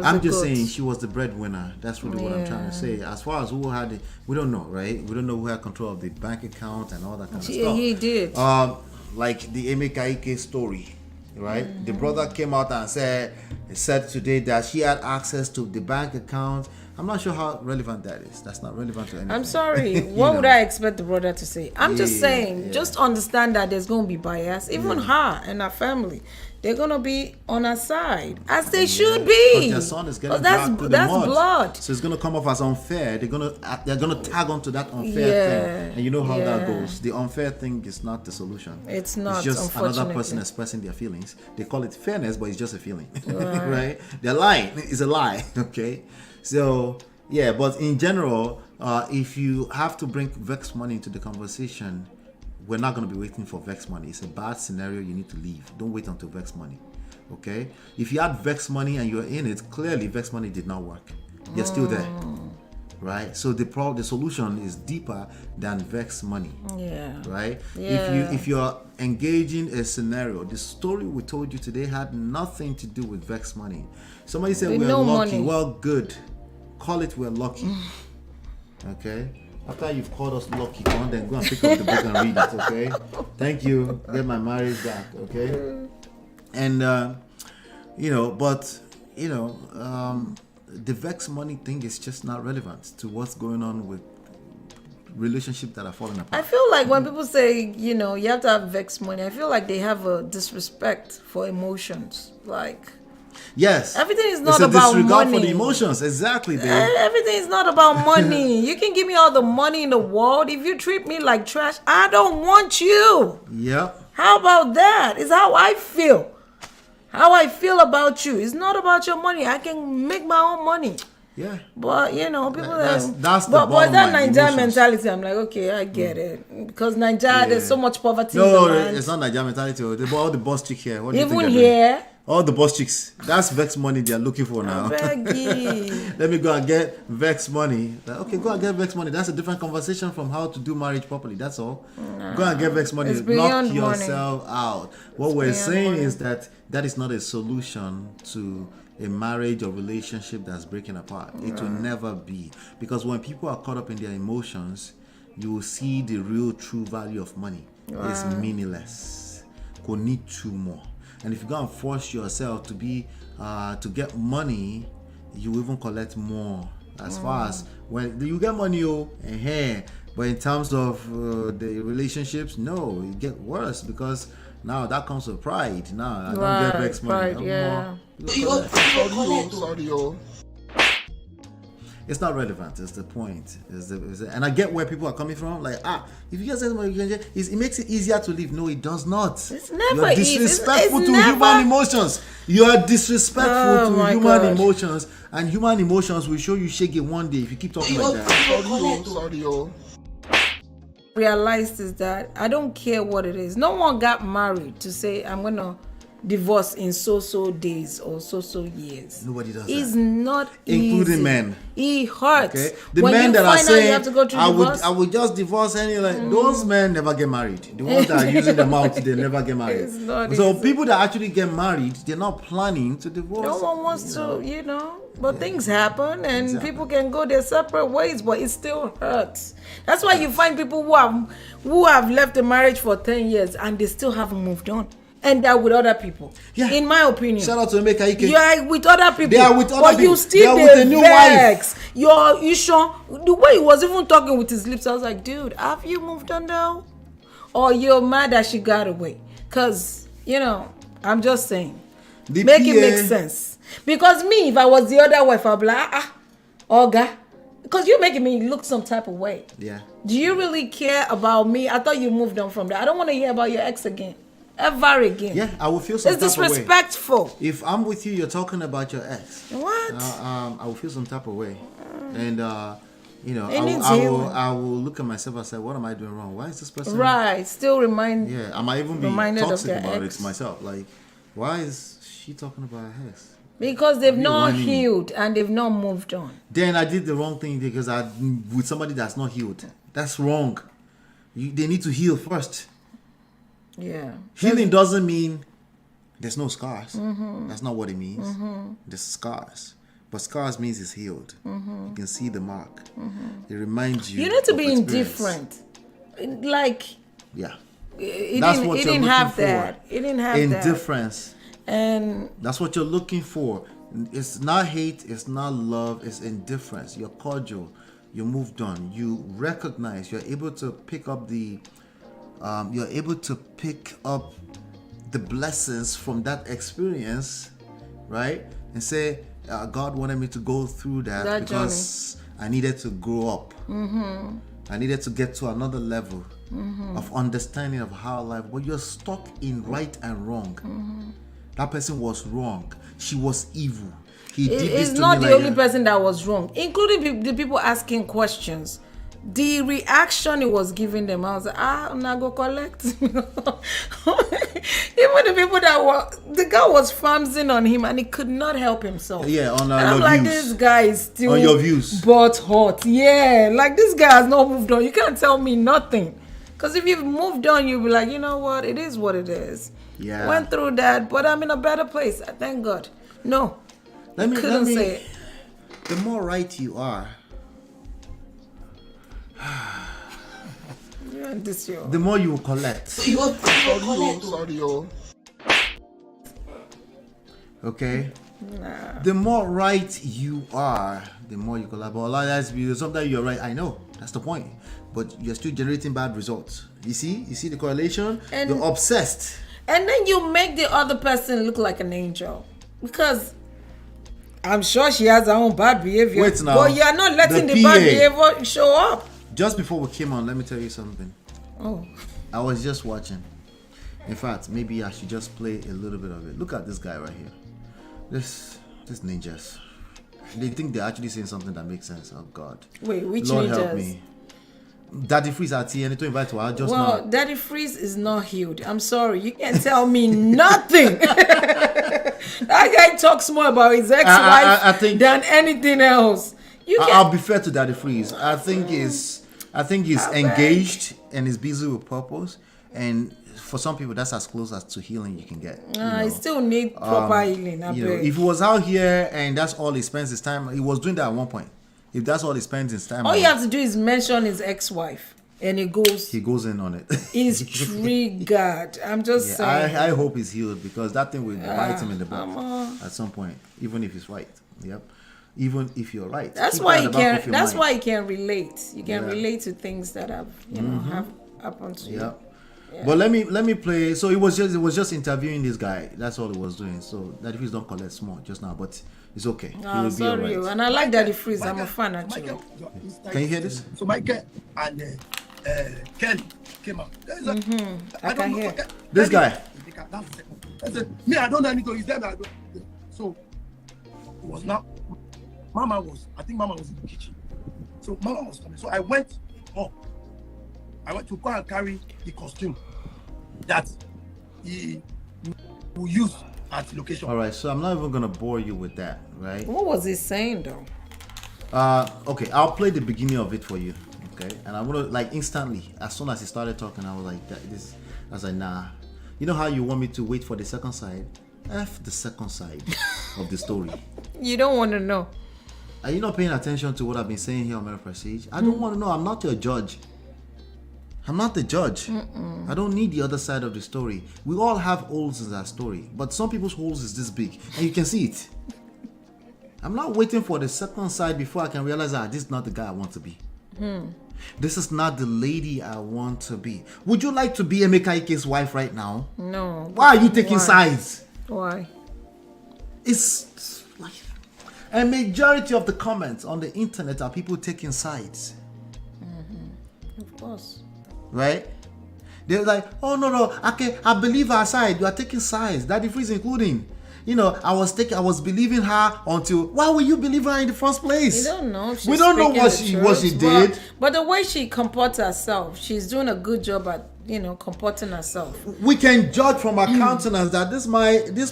I'm just saying she was the breadwinner. That's really what I'm trying to say. As far as who had it, we don't know, right? We don't know who had control of the bank account and all that kind of stuff. He did. like the Emeka story, right? The brother came out and said today that she had access to the bank account. I'm not sure how relevant that is. That's not relevant to anything. I'm sorry. What would I expect the brother to say? I'm just saying, just understand that there's going to be bias. Even her and her family, they're going to be on her side, as they should be. Their son is getting that's dragged through the mud. blood. So it's going to come off as unfair. They're going to tag onto that unfair thing. And you know how that goes. The unfair thing is not the solution. It's not, It's just another person expressing their feelings. They call it fairness, but it's just a feeling. Right? They're lying. It's a lie. Okay? So, yeah, but in general, if you have to bring vex money into the conversation, we're not going to be waiting for vex money. It's a bad scenario. You need to leave. Don't wait until vex money. Okay? If you had vex money and you're in it, clearly vex money did not work. You're still there. Right? So the solution is deeper than vex money. Yeah. Right? Yeah. If you're engaging a scenario, the story we told you today had nothing to do with vex money. Somebody said we're lucky. Money. Well, good. Call it we're lucky. Okay? After you've called us lucky, go on, then go and pick up the book and read it, okay? Thank you. Get my marriage back, okay? And, the vex money thing is just not relevant to what's going on with relationships that are falling apart. I feel like when people say, you have to have vex money, I feel like they have a disrespect for emotions. Like, yes, everything is not it's a about disregard money. for the emotions. Exactly, babe. Everything is not about money. You can give me all the money in the world. If you treat me like trash, I don't want you. Yep. How about that? It's how I feel. How I feel about you. It's not about your money. I can make my own money. Yeah. But, people... That's the but that line, Nigerian emotions. mentality, I'm like, okay, I get it. Because Nigeria, there's so much poverty in the No, land. it's not Nigerian mentality. All the boss chick here. What do you think Even they're doing? here... All the boss chicks. That's vex money they're looking for now. Let me go and get vex money. Like, okay, go and get vex money. That's a different conversation from how to do marriage properly. That's all. Go and get vex money. Knock yourself out. What we're saying is that is not a solution to a marriage or relationship that's breaking apart. It will never be. Because when people are caught up in their emotions, you will see the real true value of money. It's meaningless. Could need two more. And if you go and force yourself to to get money, you even collect more. As far as when you get money, but in terms of the relationships, no, it get worse because now that comes with pride. Now I don't get vex money. Sorry. It's not relevant. Is the point. And I get where people are coming from. Like, if you guys say money, it makes it easier to live. No, it does not. It's never easy. You're disrespectful to human emotions. You are disrespectful to human emotions, and human emotions will show you shaggy one day if you keep talking like that. Sorry. Realized is that I don't care what it is. No one got married to say I'm gonna divorce in so days or so years. Nobody does it's that. Not including easy. men. It hurts. Okay? The when men you that are find out you saying have to go through divorce, I would just divorce those men never get married. The ones that are using their mouth, they never get married. It's not so easy. people that actually get married, they're not planning to divorce. no one wants to, but things happen and people can go their separate ways, but it still hurts. That's why you find people who have left a marriage for 10 years and they still haven't moved on. And they're with other people. Yeah. In my opinion. Shout out to Emeka Ike. You are with other people. They are with other but people. You still they are with a new wife. You sure? The way he was even talking with his lips, I was like, dude, have you moved on though? Or you're mad that she got away? Because, I'm just saying. It make sense. Because me, if I was the other wife, I'd be like, Olga. Because you're making me look some type of way. Yeah. Do you really care about me? I thought you moved on from that. I don't want to hear about your ex again. Ever again. Yeah, I will feel some type of way. It's disrespectful. If I'm with you, you're talking about your ex. What? I will feel some type of way. And, I will look at myself and say, what am I doing wrong? Why is this person... Right. Still remind... Yeah, I might even be toxic about it myself. Like, why is she talking about her ex? Because they've not healed and they've not moved on. Then I did the wrong thing because I'm with somebody that's not healed. That's wrong. They need to heal first. Yeah. Healing doesn't mean there's no scars. That's not what it means. There's scars. But scars means it's healed. You can see the mark. It reminds you. You need to be indifferent. Like... Yeah. That's what you're looking have for. that. He didn't have that. Indifference. And That's what you're looking for. It's not hate, it's not love, it's indifference. You're cordial, you moved on, you recognize, you're able to pick up the blessings from that experience, right? And say, God wanted me to go through that because I needed to grow up. I needed to get to another level of understanding of how life. But you're stuck in right and wrong. That person was wrong. She was evil. He did this it's to not me the like only person that was wrong, including the people asking questions. The reaction it was giving them, I was like, I'm not gonna collect. Even the people that were, the guy was famsing on him and he could not help himself. Yeah, on and I'm your like, views. this guy is still On your views. but hot. Yeah, like this guy has not moved on. You can't tell me nothing. Because if you've moved on, you'll be like, you know what? It is what it is. Yeah. Went through that, but I'm in a better place. Thank God. No. Couldn't say it. The more right you are, You and this yo. the more you will collect. Sorry, oh. Okay? The more right you are, the more you collect. But a lot of that's because sometimes you're right. I know. That's the point. But you're still generating bad results. You see the correlation? And- you're obsessed. And then you make the other person look like an angel. Because I'm sure she has her own bad behavior. Wait now. But you're not letting The the bad PA. behavior show up. Just before we came on, let me tell you something. Oh. I was just watching. In fact, maybe I should just play a little bit of it. Look at this guy right here. This ninjas. They think they're actually saying something that makes sense. Oh God. Wait, which Lord ninjas? help me. Daddy Freeze at TN to invite to her just Well, now. Daddy Freeze is not healed. I'm sorry. You can't tell me nothing. That guy talks more about his ex-wife I think- than anything else. You I'll can't. be fair to Daddy Freeze. I think he's engaged and is busy with purpose. And for some people, that's as close as to healing you can get. I still need proper healing. I You know, beg. if he was out here and that's all he spends his time, he was doing that at one point. If that's all he spends his time All on, you have to do is mention his ex-wife, and he goes. he goes in on it. He's triggered. I'm just saying. I hope he's healed because that thing will bite him in the butt at some point, even if he's right. Yep. Even if you're right. That's Keep why that you at the back can. of your That's mind. why you can relate. You can Yeah. relate to things that have have happened to you. Yep. But let me play. So it was just interviewing this guy. That's all it was doing. So that if he's don't collect small just now, but it's okay. He will be Sorry, alright. and I like Daddy Freeze. I'm a fan actually. Can you hear this? So Michael and Ken came out. I can hear. This guy. I said, me, I don't know anything. He said, I don't. So it was now. I think Mama was in the kitchen. So Mama was coming. So I went up. I went to go and carry the costume that he will use at the location. All right. So I'm not even gonna bore you with that, right? What was he saying though? Okay. I'll play the beginning of it for you. Okay. And I'm gonna like instantly, as soon as he started talking, I was like, I was like, nah. You know how you want me to wait for the second side? F the second side of the story. You don't want to know. Are you not paying attention to what I've been saying here on Meta Prestige? I don't want to know. I'm not your judge. I'm not the judge. I don't need the other side of the story. We all have holes in that story, but some people's holes is this big, and you can see it. I'm not waiting for the second side before I can realize that this is not the guy I want to be. This is not the lady I want to be. Would you like to be Emeka Ike's wife right now? No. Why are you taking sides? Why? It's like a majority of the comments on the internet are people taking sides. Of course. Right? They're like, oh no, okay, I believe her side. You are taking sides. Daddy Freeze including. You know, I was believing her until why will you believe her in the first place? We don't know. If We she's don't know speaking what the she truth, did. But the way she comports herself, she's doing a good job at comporting herself. We can judge from her countenance that this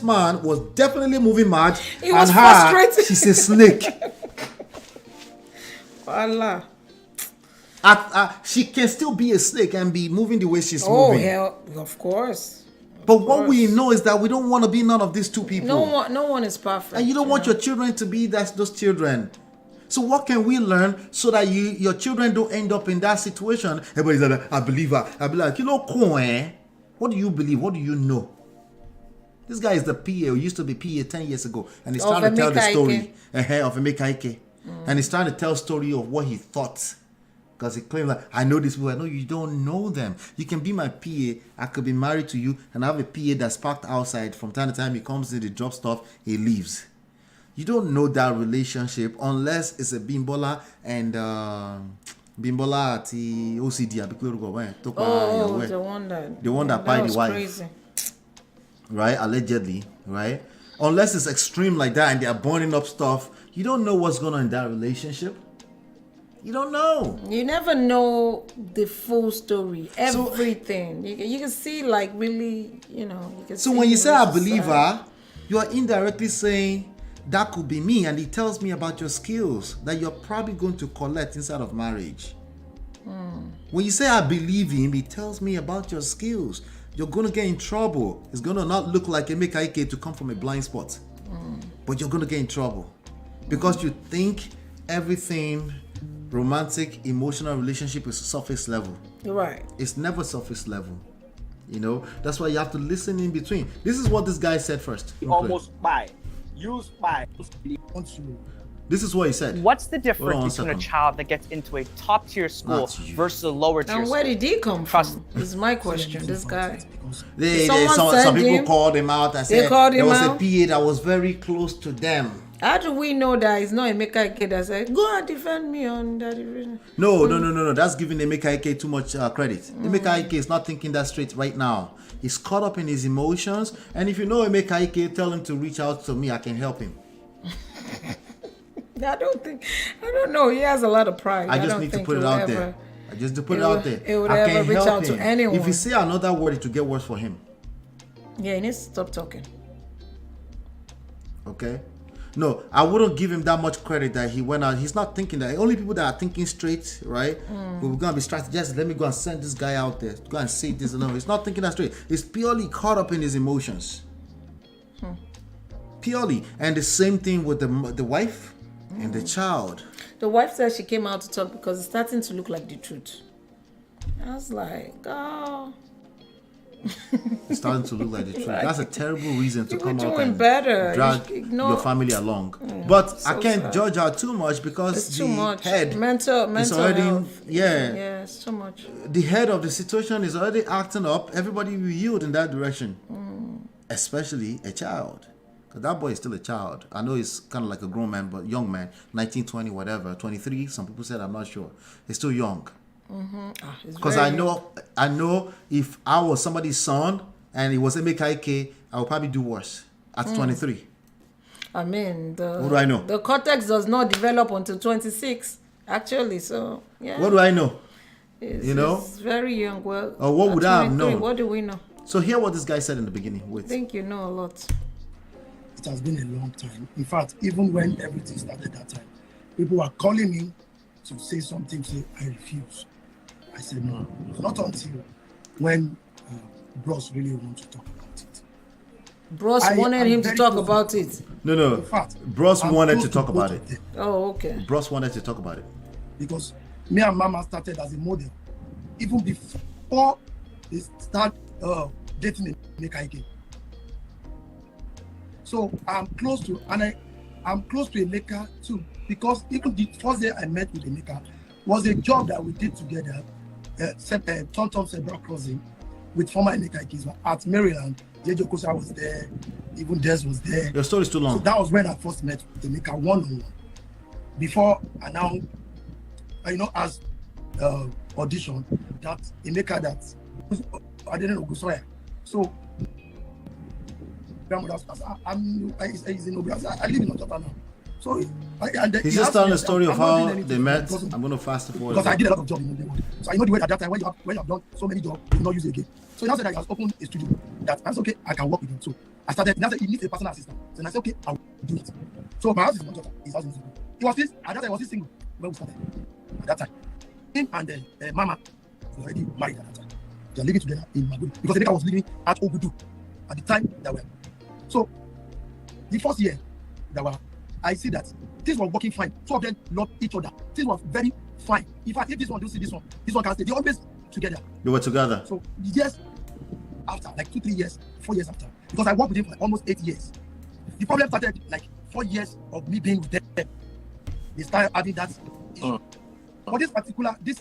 man was definitely moving mad. He was and frustrated. She's a snake. Voila. She can still be a snake and be moving the way she's Oh moving. hell, of course. But what we know is that we don't want to be none of these two people. No one is perfect. And you don't want your children to be those children. So what can we learn so that your children don't end up in that situation? Everybody's like, I believe her. I believe her. What do you believe? What do you know? This guy is the PA who used to be PA 10 years ago. And he's trying to tell the story of Emeka Ike. And he's trying to tell a story of what he thought. Because he claimed like, I know these people. I know you don't know them. You can be my PA. I could be married to you. And I have a PA that's parked outside. From time to time, he comes in, he drops stuff, he leaves. You don't know that relationship unless it's a Bimbola and Bimbola at the OCD. The one that pied the wife. Crazy. Right? Allegedly. Right? Unless it's extreme like that and they are burning up stuff, you don't know what's going on in that relationship. You don't know. You never know the full story. Everything. So, you can see like really, you can so when you say I believe her, you are indirectly saying that could be me, and he tells me about your skills that you're probably going to collect inside of marriage. When you say I believe him, he tells me about your skills. You're going to get in trouble. It's going to not look like Emeka Ike to come from a blind spot. But you're going to get in trouble. Because you think everything romantic, emotional relationship is surface level. Right. It's never surface level. That's why you have to listen in between. This is what this guy said first. Almost spy. You spy. This is what he said. What's the difference between a child that gets into a top tier school versus a lower tier school? And where did he come from? Is my question. This guy. Some people called him out and said there was a PA that was very close to them. How do we know that it's not Emeka Ike that said, go and defend me on that? No. That's giving Emeka Ike too much credit. Emeka Ike is not thinking that straight right now. He's caught up in his emotions. And if you know Emeka Ike, tell him to reach out to me. I can help him. I don't know. He has a lot of pride. I just need to put it out there. I just to put it out there. It would ever reach out to anyone. If you say another word, it will get worse for him. Yeah, he needs to stop talking. Okay? No, I wouldn't give him that much credit that he went out. He's not thinking that. Only people that are thinking straight, right? We're going to be strategized. Let me go and send this guy out there. Go and say this. No, he's not thinking that straight. He's purely caught up in his emotions. Purely. And the same thing with the wife and the child. The wife said she came out to talk because it's starting to look like the truth. I was like, oh. It's starting to look like the truth. That's a terrible reason to come out and better. drag your family along. But I can't judge her too much because it's too much. Head mental is already health. Yeah, it's too much. The head of the situation is already acting up. Everybody will yield in that direction, especially a child. Because that boy is still a child. I know he's kind of like a grown man, but young man, 19, 20, whatever, 23. Some people said, I'm not sure. He's still young. Because I know if I was somebody's son and it was Emeka Ike, I would probably do worse at 23. I mean, what do I know? The cortex does not develop until 26, actually. So, yeah. What do I know? It's very young. Well, or what would I have known? What do we know? So hear what this guy said in the beginning. Wait. I think you know a lot. It has been a long time. In fact, even when everything started that time, people were calling me to say something. Say, I refuse. I said no. Not until when Bros really wanted to talk about it. Bros wanted him to talk about it. No. In fact, Bros wanted to talk about it. Oh, okay. Bros wanted to talk about it. Because me and Mama started as a model. Even before they start dating Emeka Ike. So I'm close to Emeka too. Because even the first day I met with Emeka was a job that we did together. Tom Cerebral Crossing with former Emeka Ike at Maryland. Jejo Kosa was there, even Des was there. Your story is too long. So that was when I first met Emeka one-on-one. Before I now, as audition, that Emeka that I didn't know Gusoya. So grandmother's house. I live in Ojota now. So he's just telling the story of how they met. I'm going to fast forward. Because I did a lot of jobs in the world. So I know the way at that time when you have done so many jobs, you will not use it again. So he now said that he has opened a studio. That's okay, I can work with him. So I started, he now said he needs a personal assistant. So I said, okay, I'll do it. So my house is in Ojota. His house is in Ojota. At that time, was single when we started. At that time. Him and Mama was already married at that time. They are living together in Magudu. Because Emeka was living at Ogudu at the time that we were. So the first year that were I see that things were working fine. Two of them loved each other. Things were very fine. In fact, if this one do see this one can stay. They always together. You were together. So years after, like 2, 3 years, 4 years after, because I worked with him for almost 8 years. The problem started like 4 years of me being with them. They started having that issue. For this particular day,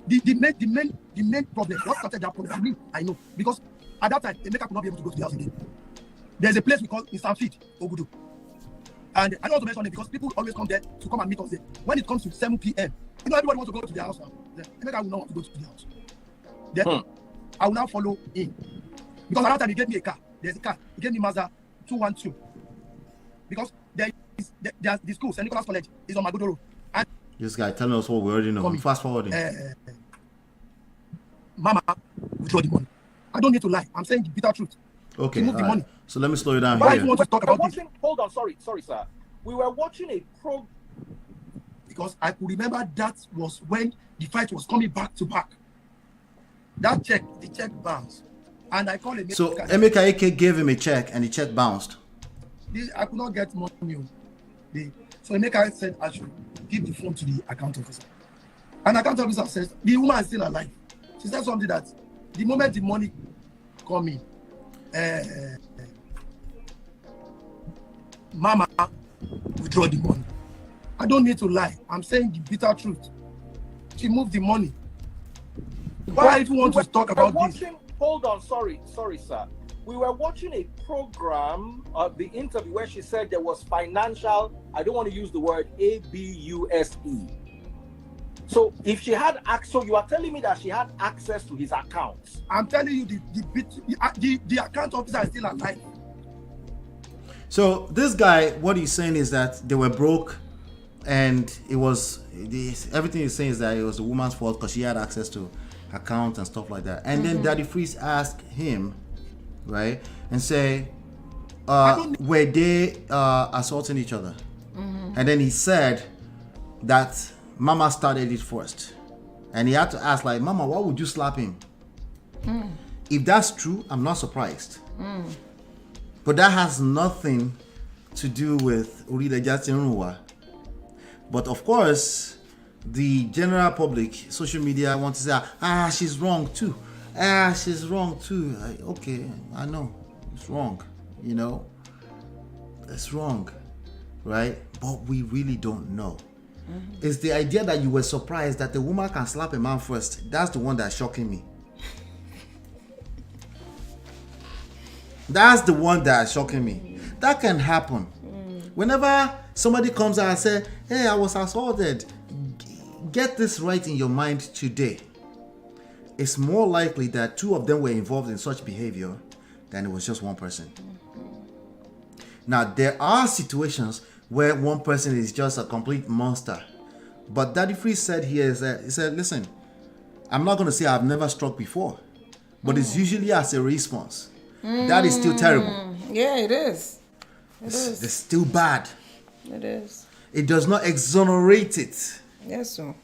the main problem, what started that problem, I mean, I know, because at that time, Emeka could not be able to go to the house again. There's a place we call Instant Feed, Ogudu. And I don't want to mention it because people always come there to come and meet us there. When it comes to 7 p.m., you know, everybody wants to go to their house now. Emeka will not want to go to the house. Then I will now follow him. Because at that time, he gave me a car. There's a car. He gave me Mazda 212. Because there's the school, St. Nicholas College, is on Magodo Road. And this guy telling us what we already know. Fast forwarding. Mama withdraw the money. I don't need to lie. I'm saying the bitter truth. Okay. Remove the money. So let me slow you down Why here. do you want to talk about this? Hold on, sorry, sir. We were watching a program. Because I could remember that was when the fight was coming back to back. That check, the check bounced. And I called him. So Emeka Ike gave him a check and the check bounced. I could not get money. So Emeka said I should give the phone to the account officer. And the account officer says the woman is still alive. She said something that the moment the money come in, Mama withdraw the money. I don't need to lie. I'm saying the bitter truth. She moved the money. Why do you want to talk about this? Hold on, sorry, sir. We were watching a program of the interview where she said there was financial, I don't want to use the word ABUSE. So if she had access, so you are telling me that she had access to his accounts. I'm telling you the account officer is still alive. So this guy, what he's saying is that they were broke, and it was everything he's saying is that it was the woman's fault because she had access to accounts and stuff like that. And then Daddy Freeze asked him, right, and say, were they assaulting each other? And then he said that Mama started it first, and he had to ask, like, Mama, why would you slap him? If that's true, I'm not surprised. But that has nothing to do with Urida Jatinruwa. But of course, the general public, social media, want to say, she's wrong too. She's wrong too. Okay, I know it's wrong. You know, it's wrong, right? But we really don't know. It's the idea that you were surprised that the woman can slap a man first. That's the one that's shocking me. That's the one that's shocking me. That can happen. Whenever somebody comes out and says, hey, I was assaulted, get this right in your mind today. It's more likely that two of them were involved in such behavior than it was just one person. Now, there are situations where one person is just a complete monster. But Daddy Freeze said here is that, he said, listen, I'm not going to say I've never struck before, but it's usually as a response. That is still terrible. Yeah, it is. It's still bad. It is. It does not exonerate it. Yes, sir.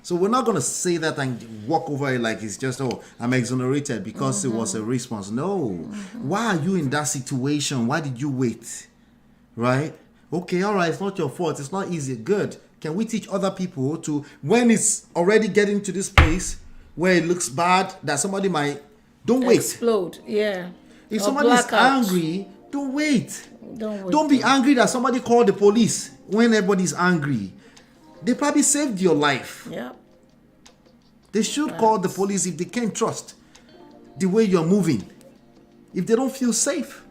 So we're not going to say that and walk over it like it's just, I'm exonerated because it was a response. No. Why are you in that situation? Why did you wait? Right? Okay, all right, it's not your fault. It's not easy. Good. Can we teach other people to, when it's already getting to this place where it looks bad, that somebody might, don't wait. Explode, yeah. If somebody is angry, don't wait. Don't be angry that somebody called the police when everybody's angry. They probably saved your life. Yeah. They should call the police if they can't trust the way you're moving. If they don't feel safe.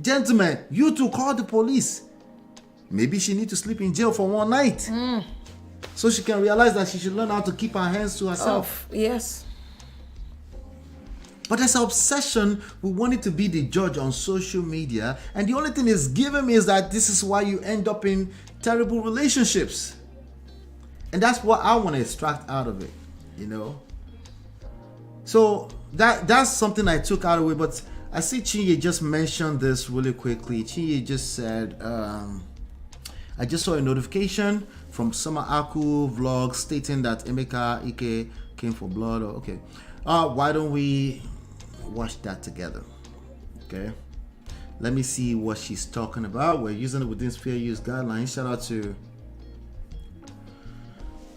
Gentlemen, you two call the police. Maybe she needs to sleep in jail for one night. So she can realize that she should learn how to keep her hands to herself. Yes. But there's an obsession with wanting to be the judge on social media. And the only thing it's giving me is that this is why you end up in terrible relationships. And that's what I want to extract out of it, you know. So that's something I took out of it. But I see Chinye just mentioned this really quickly. Chinye just said, I just saw a notification from Summer Aku vlog stating that Emeka Ike came for blood. Okay. Why don't we watch that together? Okay. Let me see what she's talking about. We're using it within fair use guidelines.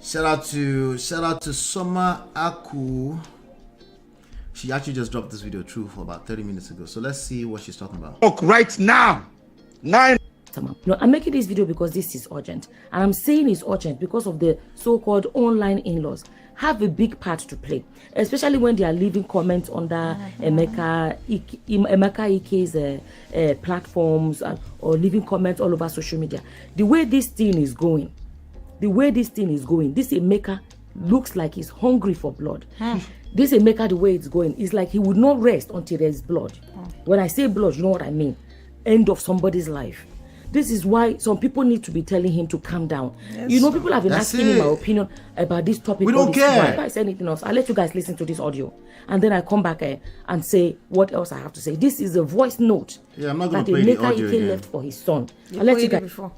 Shout out to Soma Aku. She actually just dropped this video through for about 30 minutes ago. So let's see what she's talking about. Talk right now. 9. No, I'm making this video because this is urgent. And I'm saying it's urgent because of the so-called online in-laws have a big part to play, especially when they are leaving comments under Emeka Ike's platforms or leaving comments all over social media. The way this thing is going, this Emeka looks like he's hungry for blood. This Emeka, the way it's going, is like he would not rest until there's blood. When I say blood, you know what I mean. End of somebody's life. This is why some people need to be telling him to calm down. Yes, you know, people have been asking me my opinion about this topic. We don't care. If I say anything else, I'll let you guys listen to this audio. And then I come back and say what else I have to say. This is a voice note I'm not that play the audio Emeka left for his son. You I'll let you played it guys. before.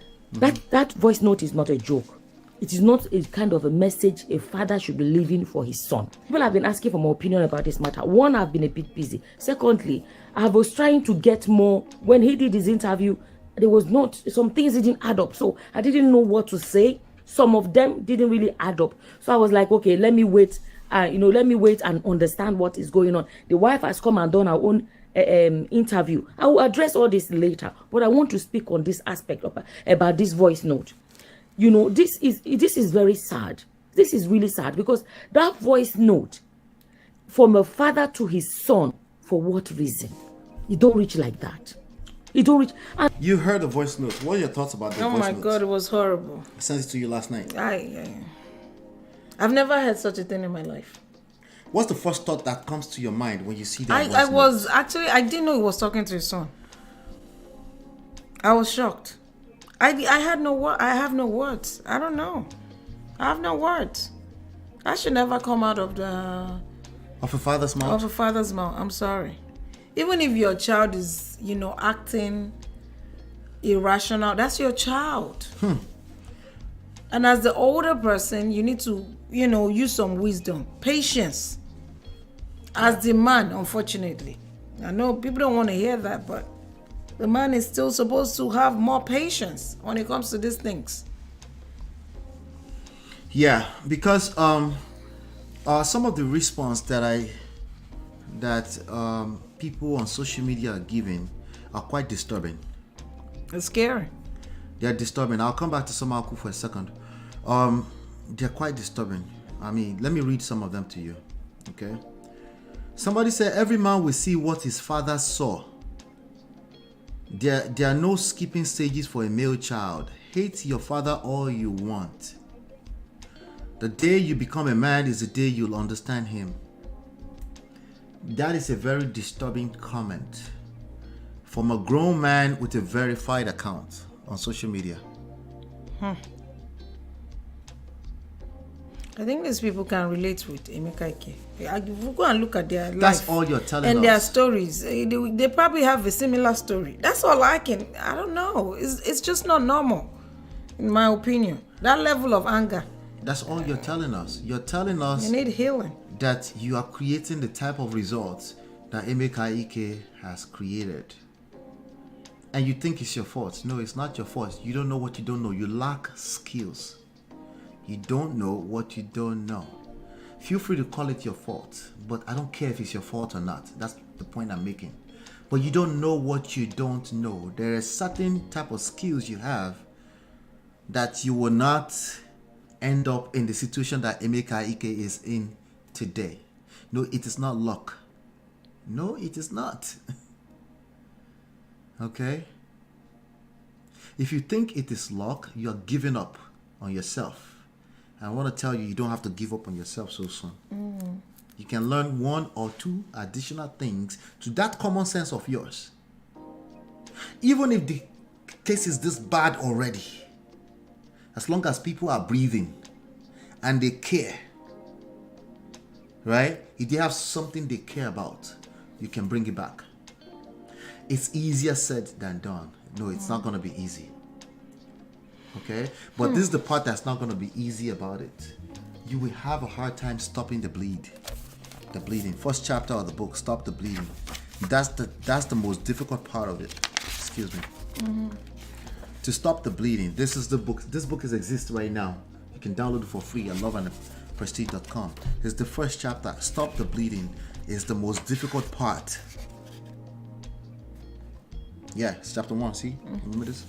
That voice note is not a joke. It is not a kind of a message a father should be leaving for his son. People have been asking for my opinion about this matter. One, I've been a bit busy. Secondly, I was trying to get more. When he did his interview, there was not, some things didn't add up. So I didn't know what to say. Some of them didn't really add up. So I was like, okay, let me wait. Let me wait and understand what is going on. The wife has come and done her own interview. I will address all this later, but I want to speak on this aspect about this voice note. You know, this is very sad. This is really sad because that voice note from a father to his son, for what reason? It don't reach like that. It don't reach. And you heard the voice note. What are your thoughts about the voice note? Oh my God, it was horrible. I sent it to you last night. I've never had such a thing in my life. What's the first thought that comes to your mind when you see that voice note? I didn't know he was talking to his son. I was shocked. I have no words. I don't know. I have no words. I should never come out of a father's mouth. Of a father's mouth. I'm sorry. Even if your child is, acting irrational, that's your child. And as the older person, you need to, use some wisdom, patience. As the man, unfortunately. I know people don't want to hear that, but the man is still supposed to have more patience when it comes to these things. Yeah, because some of the response that people on social media are giving are quite disturbing. It's scary. They're disturbing. I'll come back to Somaku for a second. They're quite disturbing. I mean, let me read some of them to you. Okay. Somebody said, every man will see what his father saw. There are no skipping stages for a male child. Hate your father all you want. The day you become a man is the day you'll understand him. That is a very disturbing comment from a grown man with a verified account on social media. I think these people can relate with Emeka Ike. If you go and look at their life, that's all you're telling and us. Their stories, they probably have a similar story. That's all I don't know. It's just not normal, in my opinion. That level of anger. That's all you're telling us. You're telling us you need healing. That you are creating the type of results that Emeka Ike has created. And you think it's your fault. No, it's not your fault. You don't know what you don't know. You lack skills. You don't know what you don't know. Feel free to call it your fault, but I don't care if it's your fault or not. That's the point I'm making. But you don't know what you don't know. There are certain type of skills you have that you will not end up in the situation that Emeka Ike is in today. No, it is not luck. No, it is not. Okay? If you think it is luck, you are giving up on yourself. I want to tell you, you don't have to give up on yourself so soon. You can learn 1 or 2 additional things to that common sense of yours. Even if the case is this bad already, as long as people are breathing and they care, right? If they have something they care about, you can bring it back. It's easier said than done. No, it's not going to be easy. Okay? But this is the part that's not going to be easy about it. You will have a hard time stopping the bleeding. First chapter of the book, stop the bleeding. That's the most difficult part of it. excuse me. To Stop the Bleeding. This is the book. This book exists right now. You can download it for free at loveandprestige.com. It's the first chapter. Stop the Bleeding is the most difficult part. Yeah, it's chapter 1. See? Remember this?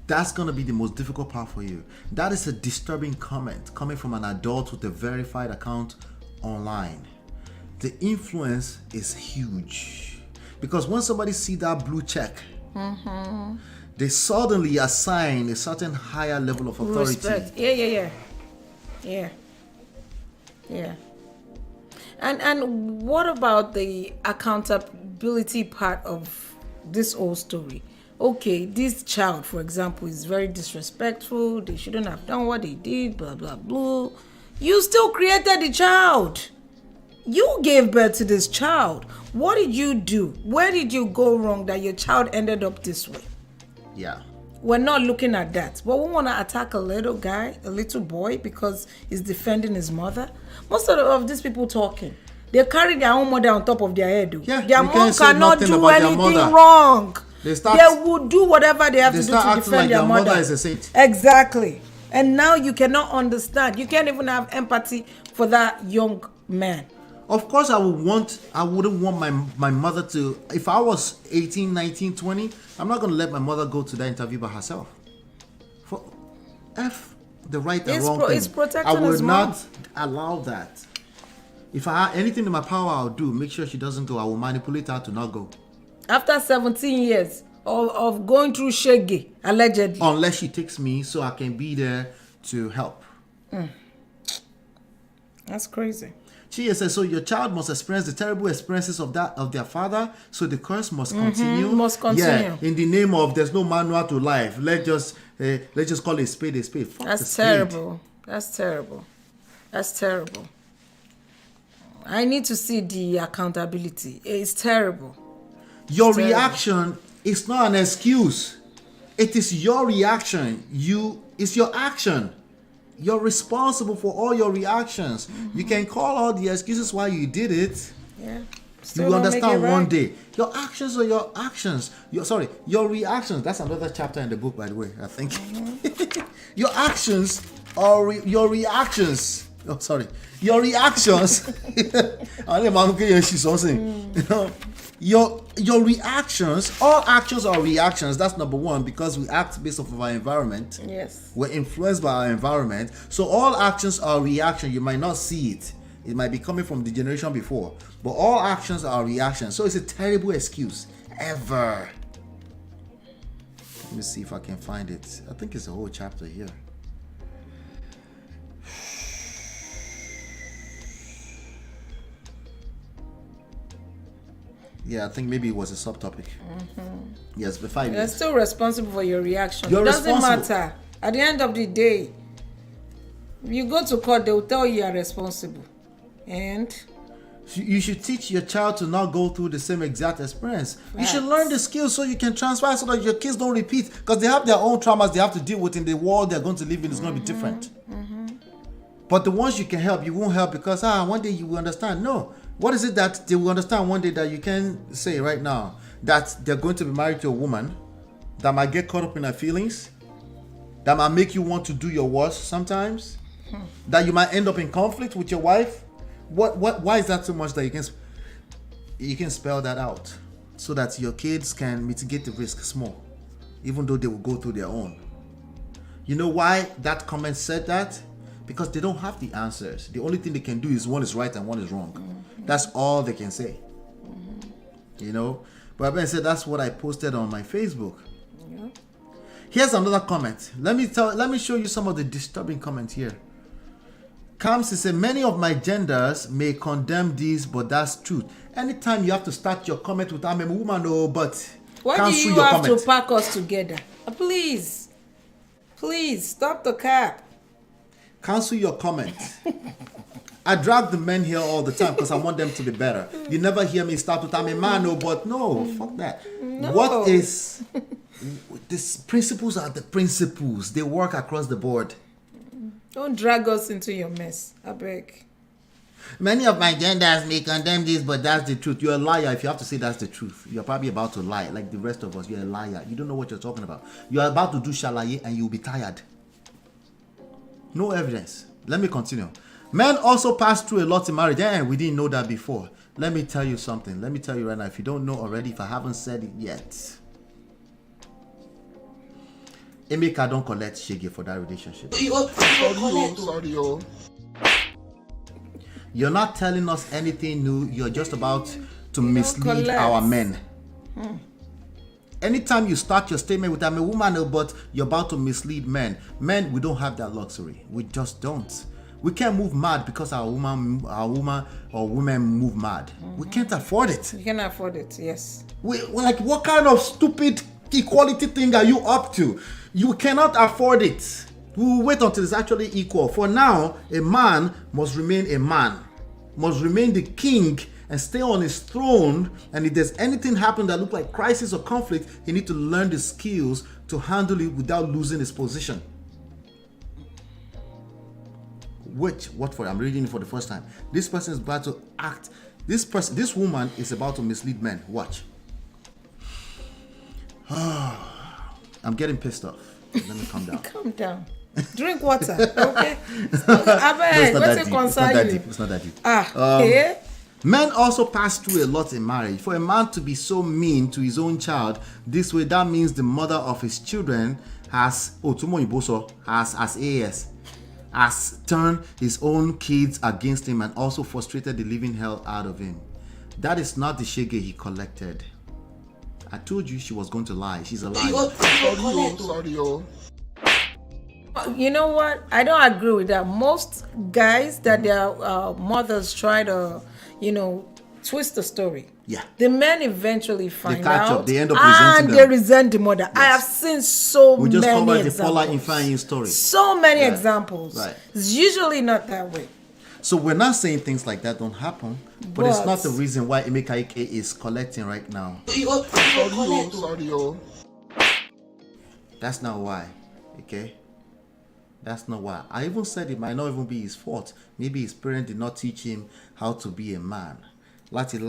That's going to be the most difficult part for you. That is a disturbing comment coming from an adult with a verified account online. The influence is huge. Because when somebody see that blue check, they suddenly assign a certain higher level of authority. Respect. Yeah. And what about the accountability part of this whole story? Okay, this child, for example, is very disrespectful. They shouldn't have done what they did, blah, blah, blah. You still created the child. You gave birth to this child. What did you do? Where did you go wrong that your child ended up this way? Yeah. We're not looking at that. But we want to attack a little guy, a little boy, because he's defending his mother. Most of these people talking, they carry their own mother on top of their head. Yeah, their mom cannot do anything wrong. They will do whatever they have to do to defend their mother. Is a saint. Exactly. And now you cannot understand. You can't even have empathy for that young man. Of course, I wouldn't want my mother to, if I was 18, 19, 20, I'm not going to let my mother go to that interview by herself. For F the right and wrong thing. It's protecting I will his not mom. allow that. If I have anything in my power, I'll do. Make sure she doesn't go. I will manipulate her to not go. After 17 years of going through shaggy, allegedly. Unless she takes me so I can be there to help. That's crazy. She says, so your child must experience the terrible experiences of their father, so the curse must continue. Must continue. Yeah, in the name of there's no manual to life. Let's just call a spade a spade. Fuck That's the terrible. spade. That's terrible. I need to see the accountability. It's terrible. Your reaction is not an excuse. It is your reaction. It's your action. You're responsible for all your reactions. You can call all the excuses why you did it. Yeah. You will understand one day. Your actions are your actions. Your reactions. That's another chapter in the book, by the way, I think. Your actions are your reactions. Oh, sorry. Your reactions. Your reactions, all actions are reactions. That's number one, because we act based off of our environment. Yes. We're influenced by our environment. So all actions are reaction. You might not see it. It might be coming from the generation before. But all actions are reactions. So it's a terrible excuse. Ever. Let me see if I can find it. I think it's a whole chapter here. Yeah, I think maybe it was a subtopic. Yes, but 5 years. You're still responsible for your reaction. You're It doesn't responsible. matter. At the end of the day, you go to court, they will tell you are responsible. And you should teach your child to not go through the same exact experience. You should learn the skills so you can transfer, so that your kids don't repeat, because they have their own traumas they have to deal with in the world they're going to live in. Is going to be different. But the ones you can help, you won't help because one day you will understand. No. What is it that they will understand one day that you can say right now? That they're going to be married to a woman that might get caught up in her feelings, that might make you want to do your worst sometimes, that you might end up in conflict with your wife. Why is that so much that you can spell that out so that your kids can mitigate the risk small, even though they will go through their own? You know why that comment said that? Because they don't have the answers. The only thing they can do is one is right and one is wrong. That's all they can say. You know? But I said that's what I posted on my Facebook. Yeah. Here's another comment. Let me show you some of the disturbing comments here. Kamsi said, many of my genders may condemn this, but that's truth. Anytime you have to start your comment with I'm a woman, oh, but why do you have to pack us together? Please stop the cap. Cancel your comment. I drag the men here all the time because I want them to be better. You never hear me start with I'm a man, no, but no, fuck that. No. What is these principles are the principles. They work across the board. Don't drag us into your mess, I beg. Many of my genders may condemn this, but that's the truth. You're a liar if you have to say that's the truth. You're probably about to lie, like the rest of us. You're a liar. You don't know what you're talking about. You're about to do shalaye and you'll be tired. No evidence. Let me continue. Men also pass through a lot in marriage. We didn't know that before. Let me tell you something. Let me tell you right now. If you don't know already, if I haven't said it yet, Emeka don't collect shege for that relationship. Sorry. You're not telling us anything new. You're just about to mislead our men. Anytime you start your statement with I'm a woman, but you're about to mislead men. Men, we don't have that luxury. We just don't. We can't move mad because our woman or women move mad. We can't afford it. You can afford it, yes. We're like, what kind of stupid equality thing are you up to? You cannot afford it. We will wait until it's actually equal. For now, a man must remain a man, must remain the king and stay on his throne. And if there's anything happen that look like crisis or conflict, he need to learn the skills to handle it without losing his position. I'm reading it for the first time. This person is about to act. This woman is about to mislead men. Watch. I'm getting pissed off. Let me calm down. Calm down. Drink water, okay? It's not that deep. Men also pass through a lot in marriage. For a man to be so mean to his own child this way, that means the mother of his children has turned his own kids against him and also frustrated the living hell out of him. That is not the shege he collected. I told you she was going to lie. She's a liar. Sorry. You know what? I don't agree with that. Most guys that their mothers try to, twist the story. Yeah. The men eventually find catch out. up. They end up resenting them. They resent the mother. Yes. I have seen so many examples. We just covered the Paula Ifeanyi story. So many examples. Right. It's usually not that way. So we're not saying things like that don't happen, but it's not the reason why Emeka Ike is collecting right now. Sorry. That's not why. Okay? That's not why. I even said it might not even be his fault. Maybe his parents did not teach him how to be a man. Yes, and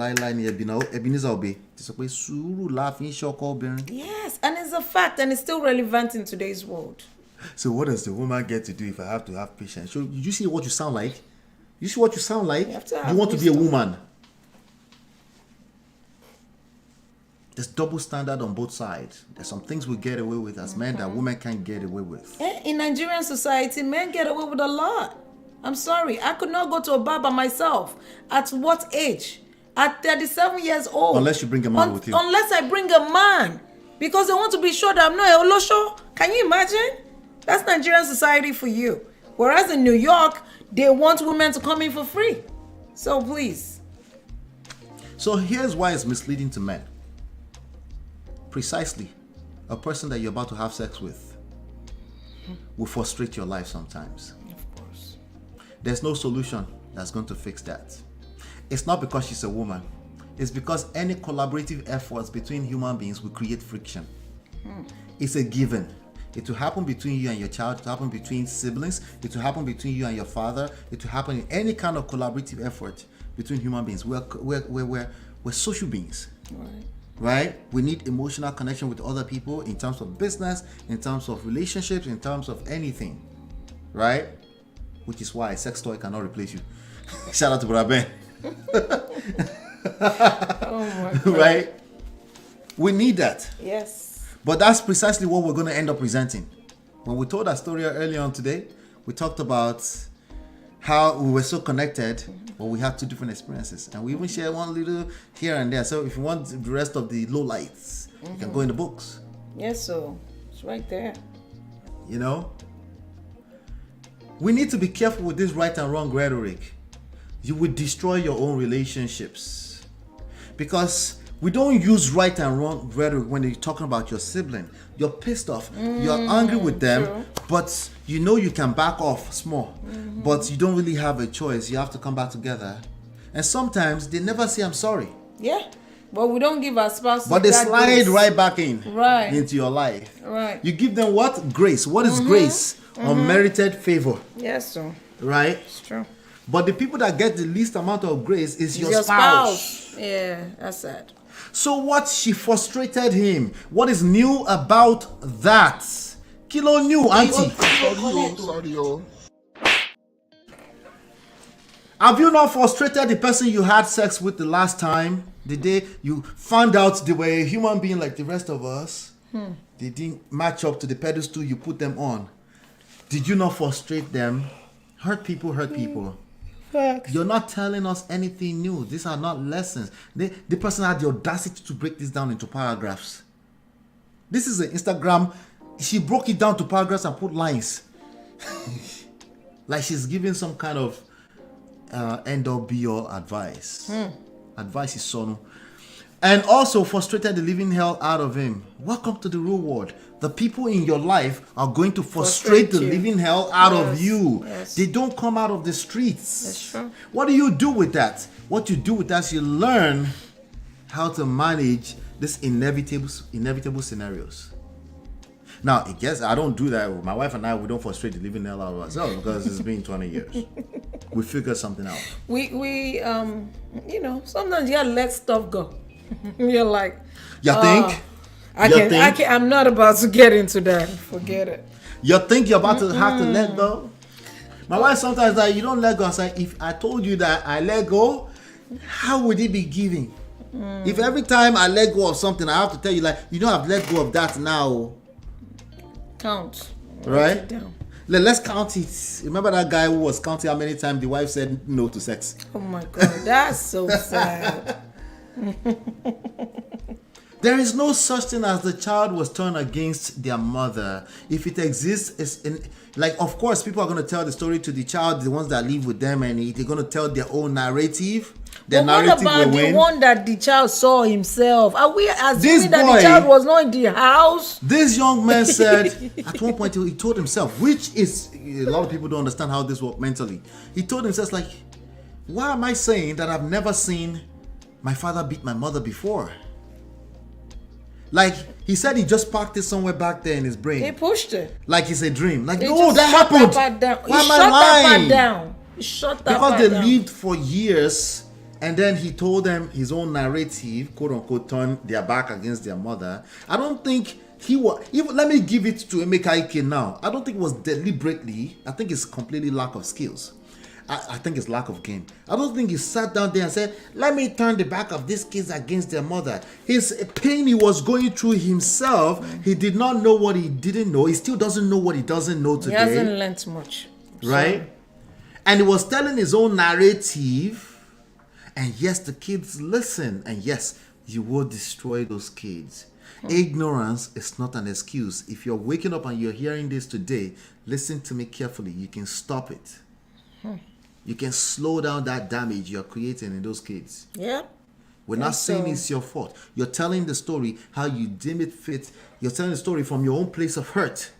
it's a fact, and it's still relevant in today's world. So what does the woman get to do if I have to have patience? So you see what you sound like? You see what you sound like? You want to be a woman. There's double standard on both sides. There's some things we get away with as men that women can't get away with. In Nigerian society, men get away with a lot. I'm sorry. I could not go to a bar by myself. At what age? At 37 years old. Unless you bring a man with you. Unless I bring a man. Because they want to be sure that I'm not a Olosho. Can you imagine? That's Nigerian society for you. Whereas in New York, they want women to come in for free. So please. So here's why it's misleading to men. Precisely, a person that you're about to have sex with will frustrate your life sometimes. Of course. There's no solution that's going to fix that. It's not because she's a woman. It's because any collaborative efforts between human beings will create friction. It's a given. It will happen between you and your child. It will happen between siblings. It will happen between you and your father. It will happen in any kind of collaborative effort between human beings. We're social beings. Right? We need emotional connection with other people in terms of business, in terms of relationships, in terms of anything. Right? Which is why a sex toy cannot replace you. Shout out to Braben. Oh my God. Right? We need that. Yes. But that's precisely what we're going to end up presenting. When we told our story earlier on today, we talked about how we were so connected, but we had two different experiences. And we even share one little here and there. So if you want the rest of the lowlights, you can go in the books. Yes, so it's right there. You know? We need to be careful with this right and wrong rhetoric. You will destroy your own relationships. Because we don't use right and wrong rhetoric when you're talking about your sibling. You're pissed off. You're angry with them, but you know you can back off small. But you don't really have a choice. You have to come back together. And sometimes they never say I'm sorry. Yeah. But we don't give our spouse. But they slide grace. right back in. Right. Into your life. Right. You give them what? Grace. What is grace? Unmerited favor. Yes, sir. Right? It's true. But the people that get the least amount of grace is your spouse. Yeah, that's sad. So what? She frustrated him. What is new about that? Kilo new, auntie. Sorry. Have you not frustrated the person you had sex with the last time? The day you found out they were a human being like the rest of us? They didn't match up to the pedestal you put them on. Did you not frustrate them? Hurt people hurt people. Facts. You're not telling us anything new. These are not lessons. The person had the audacity to break this down into paragraphs. This is an Instagram. She broke it down to paragraphs and put lines. Like she's giving some kind of end all be all advice. Advice is son. And also frustrated the living hell out of him. Welcome to the real world. The people in your life are going to frustrate the living hell out of you. Yes. They don't come out of the streets. That's true. What do you do with that? What you do with that is you learn how to manage these inevitable scenarios. Now, I guess I don't do that. My wife and I, we don't frustrate the living hell out of ourselves because it's been 20 years. We figure something out. We sometimes you gotta let stuff go. You're like, You think? I'm not about to get into that. Forget it. You think you're about to have to let go? My wife sometimes like, you don't let go. I say, if I told you that I let go, how would it be giving? If every time I let go of something, I have to tell you like, you don't have let go of that now. Count. Right? It down. Let's count it. Remember that guy who was counting how many times the wife said no to sex? Oh my God, that's so sad. There is no such thing as the child was turned against their mother. If it exists, it's of course, people are going to tell the story to the child, the ones that live with them, and they're going to tell their own narrative. Their narrative what about will win. the one that the child saw himself? Are we assuming that the child was not in the house? This young man said, at one point, he told himself, which is, a lot of people don't understand how this works mentally. He told himself, like, why am I saying that I've never seen my father beat my mother before? Like, he said he just parked it somewhere back there in his brain. He pushed it. Like it's a dream. Like, He no, just that shut happened. that part down. Why He am I shut that part lying? down. He shut that Because part they down. lived for years, and then he told them his own narrative, quote unquote, turned their back against their mother. I don't think he was. Even, let me give it to Emeka Ike now. I don't think it was deliberately. I think it's completely lack of skills. I think it's lack of game. I don't think he sat down there and said, let me turn the back of these kids against their mother. His pain he was going through himself, he did not know what he didn't know. He still doesn't know what he doesn't know today. He hasn't learnt much. Right? So. And he was telling his own narrative. And yes, the kids listen. And yes, you will destroy those kids. Ignorance is not an excuse. If you're waking up and you're hearing this today, listen to me carefully. You can stop it. You can slow down that damage you're creating in those kids. Yeah. We're not saying it's your fault. You're telling the story how you deem it fit. You're telling the story from your own place of hurt.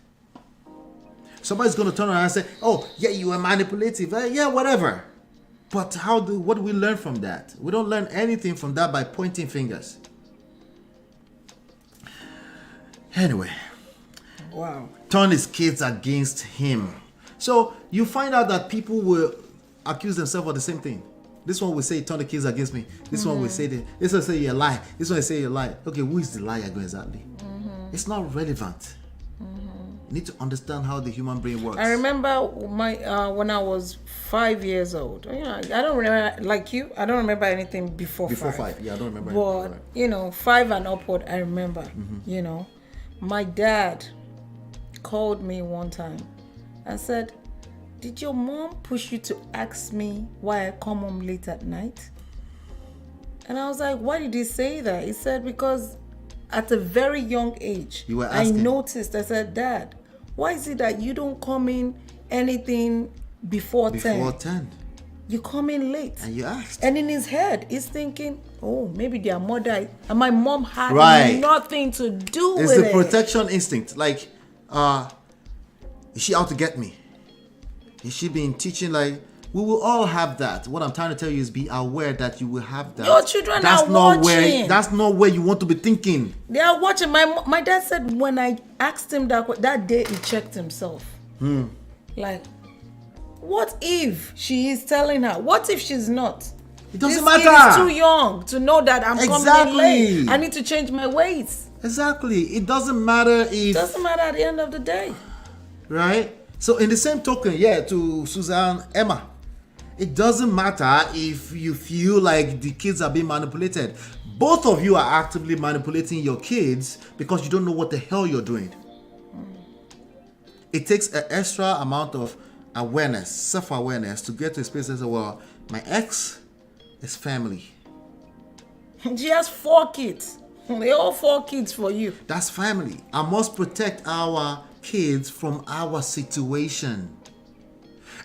Somebody's going to turn around and say, oh, yeah, you were manipulative. Yeah, whatever. But what do we learn from that? We don't learn anything from that by pointing fingers. Anyway. Wow. Turn his kids against him. So you find out that people will accuse themselves of the same thing. This one will say, turn the kids against me. This one will say, this one will say, you lie. This one will say, you lie. Okay, who is the liar exactly? It's not relevant. You need to understand how the human brain works. I remember when I was 5 years old. I don't remember, like you, I don't remember anything before 5. Before 5, yeah, I don't remember anything. But, 5 and upward, I remember. My dad called me one time and said, did your mom push you to ask me why I come home late at night? And I was like, why did he say that? He said, because at a very young age, you were asking. I noticed, I said, Dad, why is it that you don't come in anything before 10? Before 10. You come in late. And you asked. And in his head, he's thinking, oh, maybe their mother, and my mom had nothing to do with it. It's the protection instinct. Like, is she out to get me? Is she been teaching? Like, we will all have that. What I'm trying to tell you is be aware that you will have that. Your children are watching. That's not where you want to be thinking. They are watching. My dad said when I asked him that day, he checked himself. Like, What if she is telling her? What if she's not? It doesn't this matter. Kid is too young to know that I'm coming in late. I need to change my ways. Exactly. It doesn't matter if... It doesn't matter at the end of the day. Right? So in the same token, to Suzanne, Emma, it doesn't matter if you feel like the kids are being manipulated. Both of you are actively manipulating your kids because you don't know what the hell you're doing. It takes an extra amount of awareness, self-awareness, to get to a space that says, well, my ex is family. She has 4 kids. They all 4 kids for you. That's family. I must protect our kids from our situation.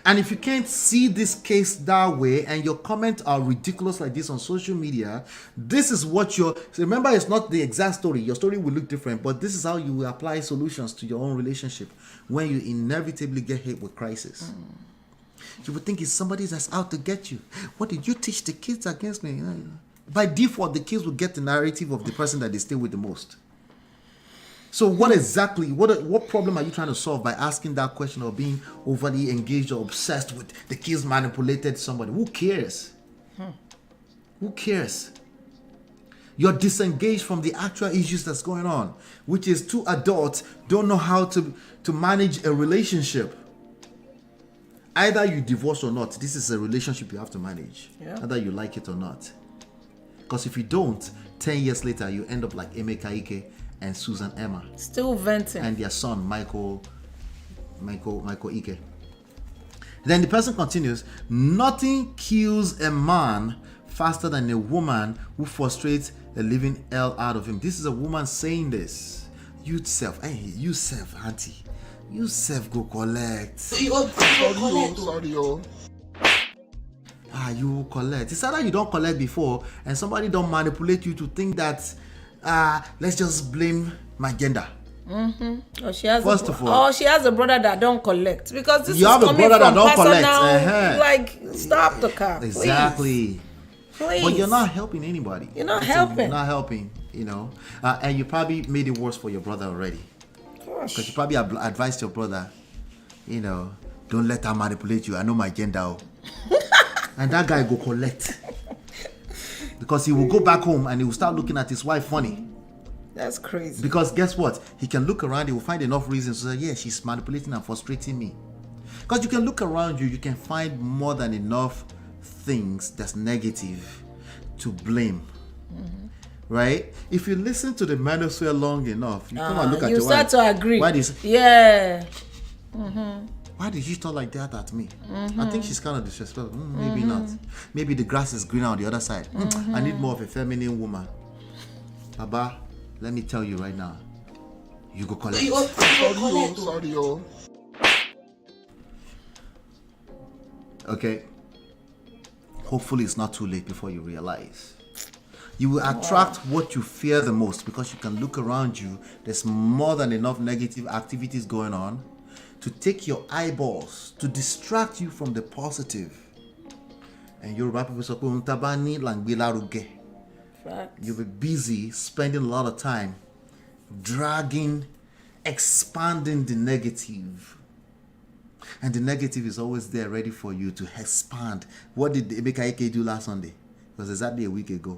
And if you can't see this case that way and your comments are ridiculous like this on social media, this is what remember, it's not the exact story. Your story will look different, but this is how you will apply solutions to your own relationship when you inevitably get hit with crisis. You would think it's somebody that's out to get you. What did you teach the kids against me? By default, the kids will get the narrative of the person that they stay with the most. So what exactly, what problem are you trying to solve by asking that question or being overly engaged or obsessed with the kids manipulated somebody? Who cares? Who cares? You're disengaged from the actual issues that's going on, which is 2 adults don't know how to manage a relationship. Either you divorce or not, this is a relationship you have to manage, whether you like it or not. Because if you don't, 10 years later, you end up like Emeka Ike and Susan Emma. Still venting. And their son, Michael Ike. Then the person continues, nothing kills a man faster than a woman who frustrates the living hell out of him. This is a woman saying this. You self, auntie. You self go collect. Sorry. You collect. It's either you don't collect before and somebody don't manipulate you to think that let's just blame my gender. Or she has First of all, she has a brother that don't collect, because this you is have a coming brother that from don't collect. personal, like, stop the car. Exactly. Please. But you're not helping anybody. You're not helping. You're not helping, and you probably made it worse for your brother already. Because you probably advised your brother, don't let her manipulate you. I know my gender. And that guy go collect. Because he will go back home and he will start looking at his wife funny. That's crazy. Because guess what? He can look around, he will find enough reasons to say, yeah, she's manipulating and frustrating me. Because you can look around you can find more than enough things that's negative to blame. Right? If you listen to the manosphere long enough, you come and look at your wife. You start to agree. Why did she talk like that at me? I think she's kind of disrespectful. Maybe not. Maybe the grass is greener on the other side. I need more of a feminine woman. Baba, let me tell you right now. You go collect. Sorry. Okay? Hopefully it's not too late before you realize. You will attract what you fear the most, because you can look around you. There's more than enough negative activities going on to take your eyeballs, to distract you from the positive. And Yoruba people say, you'll be busy spending a lot of time dragging, expanding the negative. And the negative is always there ready for you to expand. What did Emeka Ike do last Sunday? It was exactly a week ago.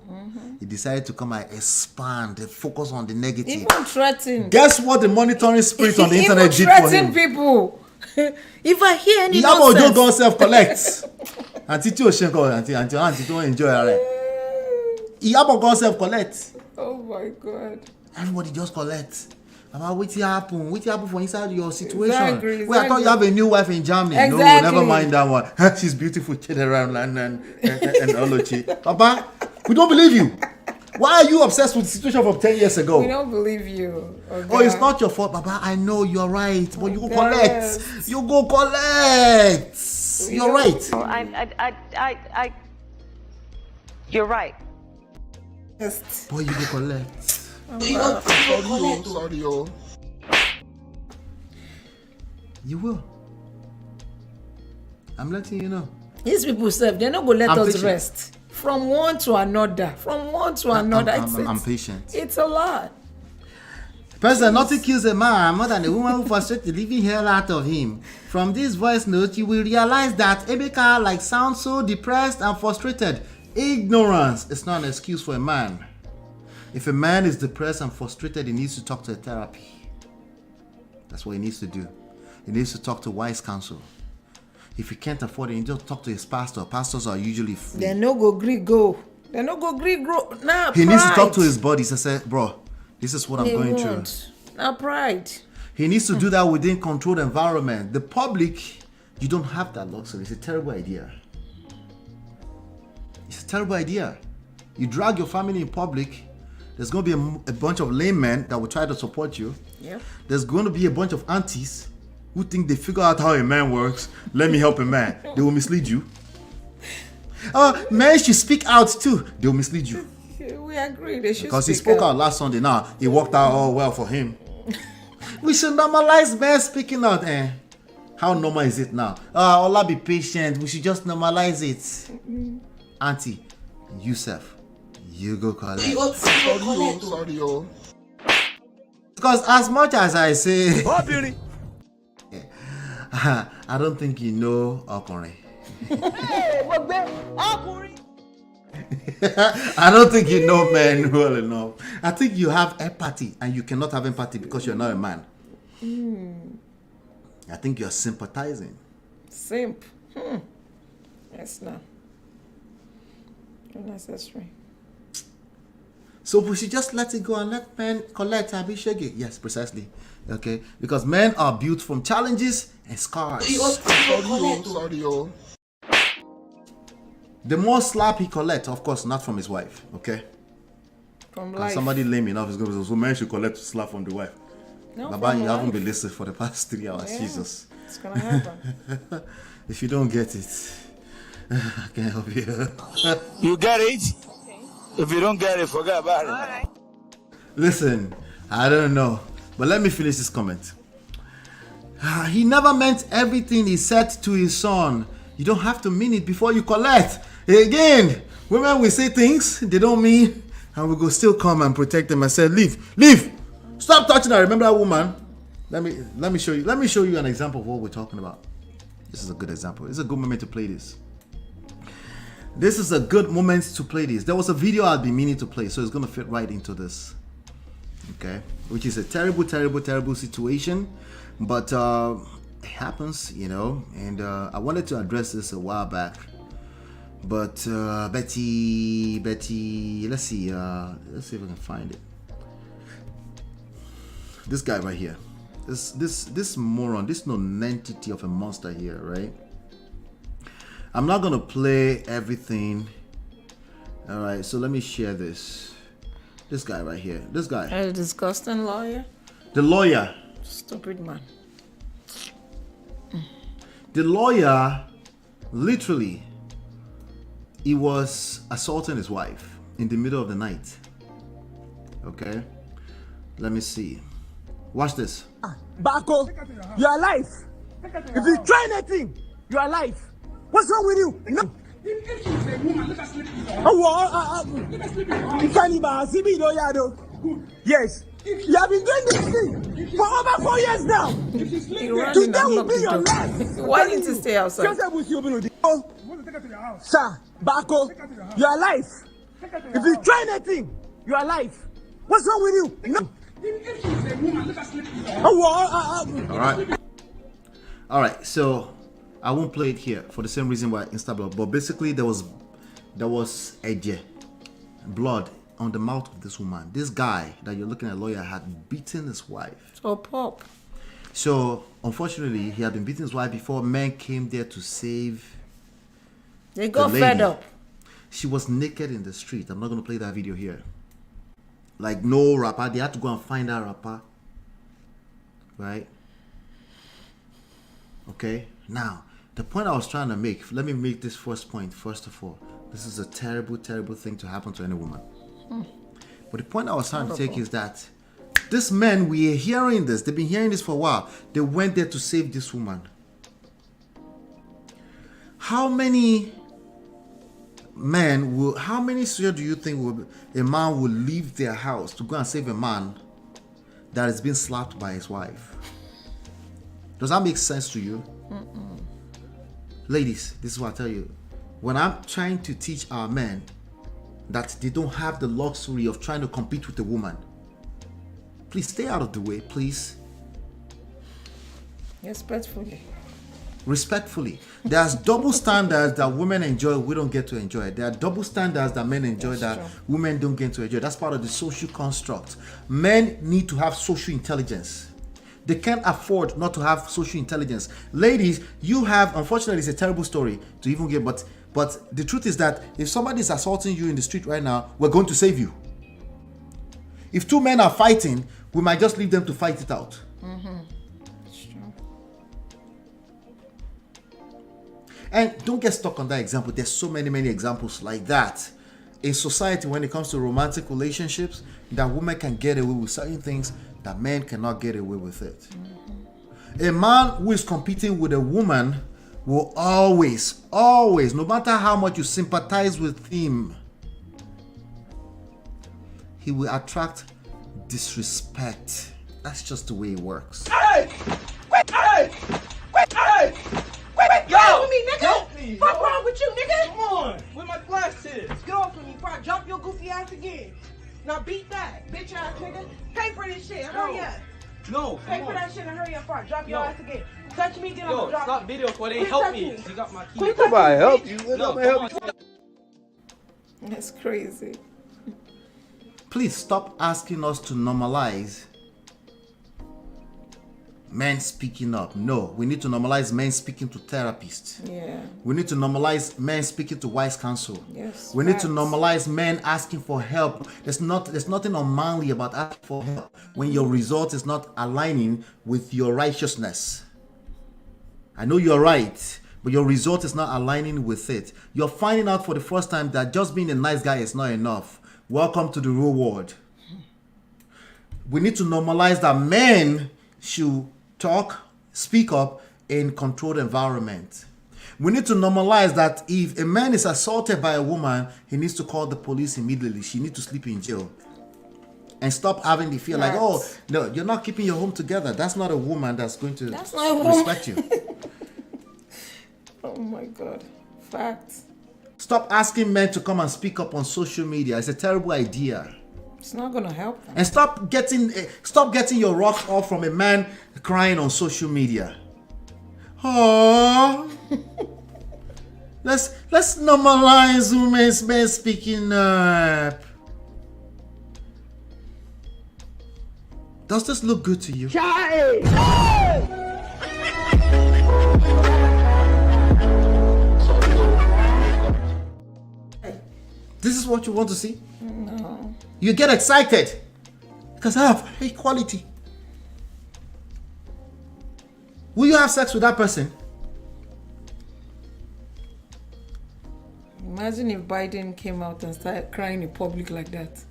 He decided to come and expand, focus on the negative. Even threaten. Guess what the monitoring spirit on the internet did for him? People. If I hear any nonsense. Don't go self-collect. Auntie Oshenko, auntie don't enjoy her. Iyabo go self-collect. Oh my God. Everybody just collect. About what happened for inside your situation. Exactly. Well, I thought you have a new wife in Germany. Exactly. No, never mind that one. She's beautiful, around London and Olochi. Papa, we don't believe you. Why are you obsessed with the situation from 10 years ago? We don't believe you. Okay. Oh, it's not your fault, Papa. I know you're right, but you go collect. You go collect. You're right. You're right. Yes. Boy, you go collect. Sorry. You will. I'm letting you know. These people serve, they're not going to let us patient. rest. From one to another. I'm patient. It's a lot. Person, nothing kills a man more than a woman who frustrates the living hell out of him. From this voice note, you will realize that Emeka sounds so depressed and frustrated. Ignorance is not an excuse for a man. If a man is depressed and frustrated, he needs to talk to a therapy. That's what he needs to do. He needs to talk to wise counsel. If he can't afford it, he just talk to his pastor. Pastors are usually free. They no go Greek go. They no go Greek grow. Nah, he needs to talk to his bodies and say, bro, this is what I'm going through. Now pride. He needs to do that within controlled environment. The public, you don't have that luxury. It's a terrible idea. It's a terrible idea. You drag your family in public, there's going to be a bunch of lame men that will try to support you. Yep. There's going to be a bunch of aunties who think they figure out how a man works. Let me help a man. They will mislead you. Men should speak out too. They will mislead you. We agree. They should. Because he spoke out last Sunday. Now it worked out all well for him. We should normalize men speaking out. How normal is it now? Allah be patient. We should just normalize it. Auntie, Yusuf, you go collect. Sorry, yo. Because as much as I say, I don't think you know Okunrin. I don't think you know men well enough. I think you have empathy, and you cannot have empathy because you're not a man. I think you're sympathizing. Simp. Yes, no. Unnecessary. So we should just let it go and let men collect and be shaky. Yes, precisely. Okay? Because men are built from challenges and scars. Sorry, yo. The more slap he collects, of course, not from his wife. Okay? From life. Somebody lame enough is going to say, so men should collect slap from the wife. No, Baba, you haven't been listening for the past 3 hours. Yeah, Jesus. it's going to happen. If you don't get it, I can't help you. You get it? If you don't get it, forget about it. All right. Listen, I don't know. But let me finish this comment. He never meant everything he said to his son. You don't have to mean it before you collect. Again, women will say things they don't mean, and we go still come and protect them and say, leave. Stop touching her. Remember that woman? Let me show you. Let me show you an example of what we're talking about. This is a good example. It's a good moment to play this. This is a good moment to play this. There was a video I'd been meaning to play, so it's going to fit right into this. Okay? Which is a terrible, terrible, terrible situation. But it happens, you know. And I wanted to address this a while back. But Betty, let's see if I can find it. This guy right here. This moron, this nonentity of a monster here, right? I'm not gonna play everything. All right, so let me share this. This guy right here. This guy. A disgusting lawyer. The lawyer. Stupid man. The lawyer, literally, he was assaulting his wife in the middle of the night. Okay, let me see. Watch this. Bako, you are alive. If you try anything, you are alive. What's wrong with you? No. Yes. You have been doing this thing for over 4 years now. Today will be your last. Why didn't you stay outside? Sir, Bako, you are alive. If you try anything, you are alive. What's wrong with you? No. All right, so I won't play it here for the same reason why Instablock. But basically, there was blood on the mouth of this woman. This guy that you're looking at, lawyer, had beaten his wife. So pop. So unfortunately, he had been beating his wife before men came there to save. They got fed up. She was naked in the street. I'm not going to play that video here. Like no rapper. They had to go and find that rapper. Right? Okay. Now, the point I was trying to make. Let me make this first point. First of all, this is a terrible, terrible thing to happen to any woman. But the point I was trying to take is that these men, we are hearing this. They've been hearing this for a while. They went there to save this woman. How many men will? How many do you think a man will leave their house to go and save a man that is being slapped by his wife. Does that make sense to you? Ladies, this is what I tell you. When I'm trying to teach our men that they don't have the luxury of trying to compete with a woman, please stay out of the way, please. Respectfully. There's double standards that women enjoy, we don't get to enjoy. There are double standards that men enjoy that women don't get to enjoy. That's part of the social construct. Men need to have social intelligence. They can't afford not to have social intelligence. Ladies, you have, unfortunately, it's a terrible story to even get, but the truth is that if somebody is assaulting you in the street right now, we're going to save you. If two men are fighting, we might just leave them to fight it out. And don't get stuck on that example. There's so many examples like that. In society, when it comes to romantic relationships, that women can get away with certain things that men cannot get away with it. A man who is competing with a woman will always, no matter how much you sympathize with him, he will attract disrespect. That's just the way it works. Hey! Wait! Hey! Wait! Hey! Wait! Get off of me, nigga! Help me, What's yo. wrong with you, nigga? Come on, where my glasses? Get off of me before I drop your goofy ass again. Now beat that, bitch ass nigga. Pay for this shit. Hurry up. No, Pay for that shit and hurry up before I drop your ass again. Touch me, then I'm Yo, gonna drop stop you. video for they Quit help touching me. You got my key. Quit touching Nobody me, help bitch. you. No, Nobody help come you. That's crazy. Please stop asking us to normalize men speaking up. No, we need to normalize men speaking to therapists. Yeah. We need to normalize men speaking to wise counsel. Yes. We need to facts. normalize men asking for help. There's nothing unmanly about asking for help when your result is not aligning with your righteousness. I know you're right, but your result is not aligning with it. You're finding out for the first time that just being a nice guy is not enough. Welcome to the real world. We need to normalize that men should talk, speak up in controlled environment. We need to normalize that if a man is assaulted by a woman, he needs to call the police immediately. She needs to sleep in jail. And stop having the fear like, oh, no, you're not keeping your home together. That's not a woman that's going to respect you. Oh my God. Facts. Stop asking men to come and speak up on social media. It's a terrible idea. It's not gonna help them. And stop getting your rocks off from a man crying on social media. Oh, let's normalize women's men speaking up. Does this look good to you? This is what you want to see? No. You get excited because I have equality. Will you have sex with that person? Imagine if Biden came out and started crying in public like that.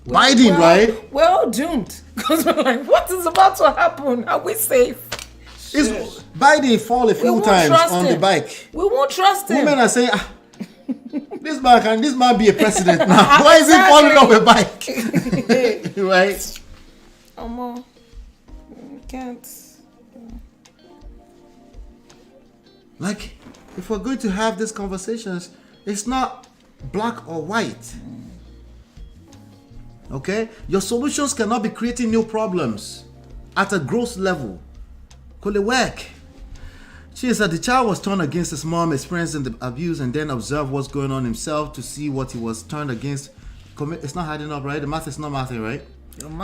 Biden, right? We're all doomed. Because we're like, what is about to happen? Are we safe? Is Biden fall a few times on the bike? We won't trust him. Women are saying, this man be a president now. Why is he falling off a bike? Right? We can't. Like, if we're going to have these conversations, it's not black or white. Okay? Your solutions cannot be creating new problems at a gross level. Could it work? She said the child was turned against his mom, experiencing the abuse, and then observed what's going on himself to see what he was turned against. It's not adding up, right? The math is not mathing, right?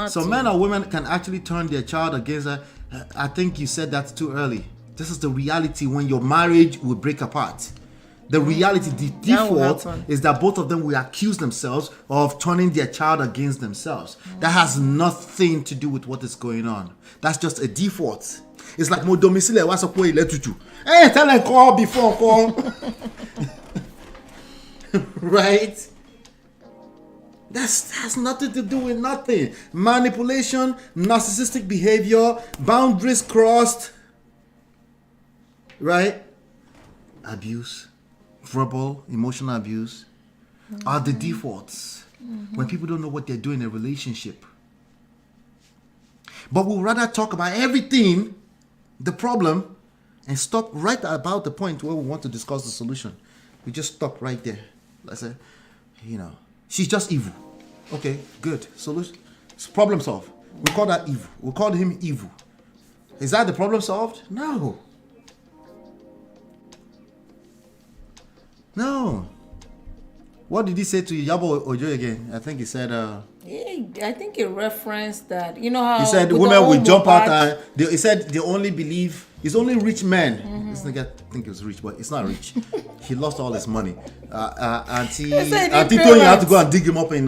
So men or women can actually turn their child against her. I think you said that too early. This is the reality when your marriage will break apart. The reality, the default is that both of them will accuse themselves of turning their child against themselves. That has nothing to do with what is going on. That's just a default. It's like mo domicile what's up with you. Hey, tell them call before call. Right? That has nothing to do with nothing. Manipulation, narcissistic behavior, boundaries crossed. Right? Abuse, verbal, emotional abuse are the defaults when people don't know what they're doing in a relationship. But we'll rather talk about everything, the problem, and stop right about the point where we want to discuss the solution. We just stop right there. I say, she's just evil. Okay, good. Solution. Problem solved. We call that evil. We call him evil. Is that the problem solved? No. No. What did he say to Yabo Ojo again? I think he said... I think he referenced that. You know how... He said women will jump out and... he said they only believe... It's only rich men. This nigga think he was rich, but it's not rich. He lost all his money. Auntie Tony had to go and dig him up in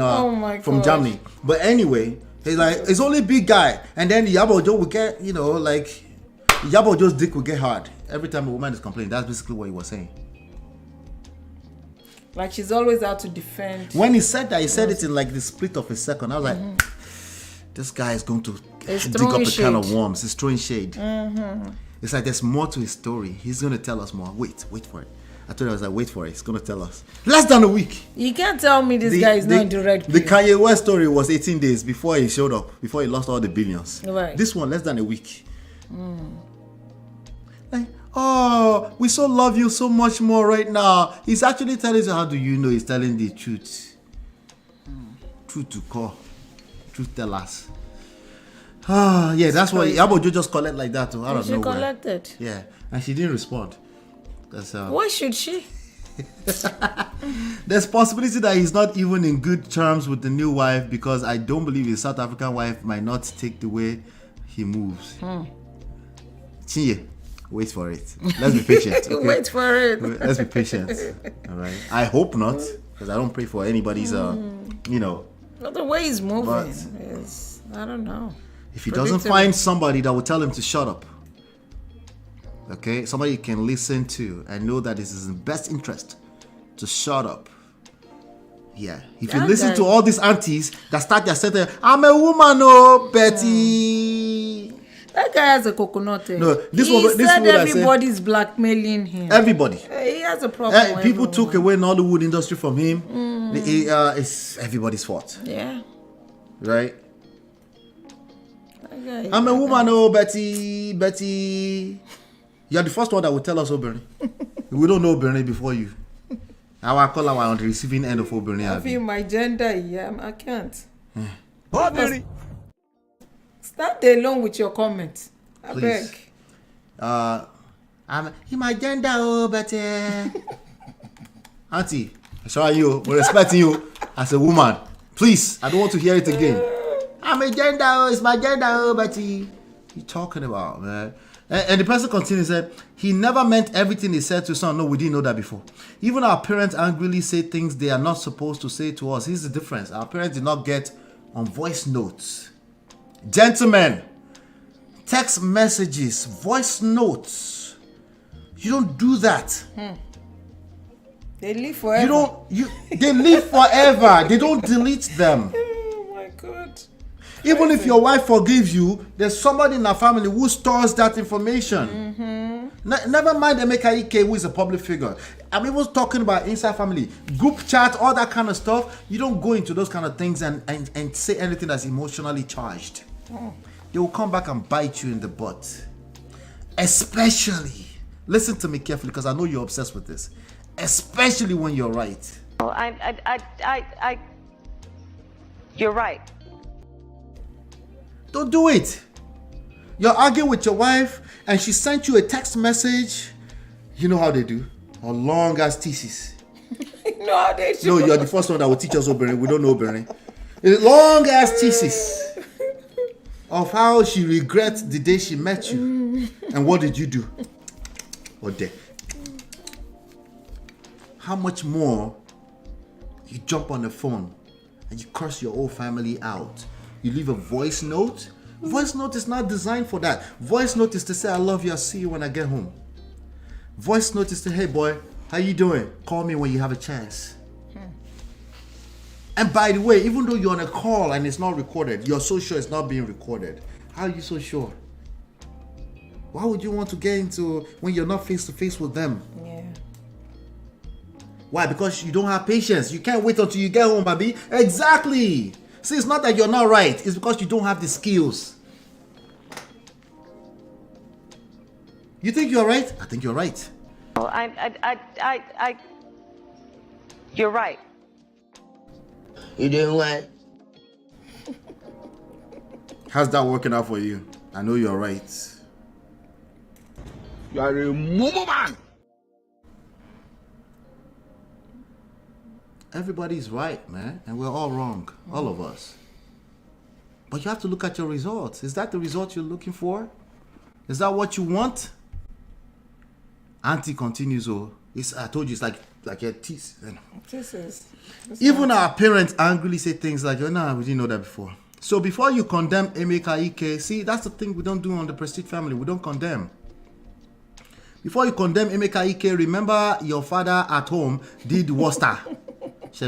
from Germany. But anyway, he's like, it's only big guy. And then Yabo Ojo will get, Yabo Ojo's dick will get hard. Every time a woman is complaining. That's basically what he was saying. Like she's always out to defend. When he said that, he said it in like the split of a second. I was like, this guy is going to dig up a can of worms. He's throwing shade. It's like there's more to his story. He's going to tell us more. Wait for it. I told him, I was like, wait for it. He's going to tell us. Less than a week. You can't tell me this guy is not in direct. The Kanye West story was 18 days before he showed up, before he lost all the billions. Right. This one, less than a week. Like, oh, we so love you so much more right now. He's actually telling you, how do you know he's telling the truth? Truth to call. Truth tell us. Yeah, that's why Yabo Ojo just collect like that. I don't know. She collected. Yeah, and she didn't respond. Why should she? There's possibility that he's not even in good terms with the new wife because I don't believe his South African wife might not take the way he moves. Chinye, wait for it. Let's be patient. Okay? Wait for it. Let's be patient. All right. I hope not, because I don't pray for anybody's. But the way he's moving is, I don't know. If he doesn't find somebody that will tell him to shut up, okay, somebody you can listen to and know that this is in best interest to shut up. Yeah. If you listen to all these aunties that start their sentence, I'm a woman, oh, Betty. That guy has a coconut. No, this said everybody's blackmailing him. Everybody. He has a problem. People took away Nollywood industry from him. It's everybody's fault. Yeah. Right? I'm a woman, oh, Betty. You're the first one that will tell us Oberni. We don't know Oberni before you. I call her on the receiving end of Oberni. I feel my gender, I can't. Oberni. Stand alone with your comments. I beg. I'm in my gender, oh, Betty. Auntie, I show you. We're respecting you as a woman. Please, I don't want to hear it again. I'm a gender, it's my gender, Betty. What you talking about, man? And the person continues, said, he never meant everything he said to son. No, we didn't know that before. Even our parents angrily say things they are not supposed to say to us. Here's the difference. Our parents did not get on voice notes. Gentlemen, text messages, voice notes. You don't do that. They live forever. They live forever. They don't delete them. Oh my God. Even if your wife forgives you, there's somebody in our family who stores that information. Never mind Emeka Ike, who is a public figure. I'm even talking about inside family, group chat, all that kind of stuff. You don't go into those kind of things and say anything that's emotionally charged. They will come back and bite you in the butt. Especially, listen to me carefully because I know you're obsessed with this. Especially when you're right. You're right. Don't do it. You're arguing with your wife and she sent you a text message. You know how they do. A long ass thesis. You know how they do. No, you're the first one that will teach us Oberni. We don't know Oberni. A long ass thesis of how she regrets the day she met you. And what did you do? Ode. How much more you jump on the phone and you curse your whole family out? You leave a voice note. Voice note is not designed for that. Voice note is to say, I love you, I'll see you when I get home. Voice note is to, hey boy, how you doing? Call me when you have a chance. And by the way, even though you're on a call and it's not recorded, you're so sure it's not being recorded. How are you so sure? Why would you want to get into when you're not face to face with them? Yeah. Why? Because you don't have patience. You can't wait until you get home, baby. Exactly. See, it's not that you're not right. It's because you don't have the skills. You think you're right? I think you're right. Well, you're right. You doing what? How's that working out for you? I know you're right. You are a mumu man. Everybody's right, man, and we're all wrong, all of us. But you have to look at your results. Is that the result you're looking for? Is that what you want? Auntie continues, I told you, it's like a tease. Even our parents angrily say things like, oh, no, we didn't know that before. So before you condemn Emeka Ike, see, that's the thing we don't do on the Prestige family. We don't condemn. Before you condemn Emeka Ike, remember your father at home did Worcester. To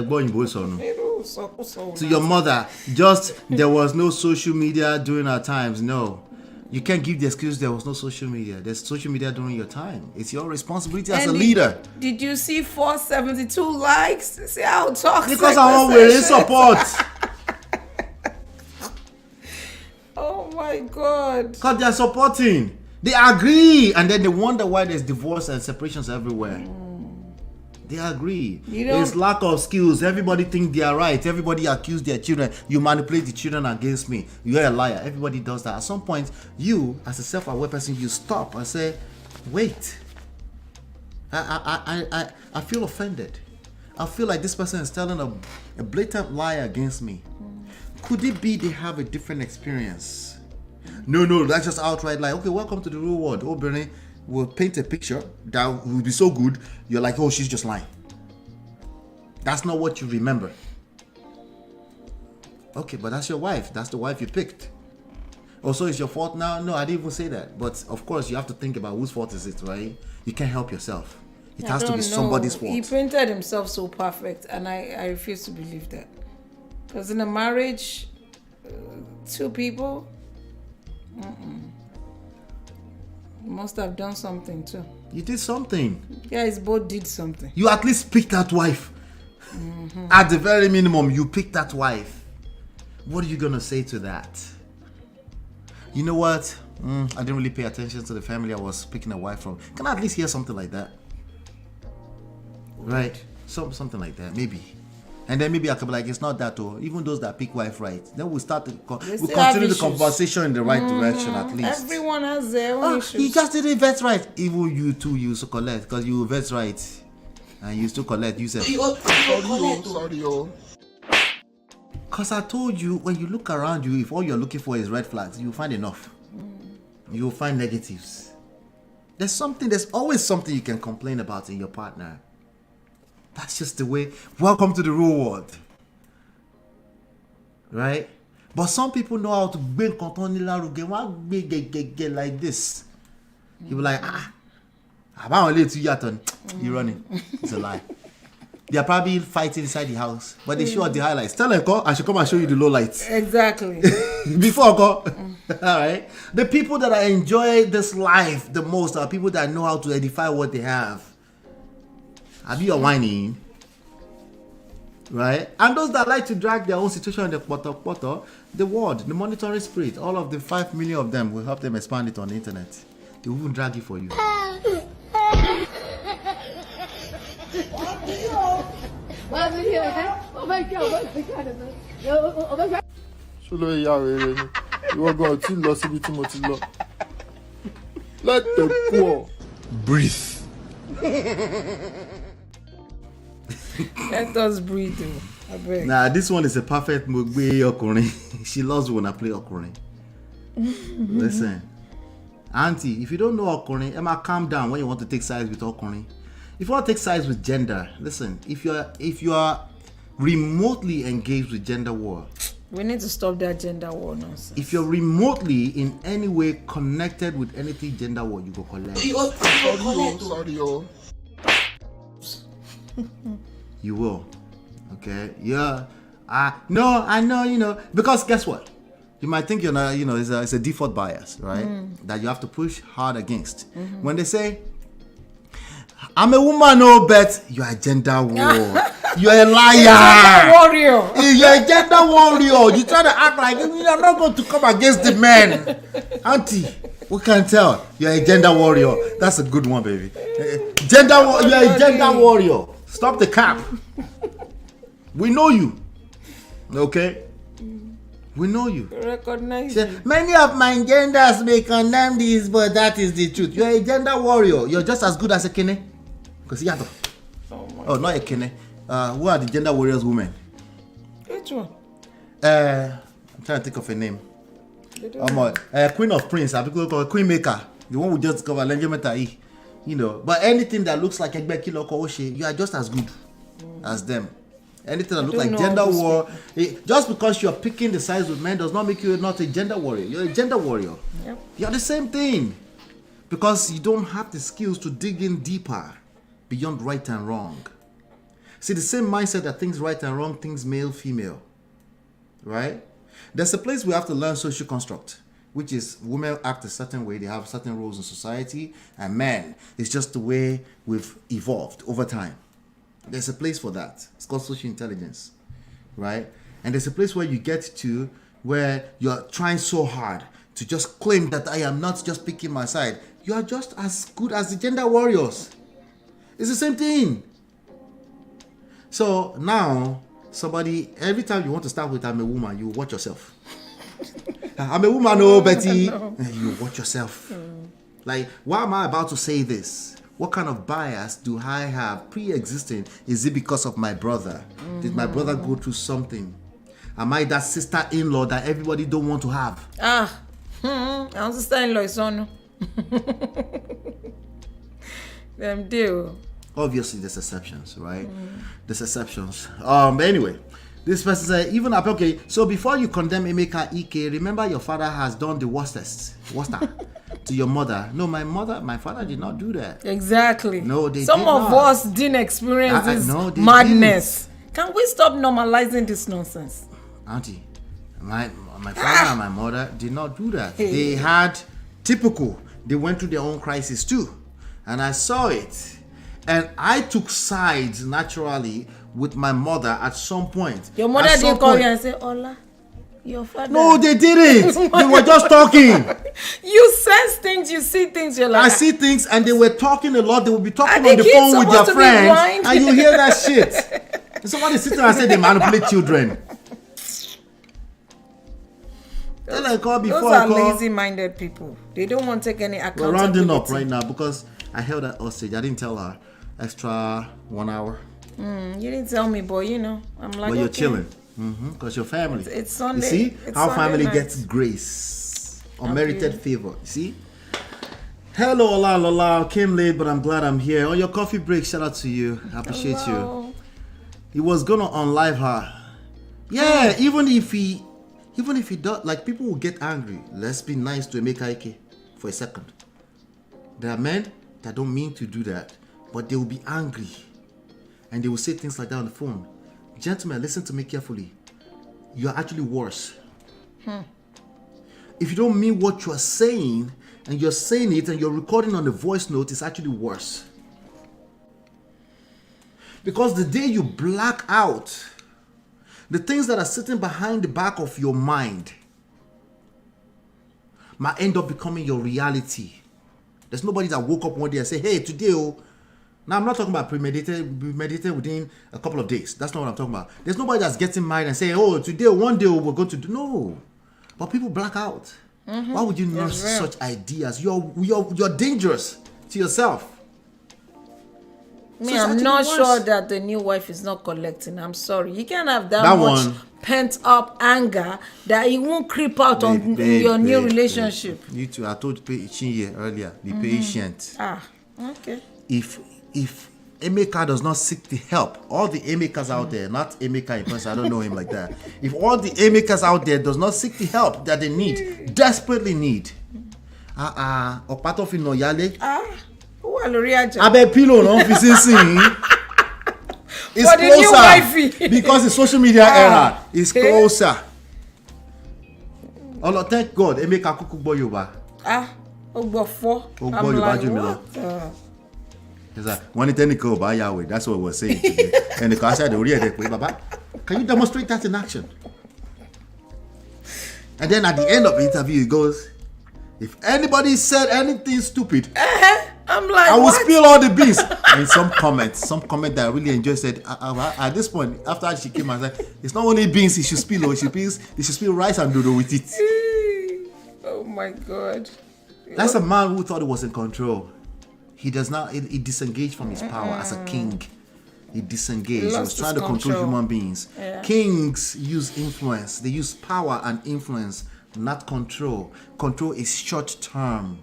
your mother, just there was no social media during our times. No. You can't give the excuse there was no social media. There's social media during your time. It's your responsibility as a leader. Did you see 472 likes? See how toxic. Because I want to support. Oh my God. Because they're supporting. They agree. And then they wonder why there's divorce and separations everywhere. They agree. There's lack of skills. Everybody think they are right. Everybody accuse their children. You manipulate the children against me. You're a liar. Everybody does that. At some point, you, as a self-aware person, you stop and say, wait. I feel offended. I feel like this person is telling a blatant lie against me. Could it be they have a different experience? No, that's just outright lie. Okay, welcome to the real world. Oh, Bernie. Will paint a picture that will be so good, you're like, oh, she's just lying. That's not what you remember. Okay, but that's your wife. That's the wife you picked. Oh, so it's your fault now? No, I didn't even say that. But of course, you have to think about whose fault is it, right? You can't help yourself. It has to be somebody's fault. He painted himself so perfect, and I refuse to believe that. Because in a marriage, two people, must have done something too. You did something. Yeah, it's both did something. You at least picked that wife. At the very minimum, you picked that wife. What are you gonna say to that? You know what? I didn't really pay attention to the family I was picking a wife from. Can I at least hear something like that? Right? Something like that, maybe. And then maybe I could be like, it's not that, or even those that pick wife right. Then we'll continue the conversation in the right direction at least. Everyone has their own issues. You just didn't vet right. Even you too, you used to collect because you vet right. And you still collect. You said, sorry. Because I told you, when you look around you, if all you're looking for is red flags, you'll find enough. You'll find negatives. There's always something you can complain about in your partner. That's just the way. Welcome to the real world. Right? But some people know how to like this. You be like, you're running. It's a lie. They are probably fighting inside the house, but they show the highlights. Tell them, I should come and show you the low lights. Exactly. Before I go. All right. The people that enjoy this life the most are people that know how to edify what they have. Have you whining? Right? And those that like to drag their own situation in the poto, the word, the monitoring spirit, all of the 5 million of them will help them expand it on the internet. They will even drag it for you. Let the poor breathe. Let us breathe. Nah, this one is a perfect way occurring. She loves when I play occurring. Listen, Auntie, if you don't know occurring, Emma, calm down when you want to take sides with occurring. If you want to take sides with gender, listen, if you are remotely engaged with gender war, we need to stop that gender war nonsense. If you're remotely in any way connected with anything gender war, you go collect. Sorry. You will. Okay? Yeah. No, I know, because guess what? You might think it's a default bias, right? That you have to push hard against. When they say, I'm a woman, no, but you're a gender war. You're a liar. Warrior. You're a gender warrior. You try to act like you're not going to come against the men. Auntie, We can tell. You're a gender warrior. That's a good one, baby. You're a gender warrior. Stop the cap. We know you. Okay? We know you. Recognize See, you. many of my genders may condemn this, but that is the truth. You're a gender warrior. You're just as good as a kene. Because you have to. Oh, not a kene. Who are the gender warriors women? Which one? I'm trying to think of a name. Queen of Prince. I people call Queen Maker. The one who just cover Lengemeta. You know. But anything that looks like Egbe Kilo Kooshe, you are just as good as them. Anything that looks like gender war, just because you're picking the sides with men does not make you not a gender warrior. You're a gender warrior. Yep. You're the same thing. Because you don't have the skills to dig in deeper beyond right and wrong. See, the same mindset that thinks right and wrong thinks male, female. Right? There's a place we have to learn social construct, which is women act a certain way, they have certain roles in society, and men, it's just the way we've evolved over time. There's a place for that. It's called social intelligence, right? And there's a place where you get to where you're trying so hard to just claim that I am not just picking my side. You are just as good as the gender warriors. It's the same thing. So now, somebody, every time you want to start with I'm a woman, you watch yourself. I'm a woman, no, Betty. No. You watch yourself. Like, why am I about to say this? What kind of bias do I have pre-existing? Is it because of my brother? Did my brother go through something? Am I that sister-in-law that everybody don't want to have? Our sister-in-law is on. Them do. Obviously, there's exceptions, right? There's exceptions. Anyway, this person said, even up, okay, so before you condemn Emeka Ike, remember your father has done the worstest to your mother. No, my father did not do that. Exactly. No, they Some did of not. us didn't experience this no, madness. Can we stop normalizing this nonsense? Auntie, my father and my mother did not do that. They had typical. They went through their own crisis too. And I saw it. And I took sides naturally with my mother at some point. Your mother didn't call you and say, Ola, your father. No, they didn't. They were just talking. You sense things, you see things, you're like, I see things, and they were talking a lot. They would be talking on the phone with their friends, and you hear that shit. And somebody sitting and say they manipulate children. Those are lazy-minded people. They don't want to take any accountability. We're rounding up right now because I held that hostage. I didn't tell her. Extra 1 hour. You didn't tell me, boy. You know, I'm like, but you're chilling. Because your family. It's Sunday. You see it's how Sunday family night. gets grace, unmerited favor. You see. Hello, Ola. Came late, but I'm glad I'm here. On your coffee break, shout out to you. I appreciate you. He was gonna unlive her. Yeah, even if he does, like, people will get angry. Let's be nice to Emeka Ike for a second. There are men that don't mean to do that, but they will be angry. And they will say things like that on the phone. Gentlemen, listen to me carefully. You are actually worse. If you don't mean what you are saying, and you're saying it, and you're recording on the voice note, it's actually worse. Because the day you black out, the things that are sitting behind the back of your mind might end up becoming your reality. There's nobody that woke up one day and say, hey, today, now I'm not talking about premeditated within a couple of days. That's not what I'm talking about. There's nobody that's getting married and saying, oh, today, one day we're going to do. No. But people black out. Why would you nurse such ideas? You're dangerous to yourself. I'm not sure that the new wife is not collecting. I'm sorry. You can't have that much pent up anger that it won't creep out on your new relationship. You too. I told Chinye earlier, be patient. Okay. If Emeka does not seek the help, all the Emekas out there, not Emeka in person, I don't know him like that. If all the Emekas out there does not seek the help that they need, desperately need, Opatofin no yale. Abe pillow no it's closer because the social media era is closer. Oh, thank God. Emeka kuku boy Yoruba. Ogbofo. I'm like, what? When it any go by Yahweh, that's what we're saying today. And the car said, Baba, can you demonstrate that in action? And then at the end of the interview, he goes, If anybody said anything stupid, I'm like, I will what? spill all the beans. And some comment that I really enjoyed said, at this point, after she came and said, it's not only beans he should spill, they should spill rice and dodo with it. Oh my God. That's a man who thought he was in control. He does not, he disengaged from his power as a king. He disengaged. He was trying to control human beings. Yeah. Kings use influence. They use power and influence, not control. Control is short term.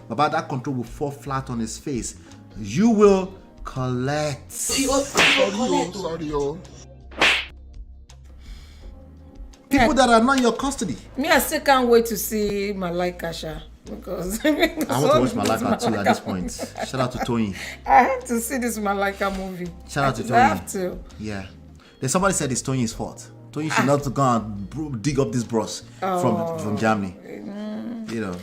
But that control will fall flat on his face. You will collect. Sorry. People that are not in your custody. Me, I still can't wait to see Malai Kasha. Because I want to watch Malika too at this point. Shout out to Tony. I have to see this Malika movie. Shout out to Tony. I have to. Yeah. There's somebody said it's Tony's fault. Tony should not go and dig up this bros from Germany. You know.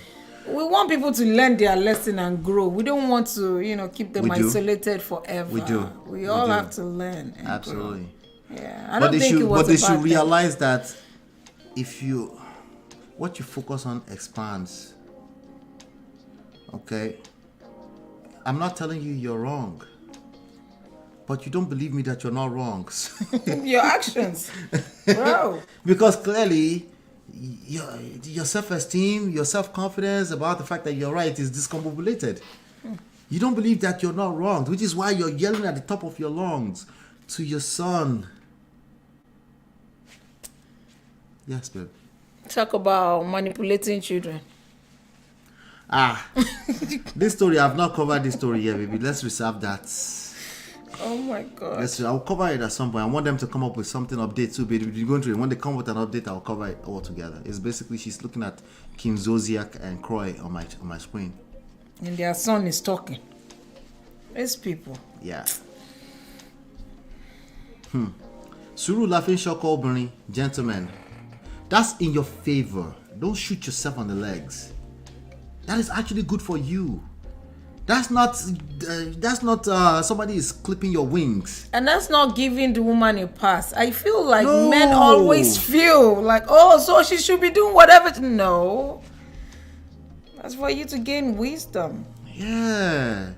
We want people to learn their lesson and grow. We don't want to, keep them isolated forever. We do. We all have to learn. And absolutely. Grow. Yeah. I don't think it was But they should realize that what you focus on expands. Okay, I'm not telling you you're wrong, but you don't believe me that you're not wrong. Your actions, bro. Because clearly, your self-esteem, your self-confidence about the fact that you're right is discombobulated. You don't believe that you're not wrong, which is why you're yelling at the top of your lungs to your son. Yes, babe. Talk about manipulating children. This story, I've not covered this story yet, baby. Let's reserve that. Oh my God. I'll cover it at some point. I want them to come up with something update too, baby. You're going to, when they come with an update, I'll cover it all together. It's basically she's looking at Kim Zodiac and Croy on my screen. And their son is talking. These people. Yeah. Suru laughing shoko burning, gentlemen. That's in your favor. Don't shoot yourself on the legs. That is actually good for you. That's not somebody is clipping your wings. And that's not giving the woman a pass. I feel like men always feel like, so she should be doing whatever. No. That's for you to gain wisdom. Yeah.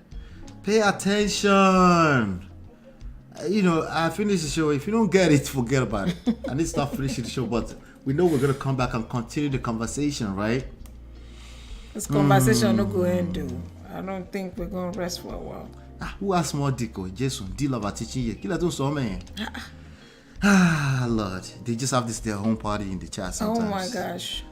Pay attention. I finished the show. If you don't get it, forget about it. I need to start finishing the show, but we know we're going to come back and continue the conversation, right? This conversation no go end. I don't think we're going to rest for a while. Who has more dico? Jason, deal about teaching you. Kill so man. Lord, they just have their own party in the chat sometimes. Oh my gosh.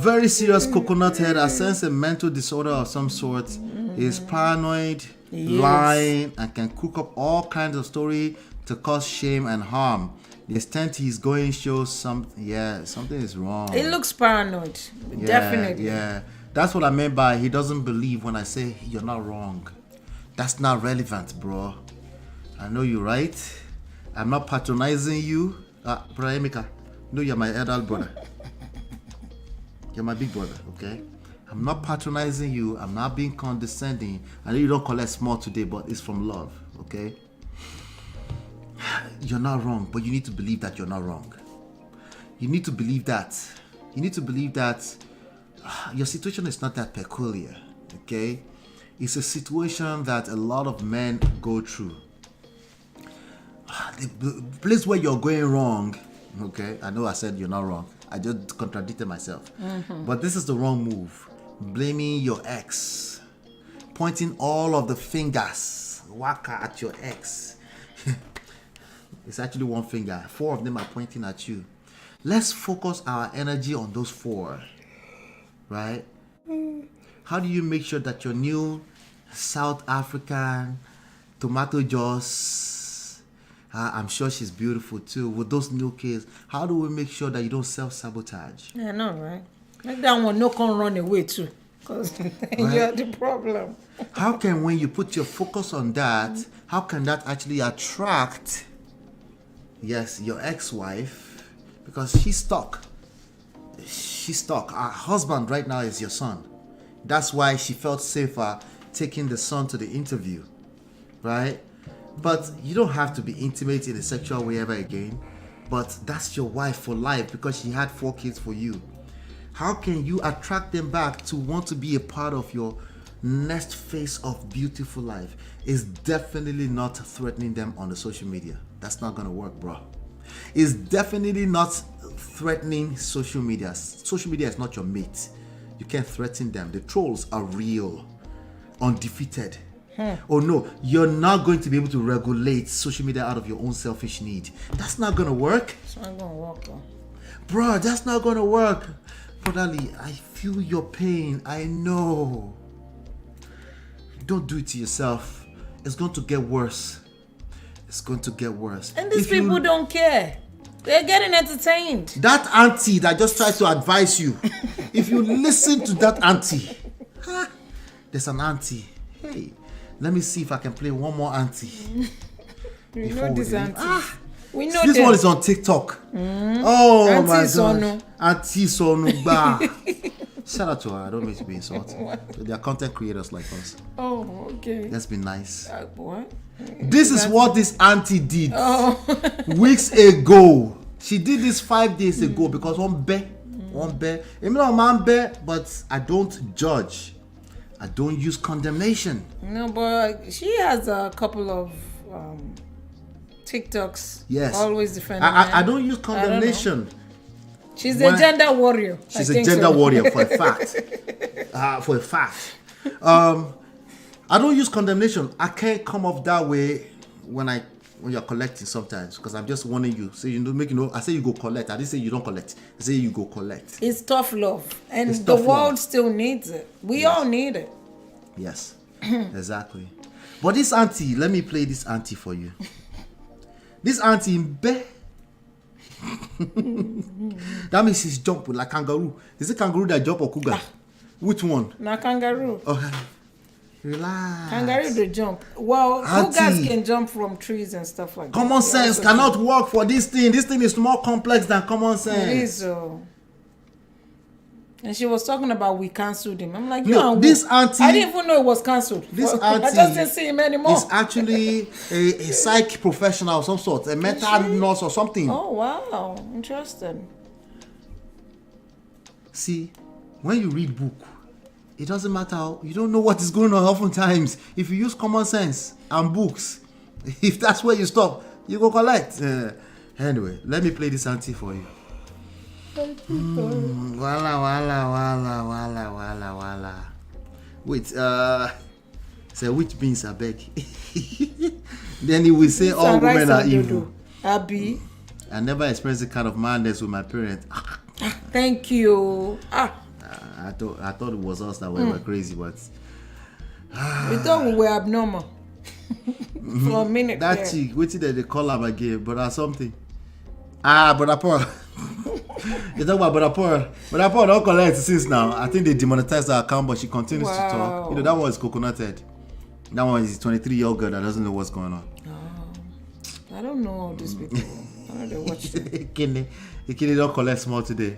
Very serious coconut head. I sense a mental disorder of some sort. He's paranoid, lying, and can cook up all kinds of story to cause shame and harm. The extent he's going shows something is wrong. It looks paranoid. Definitely. Yeah. That's what I meant by he doesn't believe when I say you're not wrong. That's not relevant, bro. I know you're right. I'm not patronizing you. Brother Emeka, no, you're my adult brother. You're my big brother, okay? I'm not patronizing you. I'm not being condescending. I know you don't collect small today, but it's from love, okay? You're not wrong, but you need to believe that you're not wrong. You need to believe that. You need to believe that your situation is not that peculiar, okay? It's a situation that a lot of men go through. The place where you're going wrong, okay? I know I said you're not wrong. I just contradicted myself. But this is the wrong move. Blaming your ex. Pointing all of the fingers. Waka at your ex. It's actually one finger. 4 of them are pointing at you. Let's focus our energy on those 4. Right? How do you make sure that your new South African tomato juice, I'm sure she's beautiful too, with those new kids, how do we make sure that you don't self-sabotage? Yeah, I know, right? Make that one no can run away too, because you're the problem. How can, when you put your focus on that, how can that actually attract, yes, your ex-wife, because she's stuck. She's stuck. Her husband right now is your son. That's why she felt safer taking the son to the interview, right? But you don't have to be intimate in a sexual way ever again. but that's your wife for life because she had 4 kids for you. How can you attract them back to want to be a part of your next phase of beautiful life? Is definitely not threatening them on the social media. That's not gonna work, bro. It's definitely not threatening social media. Social media is not your mate. You can't threaten them. The trolls are real, undefeated. Oh no, you're not going to be able to regulate social media out of your own selfish need. That's not gonna work. It's not gonna work, bro. That's not gonna work. Brotherly, I feel your pain. I know. Don't do it to yourself. It's going to get worse. It's going to get worse. And these people don't care. They're getting entertained. That auntie that just tried to advise you, if you listen to that auntie, there's an auntie. Hey, let me see if I can play one more auntie. We know this auntie. We know this them. one is on TikTok. Oh auntie my God. Auntie Sonu. Shout out to her. I don't mean to be insulted. They are content creators like us. Oh, okay. Let's be nice. What? This is what this auntie did weeks ago. She did this 5 days ago because one bear. But I don't judge. I don't use condemnation. No, but she has a couple of TikToks. Yes. Always defending. I don't use condemnation. She's a gender warrior. She's a gender warrior for a fact. For a fact. I don't use condemnation. I can't come off that way when you're collecting sometimes because I'm just warning you. So I say you go collect. I didn't say you don't collect. I say you go collect. It's tough love. And the world still needs it. We all need it. Yes. Exactly. But this auntie, let me play this auntie for you. This auntie in bed. That means she's jumping like kangaroo. Is it kangaroo that jump or cougar? Which one? Na kangaroo. Okay. Relax. Kangaroo they jump. Well, cougars can jump from trees and stuff like that. Common sense cannot work for this thing. This thing is more complex than common sense. It is so. And she was talking about we cancelled him. I'm like, this auntie. I didn't even know it was cancelled. This auntie. I just didn't see him anymore. He's actually a psych professional of some sort, a mental nurse or something. Oh wow, interesting. See, when you read book, it doesn't matter. You don't know what is going on oftentimes. If you use common sense and books, if that's where you stop, you go collect. Anyway, let me play this auntie for you. Wala. Wait, say which beans I beg. Then he will say all women are evil. Abi. I never experienced the kind of madness with my parents. Thank you. I thought it was us that were crazy, but we thought we were abnormal. For a minute. That chick, wait till they call her again, but something. Brother Paul. You talk about Brother Paul. Brother Paul don't collect since now. I think they demonetized her account, but she continues to talk. You know, that one is coconuted. That one is a 23-year-old girl that doesn't know what's going on. I don't know all these people. I know they watch them. Kidney don't collect small today.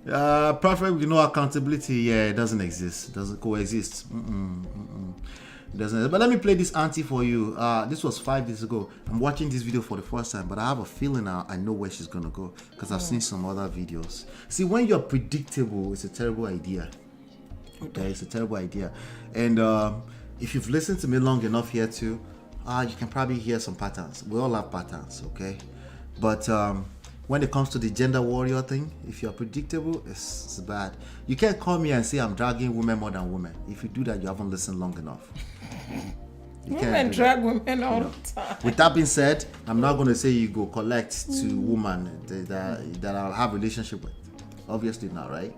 Perfect with no accountability. Yeah, it doesn't exist. It doesn't coexist. It doesn't. But let me play this auntie for you. This was 5 days ago. I'm watching this video for the first time, but I have a feeling now I know where she's gonna go because I've seen some other videos. See, when you're predictable, it's a terrible idea. Okay, it's a terrible idea. And if you've listened to me long enough here too, you can probably hear some patterns. We all have patterns, okay? But when it comes to the gender warrior thing, if you're predictable, it's bad. You can't call me and say I'm dragging women more than women. If you do that, you haven't listened long enough. Women drag women all the time. With that being said, I'm not going to say you go collect to women that I'll have a relationship with. Obviously not, right?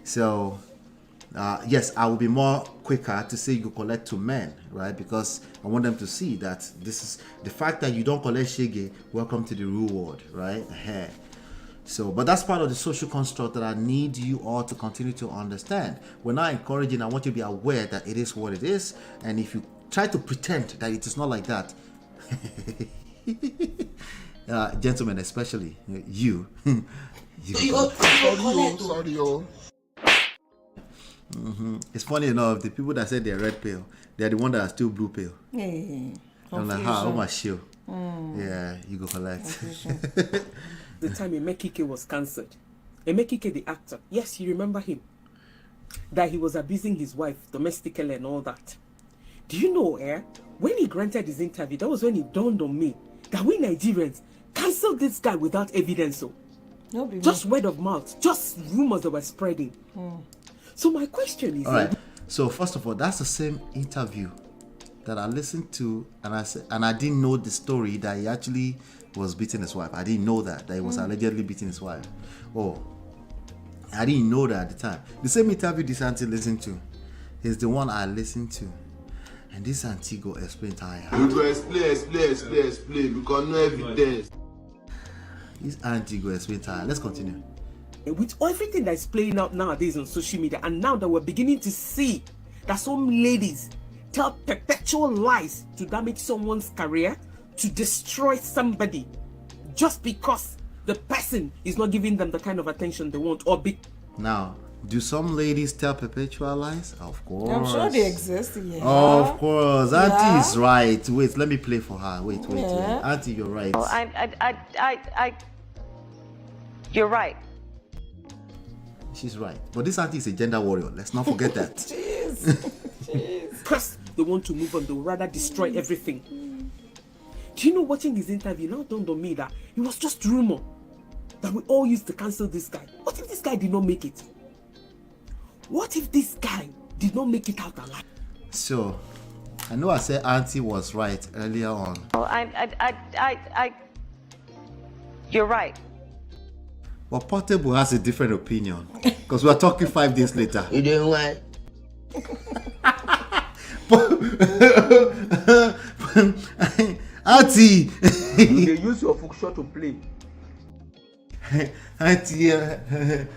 So, yes, I will be more quicker to say you go collect to men, right? Because I want them to see that this is the fact that you don't collect shege. Welcome to the real world, right? So, but that's part of the social construct that I need you all to continue to understand. We're not encouraging. I want you to be aware that it is what it is, and if you try to pretend that it is not like that, gentlemen, especially you, It's funny enough, the people that said they're red pill, they're the one that are still blue pill. I'm like, how much shield? Yeah, you go collect. The time Emekike was cancelled. Emekike, the actor, yes, you remember him. That he was abusing his wife domestically and all that. Do you know, when he granted his interview, that was when it dawned on me that we Nigerians cancelled this guy without evidence. So. Just word of mouth, just rumors that were spreading. So my question is... All right. So first of all, that's the same interview that I listened to, and I said, and I didn't know the story that he actually was beating his wife. I didn't know that he was allegedly beating his wife. Oh, I didn't know that at the time. The same interview this auntie listened to is the one I listened to, and this auntie go explain how you go explain because no evidence. This auntie go explain how. Let's continue. With everything that's playing out nowadays on social media, and now that we're beginning to see that some ladies tell perpetual lies to damage someone's career, to destroy somebody, just because the person is not giving them the kind of attention they want, or Now, do some ladies tell perpetual lies? Of course. I'm sure they exist, yeah. Of course. Auntie is right. Wait, let me play for her. Wait. Auntie, you're right. Oh, you're right. She's right. But this auntie is a gender warrior. Let's not forget that. Jeez. Plus, they want to move on. They will rather destroy everything. Do you know, watching his interview, now dawned on me that it was just rumor that we all used to cancel this guy. What if this guy did not make it? What if this guy did not make it out alive? So, I know I said auntie was right earlier on. Oh, you're right. But Portable has a different opinion. Because we're talking 5 days later. You doing what? Auntie! You use your function to play. Auntie, I'm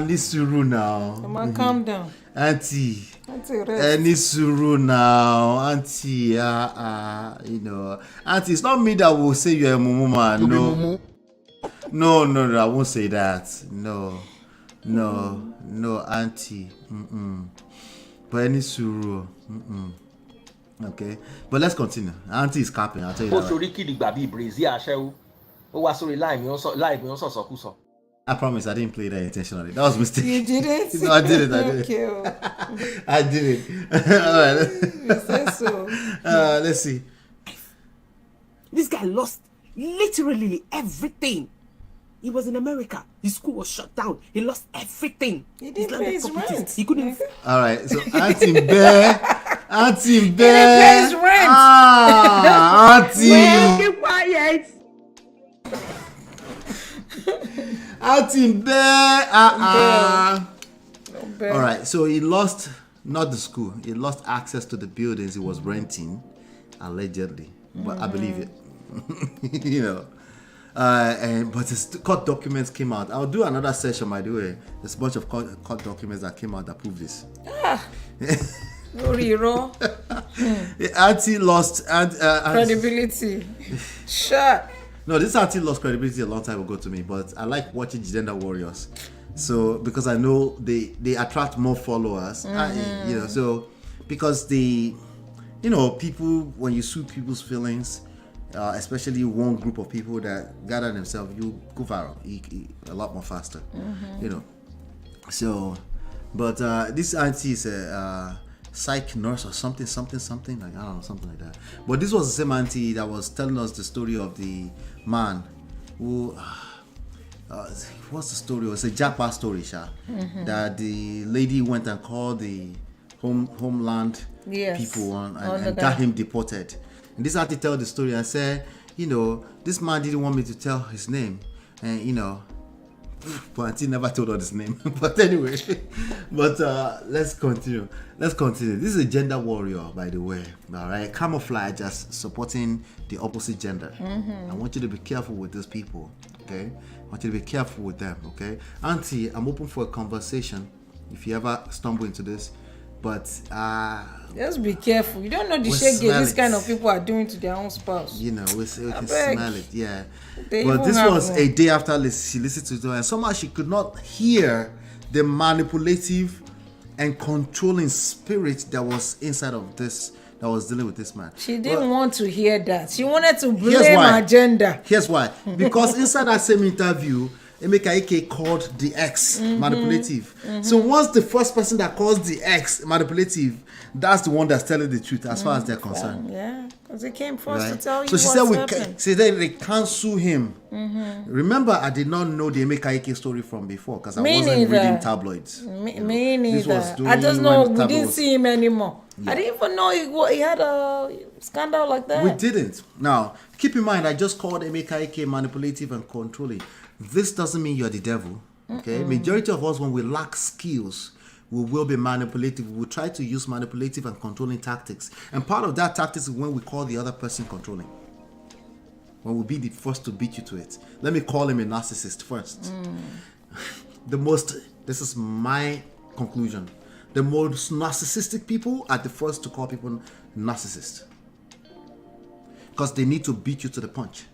Nisuru now. Man, calm down. Auntie, rest. Nisuru now. Auntie, you know. Auntie, it's not me that will say you're a mumu man. No. No, I won't say that. No, auntie. But any suru. Okay, but let's continue. Auntie is capping. I'll tell you that. I promise I didn't play that intentionally. That was a mistake. You did it? No, I did it. I did it. All right. You say so. Let's see. This guy lost literally everything. He was in America. His school was shut down. He lost everything. He didn't pay his rent. He couldn't. All right. So Auntie Bear. He didn't pay his rent. Auntie. Well, keep quiet. Auntie Bear. All right. So he lost not the school. He lost access to the buildings he was renting, allegedly. But I believe it. You know. But his court documents came out. I'll do another session, by the way. There's a bunch of court documents that came out that prove this. Auntie lost credibility. Sure. No, this auntie lost credibility a long time ago to me, but I like watching gender warriors. So because I know they attract more followers, you know. So because people, when you suit people's feelings. Especially one group of people that gather themselves, you go viral a lot more faster, you know. So, but this auntie is a psych nurse or something like, I don't know, something like that. But this was the same auntie that was telling us the story of the man who, what's the story? It was a Japa story, that the lady went and called the homeland people and got him deported. And this auntie tell the story and said, this man didn't want me to tell his name. And, but auntie never told her his name. But anyway, let's continue. This is a gender warrior, by the way. All right. Camouflage as supporting the opposite gender. I want you to be careful with these people. Okay. I want you to be careful with them. Okay. Auntie, I'm open for a conversation if you ever stumble into this. But just be careful. You don't know the shake these kind of people are doing to their own spouse. We can smell it, yeah. But this was a day after she listened to it, and somehow she could not hear the manipulative and controlling spirit that was inside of this that was dealing with this man. She didn't want to hear that. She wanted to blame her gender. Here's why. Because inside that same interview, Emeka Ike called the ex manipulative. So once the first person that calls the ex manipulative, that's the one that's telling the truth as far as they're concerned. Yeah, because they came first to tell you so she what's said she said they can't sue him. Remember, I did not know the Emeka Ike story from before because I wasn't reading tabloids. Me neither. I just know we didn't see him anymore. Yeah. I didn't even know he had a scandal like that. We didn't. Now, keep in mind, I just called Emeka Ike manipulative and controlling. This doesn't mean you're the devil. Okay, majority of us, when we lack skills, we will be manipulative. We will try to use manipulative and controlling tactics. And part of that tactics is when we call the other person controlling. When we'll be the first to beat you to it. Let me call him a narcissist first. This is my conclusion. The most narcissistic people are the first to call people narcissists. Because they need to beat you to the punch.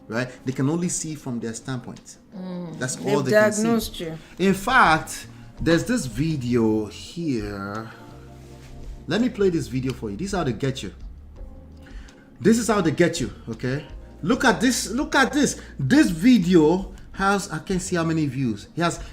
Right? They can only see from their standpoint. That's all they can see. You. In fact, there's this video here. Let me play this video for you. This is how they get you. This is how they get you, okay? Look at this. Look at this. This video has, I can't see how many views.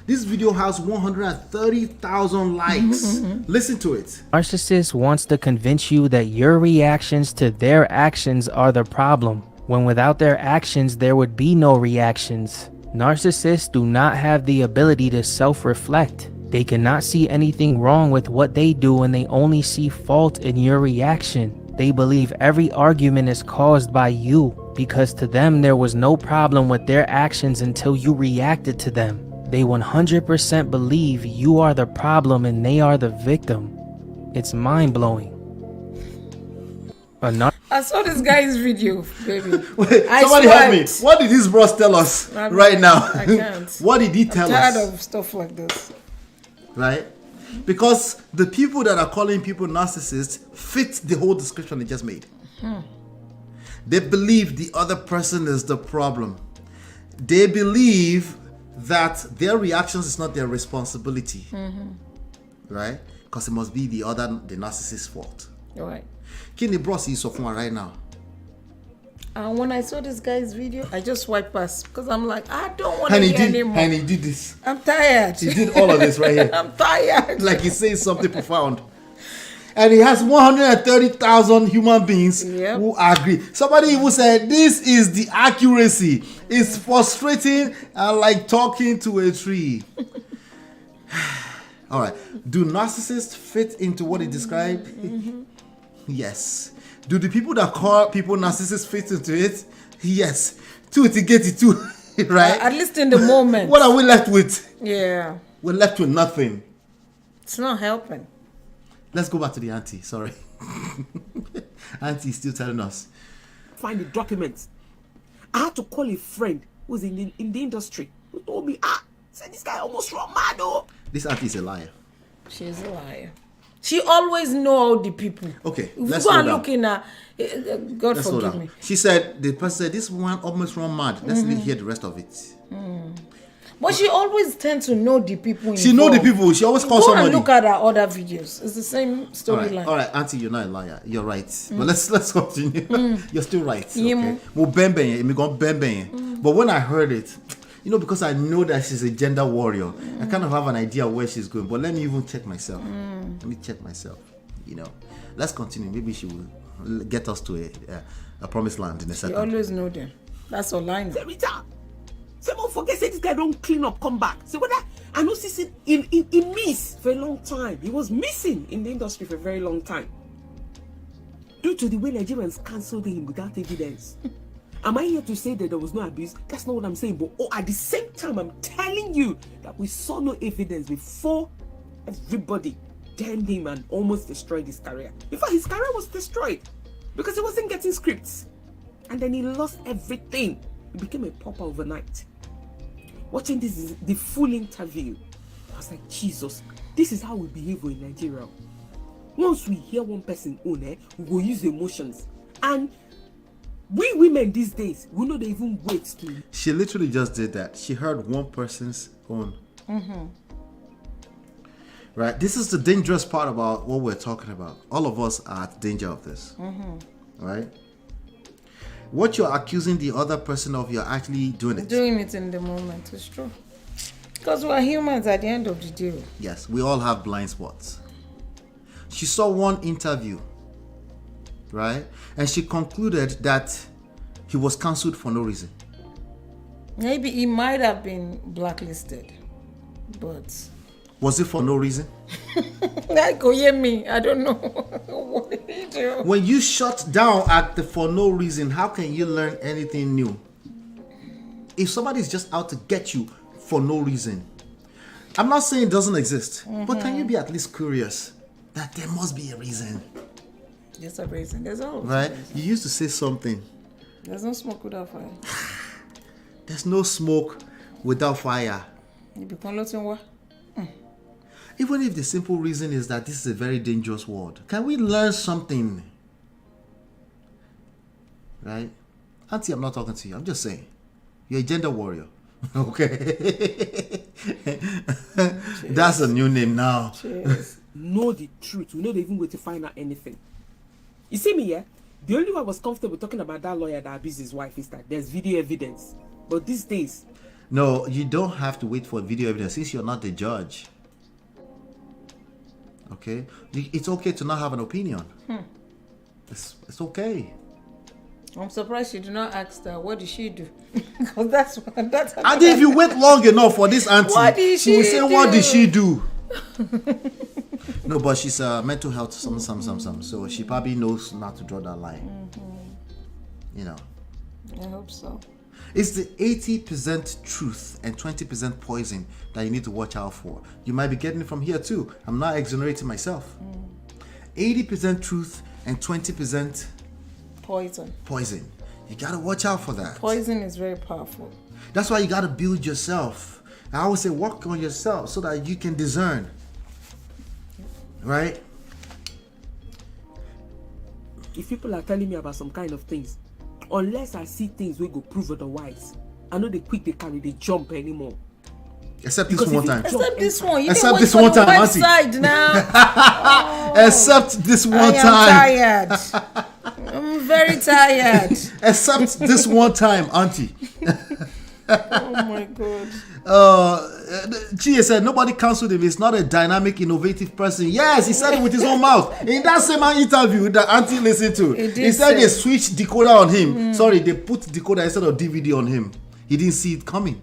This video has 130,000 likes. Listen to it. Narcissist wants to convince you that your reactions to their actions are the problem, when without their actions, there would be no reactions. Narcissists do not have the ability to self-reflect. They cannot see anything wrong with what they do and they only see fault in your reaction. They believe every argument is caused by you because to them there was no problem with their actions until you reacted to them. They 100% believe you are the problem and they are the victim. It's mind-blowing. I saw this guy's video, baby. Wait, somebody help me. What did this bros tell us right now? I can't. What did he tell us? I'm tired of stuff like this. Right? Because the people that are calling people narcissists fit the whole description they just made. They believe the other person is the problem. They believe that their reactions is not their responsibility. Right? Because it must be the narcissist's fault. Right. Kini bros is of one right now. And when I saw this guy's video, I just swiped past because I'm like, I don't want to hear anymore. And he did this. I'm tired. He did all of this right here. I'm tired. Like he's saying something profound. And he has 130,000 human beings who agree. Somebody even said, this is the accuracy. It's frustrating and like talking to a tree. All right. Do narcissists fit into what he described? Yes. Do the people that call people narcissists fit into it? Yes. To get it too, right? At least in the moment. What are we left with? Yeah. We're left with nothing. It's not helping. Let's go back to the auntie. Sorry. Auntie is still telling us. Find the documents. I had to call a friend who's in the industry who told me, said this guy almost run mad though. This auntie is a liar. She's a liar. She always know all the people. Okay, if let's you go and down. look in her, God let's forgive me. She said, the person said, this one almost run mad. Let's hear the rest of it. But she always tends to know the people involved. She know the people. She always calls somebody. Go and look at her other videos. It's the same storyline. All right, auntie, you're not a liar. You're right. But let's continue. You're still right. Okay. But when I heard it, because I know that she's a gender warrior, I kind of have an idea where she's going. But let me even check myself. Let me check myself. Let's continue. Maybe she will get us to a promised land in a second. You always know them. That's all I know. Someone forget say this guy don't clean up, come back. So what I know see he missed for a long time. He was missing in the industry for a very long time. Due to the way Nigerians cancelled him without evidence. Am I here to say that there was no abuse? That's not what I'm saying. But at the same time, I'm telling you that we saw no evidence before everybody damned him and almost destroyed his career. In fact, his career was destroyed because he wasn't getting scripts. And then he lost everything. He became a pauper overnight. Watching this, the full interview, I was like, Jesus, this is how we behave in Nigeria. Once we hear one person own, we will use emotions. And we women these days, we know they even wait to. She literally just did that. She heard one person's own. Right? This is the dangerous part about what we're talking about. All of us are at danger of this. Right? What you're accusing the other person of, you're actually doing it. Doing it in the moment. It's true. Because we're humans at the end of the day. Yes, we all have blind spots. She saw one interview, right? And she concluded that he was cancelled for no reason. Maybe he might have been blacklisted, but... Was it for no reason? Like, oh yeah, me, I don't know. What did he do? When you shut down at the for no reason, how can you learn anything new? If somebody's just out to get you for no reason, I'm not saying it doesn't exist, but can you be at least curious that there must be a reason? There's a reason. There's always right? a reason. You used to say something. There's no smoke without fire. There's no smoke without fire. You become nothing what? Even if the simple reason is that this is a very dangerous world, can we learn something? Right? Auntie, I'm not talking to you. I'm just saying. You're a gender warrior. Okay? That's a new name now. Know the truth. We not even going to find out anything. You see me, yeah? The only way I was comfortable talking about that lawyer that abused his wife is that there's video evidence. But these days... No, you don't have to wait for video evidence since you're not the judge. Okay? It's okay to not have an opinion. It's okay. I'm surprised you did not ask her, what did she do? Because that's and if you wait long enough for this auntie, what did she will say, do? what did she do? No, but she's mental health, some. So she probably knows not to draw that line. You know. I hope so. It's the 80% truth and 20% poison that you need to watch out for. You might be getting it from here too. I'm not exonerating myself. 80% truth and 20% poison. You gotta watch out for that. Poison is very powerful. That's why you gotta build yourself. I always say work on yourself so that you can discern. Right? If people are telling me about some kind of things, unless I see things we go prove otherwise, I know they quick they carry they jump anymore. Except this one time. Except this one. You Except didn't this wait one for the time, Auntie. website now. Except this one time. I am tired. I'm very tired. Except this one time, Auntie. Oh my God. Chia said nobody cancelled him. He's not a dynamic, innovative person. Yes, he said it with his own mouth. In that same interview that Auntie listened to, he said they switched decoder on him. Sorry, they put decoder instead of DVD on him. He didn't see it coming.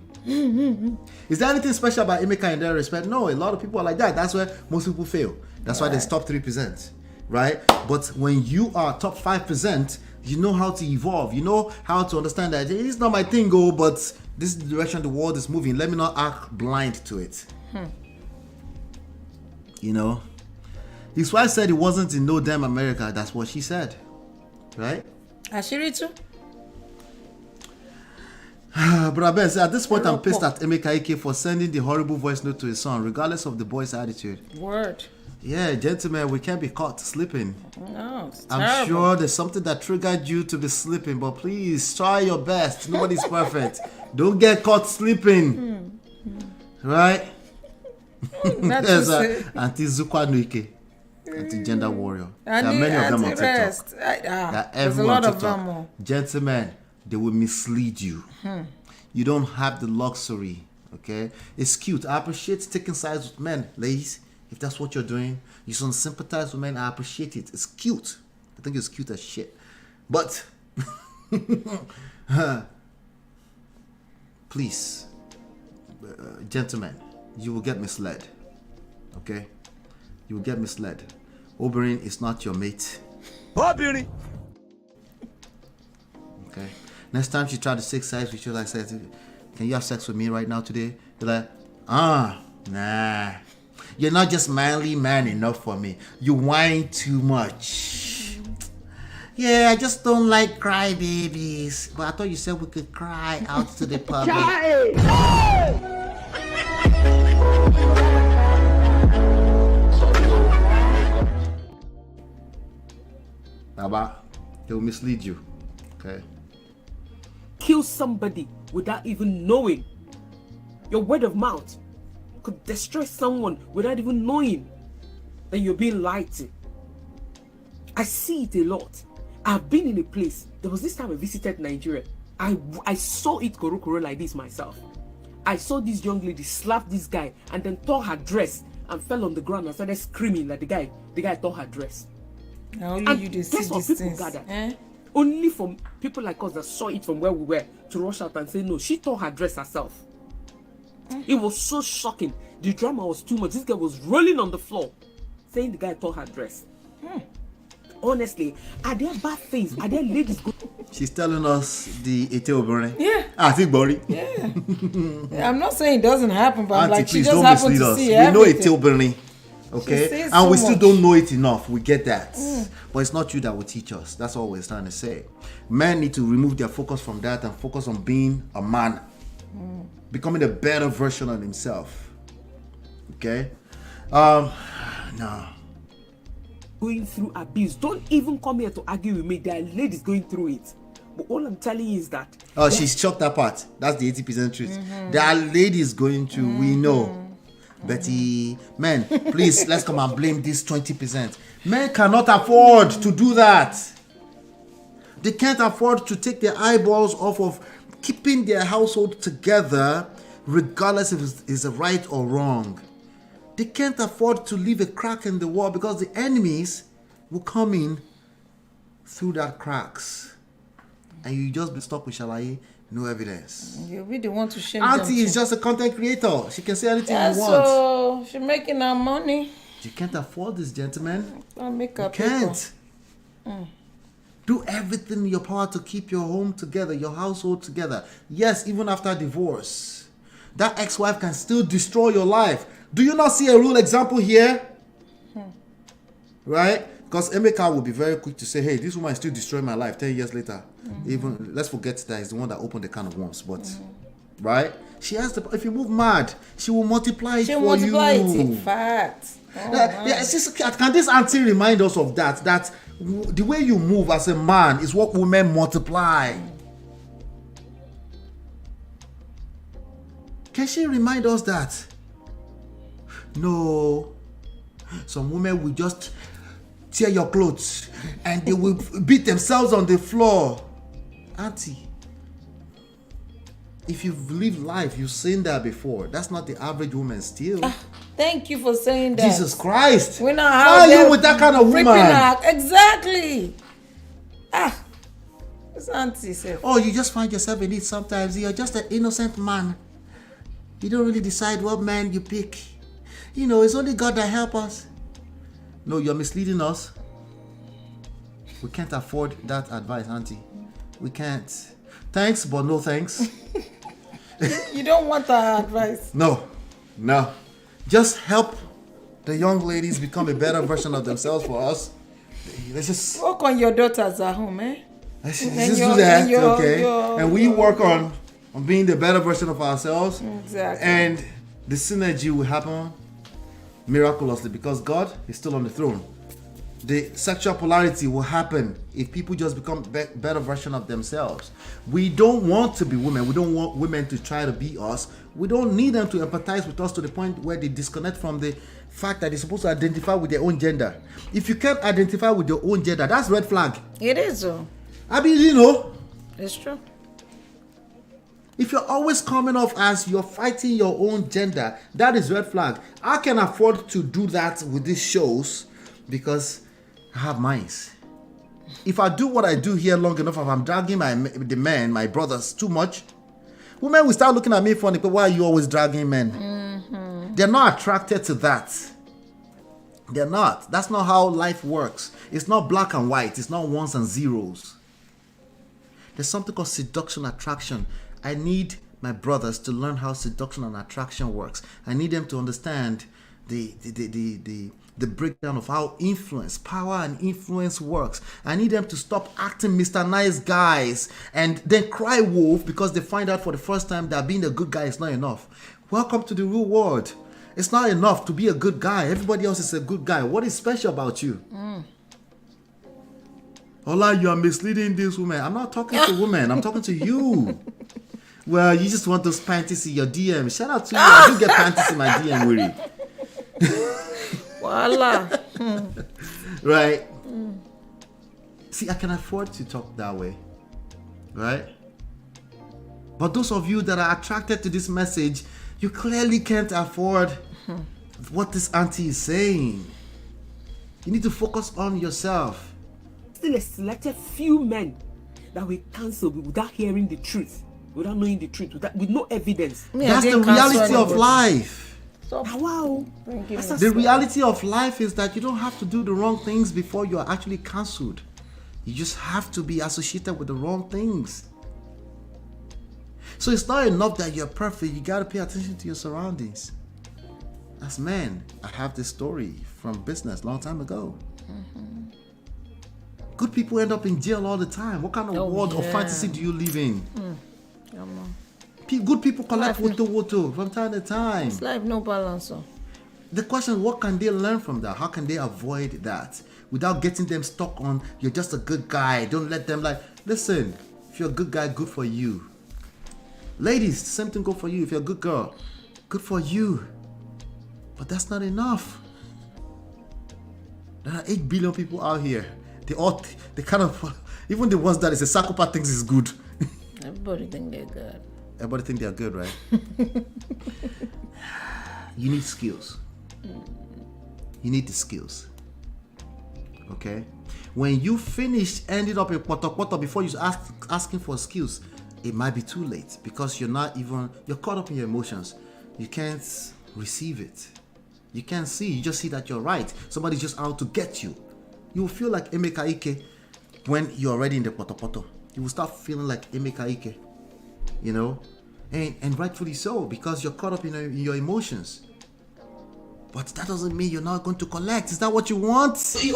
Is there anything special about Emeka in that respect? No, a lot of people are like that. That's where most people fail. That's why there's top 3%. Right? But when you are top 5%, you know how to evolve. You know how to understand that it's not my thing, but this is the direction the world is moving. Let me not act blind to it. You know? His wife said he wasn't in no damn America. That's what she said. Right? Ashiri too? But I bet at this point I'm pissed at Emeka Ike for sending the horrible voice note to his son, regardless of the boy's attitude. Word. Yeah, gentlemen, we can't be caught sleeping. No, it's I'm terrible. sure there's something that triggered you to be sleeping, but please try your best. Nobody's perfect. Don't get caught sleeping. Right? Not There's to say. Auntie Zukwa Nuike, Anti-gender warrior. There are And many of them on anti-rest. TikTok. There are There's a everyone lot on of TikTok. them. Oh. Gentlemen, they will mislead you. You don't have the luxury, okay? It's cute. I appreciate taking sides with men, ladies. If that's what you're doing, you should sympathize with men. I appreciate it. It's cute. I think it's cute as shit. But, please, gentlemen, you will get misled, okay? You will get misled. Oberyn is not your mate. Oberyn! Okay. Next time she try to take sides with you, like, say, can you have sex with me right now today? You're like, nah. You're not just manly man enough for me. You whine too much. Yeah, I just don't like crybabies. But I thought you said we could cry out to the public. Baba, they will mislead you. Okay. Kill somebody without even knowing. Your word of mouth. could destroy someone without even knowing that you're being lied to. I see it a lot. I've been in a place. There was this time I visited Nigeria. I saw it koro like this myself. I saw this young lady slap this guy and then tore her dress and fell on the ground and started screaming like the guy tore her dress. Now And you guess see what these people things. gathered? Only from people like us that saw it from where we were to rush out and say, no, she tore her dress herself. It was so shocking. The drama was too much. This girl was rolling on the floor saying the guy tore her dress. Honestly, are there bad things? Are there ladies go? She's telling us the Ethiopian. Yeah. I think Bori. Yeah. I'm not saying it doesn't happen, but Auntie, like she please just don't happened mislead to us. see We everything. know Ethiopian. Okay, sees and so we still much. don't know it enough. We get that, but it's not you that will teach us. That's all we're trying to say. Men need to remove their focus from that and focus on being a man, becoming a better version of himself. Okay, no. Going through abuse. Don't even come here to argue with me. There are ladies going through it. But all I'm telling you is that. Oh, she's chopped that part. That's the 80% truth. There are ladies going through. We know. Betty, men, please, let's come and blame this 20%. Men cannot afford to do that. They can't afford to take their eyeballs off of keeping their household together, regardless if it's right or wrong. They can't afford to leave a crack in the wall because the enemies will come in through that cracks. And you just be stuck with Shalaye, no evidence. You'll be the one to shame Auntie them is too. just a content creator. She can say anything Yeah, you want. so she's making her money. You can't afford this, gentlemen. I'll make her You can't. Do everything in your power to keep your home together, your household together. Yes, even after divorce. That ex-wife can still destroy your life. Do you not see a real example here? Right? Because Emeka will be very quick to say, hey, this woman is still destroying my life 10 years later. Even let's forget that he's the one that opened the can of worms. But right? She has the if you move mad, she will multiply it She'll for multiply you. it in fact. Can this auntie remind us of that the way you move as a man is what women multiply? Can she remind us that? No. Some women will just tear your clothes and they will beat themselves on the floor. Auntie, if you've lived life, you've seen that before. That's not the average woman still. Thank you for saying that. Jesus Christ. We're not Why are you with that kind of woman? Exactly. This auntie said. Oh, you just find yourself in it sometimes. You're just an innocent man. You don't really decide what man you pick. You know, it's only God that help us. No, you're misleading us. We can't afford that advice, auntie. We can't. Thanks, but no thanks. You don't want that advice. No. Just help the young ladies become a better version of themselves for us. Let's just work on your daughters at home, eh? Let's just do that, okay? And we work on being the better version of ourselves. Exactly. And the synergy will happen miraculously because God is still on the throne. The sexual polarity will happen if people just become better version of themselves. We don't want to be women. We don't want women to try to be us. We don't need them to empathize with us to the point where they disconnect from the fact that they're supposed to identify with their own gender. If you can't identify with your own gender, that's red flag. It is so. I mean, you know. It's true. If you're always coming off as you're fighting your own gender, that is red flag. I can afford to do that with these shows because I have minds. If I do what I do here long enough, if I'm dragging the men, my brothers, too much, women will start looking at me funny, but why are you always dragging men? They're not attracted to that. They're not. That's not how life works. It's not black and white. It's not ones and zeros. There's something called seduction attraction. I need my brothers to learn how seduction and attraction works. I need them to understand the breakdown of how power and influence works. I need them to stop acting Mr. Nice Guys and then cry wolf because they find out for the first time that being a good guy is not enough. Welcome to the real world. It's not enough to be a good guy. Everybody else is a good guy. What is special about you? Ola, you are misleading this woman. I'm not talking to women. I'm talking to you. Well, you just want those panties in your DM. Shout out to you. I do get panties in my DM, Willie. Voila. Right? See, I can afford to talk that way. Right? But those of you that are attracted to this message, you clearly can't afford what this auntie is saying. You need to focus on yourself. Still a selected few men that we cancel without hearing the truth, without knowing the truth, with no evidence. That's the reality of life. Wow. The reality of life is that you don't have to do the wrong things before you are actually cancelled. You just have to be associated with the wrong things. So it's not enough that you're perfect. You got to pay attention to your surroundings. As men, I have this story from business long time ago. Good people end up in jail all the time. What kind of world or fantasy do you live in? Good people collect woto from time to time. It's life, no balance. The question is, what can they learn from that? How can they avoid that without getting them stuck on, you're just a good guy. Don't let them listen, if you're a good guy, good for you. Ladies, same thing go for you. If you're a good girl, good for you. But that's not enough. There are 8 billion people out here. They kind of, even the ones that is a psychopath thinks is good. Everybody think they're good. Everybody think they're good, right? You need skills. You need the skills. Okay? When you finish, ended up in poto before you asking for skills, it might be too late because you're caught up in your emotions. You can't receive it. You can't see. You just see that you're right. Somebody's just out to get you. You will feel like Emeka Ike when you're already in the poto. You will start feeling like Emeka Ike. You know? And rightfully so, because you're caught up in your emotions. But that doesn't mean you're not going to collect. Is that what you want? Sorry.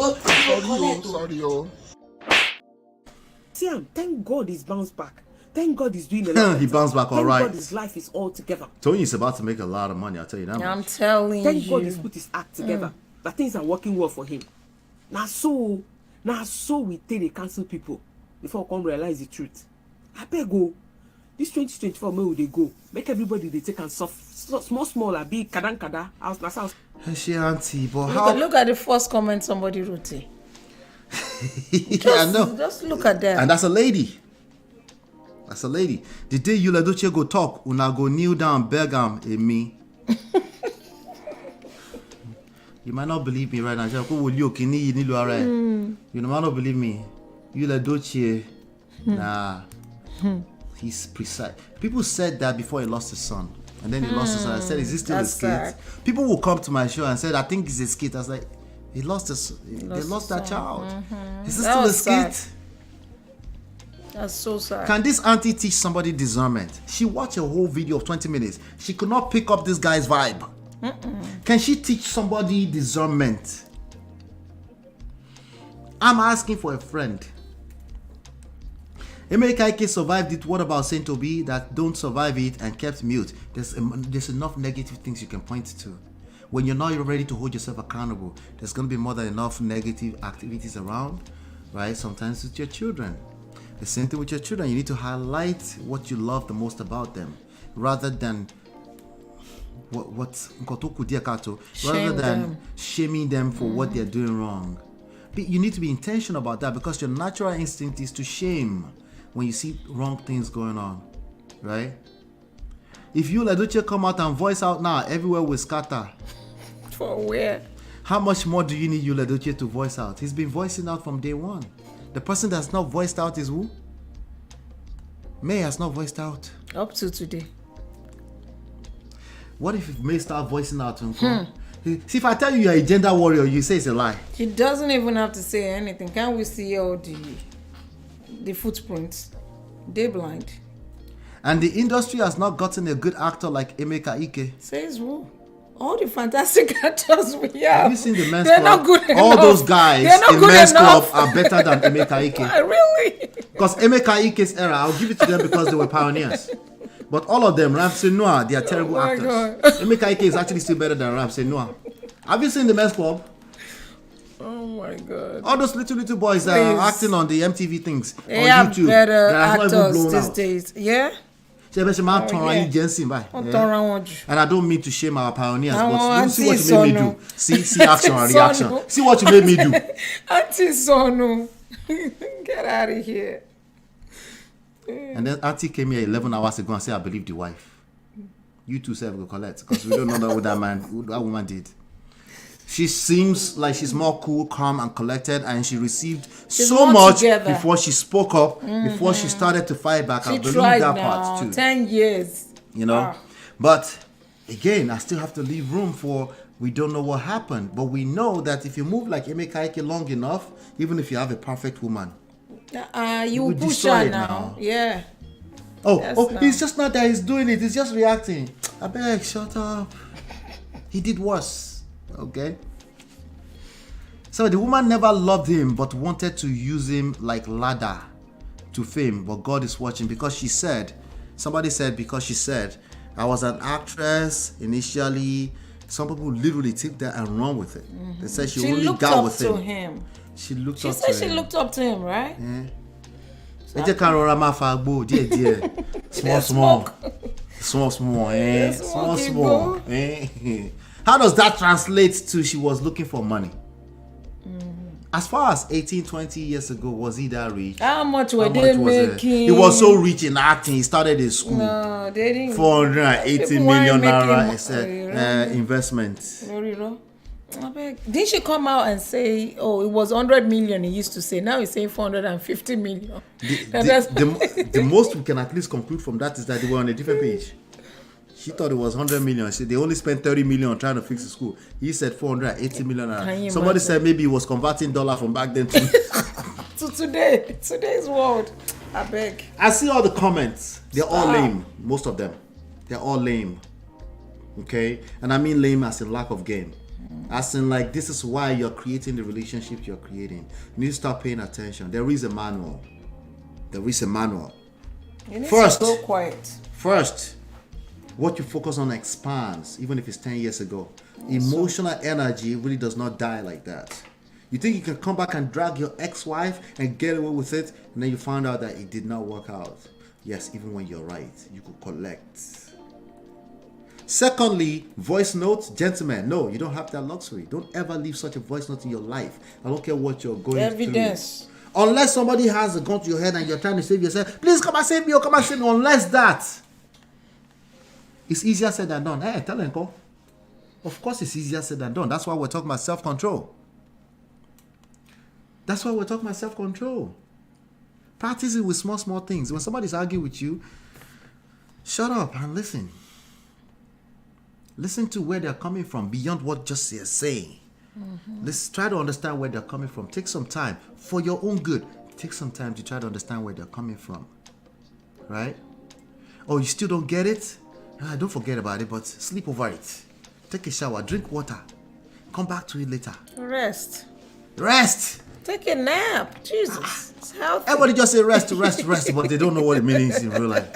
Siam, thank God he's bounced back. Thank God he's doing a lot. He bounced back all right. Thank God his life is all together. Tony's about to make a lot of money, I'll tell you that. I'm telling you. Thank God he's put his act together. That things are working well for him. Now so we take the cancel people before we come realize the truth. I beg go. This 2024 where will they go? Make everybody they take and small a big kada house. She auntie, but look at the first comment somebody wrote. I know. Just look at that. And that's a lady. That's a lady. The day you let Doche go talk, una go kneel down, beg am, me. You might not believe me right now. You might not believe me. You let Doche, nah. He's precise. People said that before he lost his son. And then he lost his son. I said, is he still a skit? People will come to my show and said, I think he's a skit. I was like, they lost that child. Is this still a skit? That's so sad. Can this auntie teach somebody discernment? She watched a whole video of 20 minutes. She could not pick up this guy's vibe. Can she teach somebody discernment? I'm asking for a friend. Emeka Ike survived it. What about Saint Obi that don't survive it and kept mute? There's enough negative things you can point to. When you're not ready to hold yourself accountable, there's going to be more than enough negative activities around, right? Sometimes with your children. The same thing with your children. You need to highlight what you love the most about them, rather than shaming them for what they're doing wrong. You need to be intentional about that, because your natural instinct is to shame when you see wrong things going on, right? If you let Uche come out and voice out now, everywhere will scatter. For where? How much more do you need Yul Edochie to voice out? He's been voicing out from day one. The person that's not voiced out is who? May has not voiced out. Up to today. What if May start voicing out? See, if I tell you you're a gender warrior, you say it's a lie. He doesn't even have to say anything. Can't we see all the footprints? They're blind. And the industry has not gotten a good actor like Emeka Ike. Says who? All the fantastic actors we have. Have you seen the men's They're club? Not good all enough. Those guys in men's club are better than Emeka Ike. Really? Because Emeka Ike's era, I'll give it to them because they were pioneers. But all of them, Ramsey Noah, they are terrible actors. God. Emeka Ike is actually still better than Ramsey Noah. Have you seen the men's club? Oh my God. All those little boys that are acting on the MTV things they on have YouTube. better actors these days. Yeah? And I don't mean to shame our pioneers, I but want see what auntie you made me Sonu. do. See action and reaction. Sonu. See what you made me do. Auntie Sonu. Get out of here. And then Auntie came here 11 hours ago and said, I believe the wife. You two say I will collect because we don't know what that woman did. She seems like she's more cool, calm, and collected, and she received so much together. before she spoke up, before she started to fight back. She I believe tried that now. part too. 10 years. You know? But again, I still have to leave room for we don't know what happened. But we know that if you move like Emeka Ike long enough, even if you have a perfect woman, you will push destroy her it now. Yeah. It's just not that he's doing it, he's just reacting. I beg, shut up. He did worse. Okay? So the woman never loved him but wanted to use him like ladder to fame. But God is watching because she said, I was an actress initially. Some people literally take that and run with it. They said she only looked got up with to him. him. She looked She up said to she him. looked up to him, right? Yeah. Small. How does that translate to she was looking for money? As far as 18, 20 years ago, was he that rich? How much were they making? He was so rich in acting. He started his school. No, they didn't. 480 million naira investment. Didn't she come out and say, oh, it was 100 million he used to say. Now he's saying 450 million. The most we can at least conclude from that is that they were on a different page. She thought it was 100 million. They only spent 30 million trying to fix the school. He said 480 million. Somebody said maybe he was converting dollar from back then to today's world. I beg. I see all the comments. They're all lame. Most of them. They're all lame. Okay? And I mean lame as in lack of game. As in like this is why you're creating the relationship you're creating. You need to start paying attention. There is a manual. You need to go quiet. First, what you focus on expands, even if it's 10 years ago. Emotional energy really does not die like that. You think you can come back and drag your ex-wife and get away with it, and then you find out that it did not work out. Yes, even when you're right, you could collect. Secondly, voice notes, gentlemen, no, you don't have that luxury. Don't ever leave such a voice note in your life. I don't care what you're going Evidence. through. Unless somebody has a gun to your head and you're trying to save yourself, please come and save me or come and save me. Unless that. It's easier said than done. Hey, tell Enko. Of course it's easier said than done. That's why we're talking about self-control. Practice it with small things. When somebody's arguing with you, shut up and listen. Listen to where they're coming from beyond what just they're saying. Let's try to understand where they're coming from. Take some time for your own good. Take some time to try to understand where they're coming from. Right? Oh, you still don't get it? Don't forget about it, but sleep over it. Take a shower, drink water. Come back to it later. Rest. Take a nap. Jesus. It's healthy. Everybody just say rest, but they don't know what it means in real life.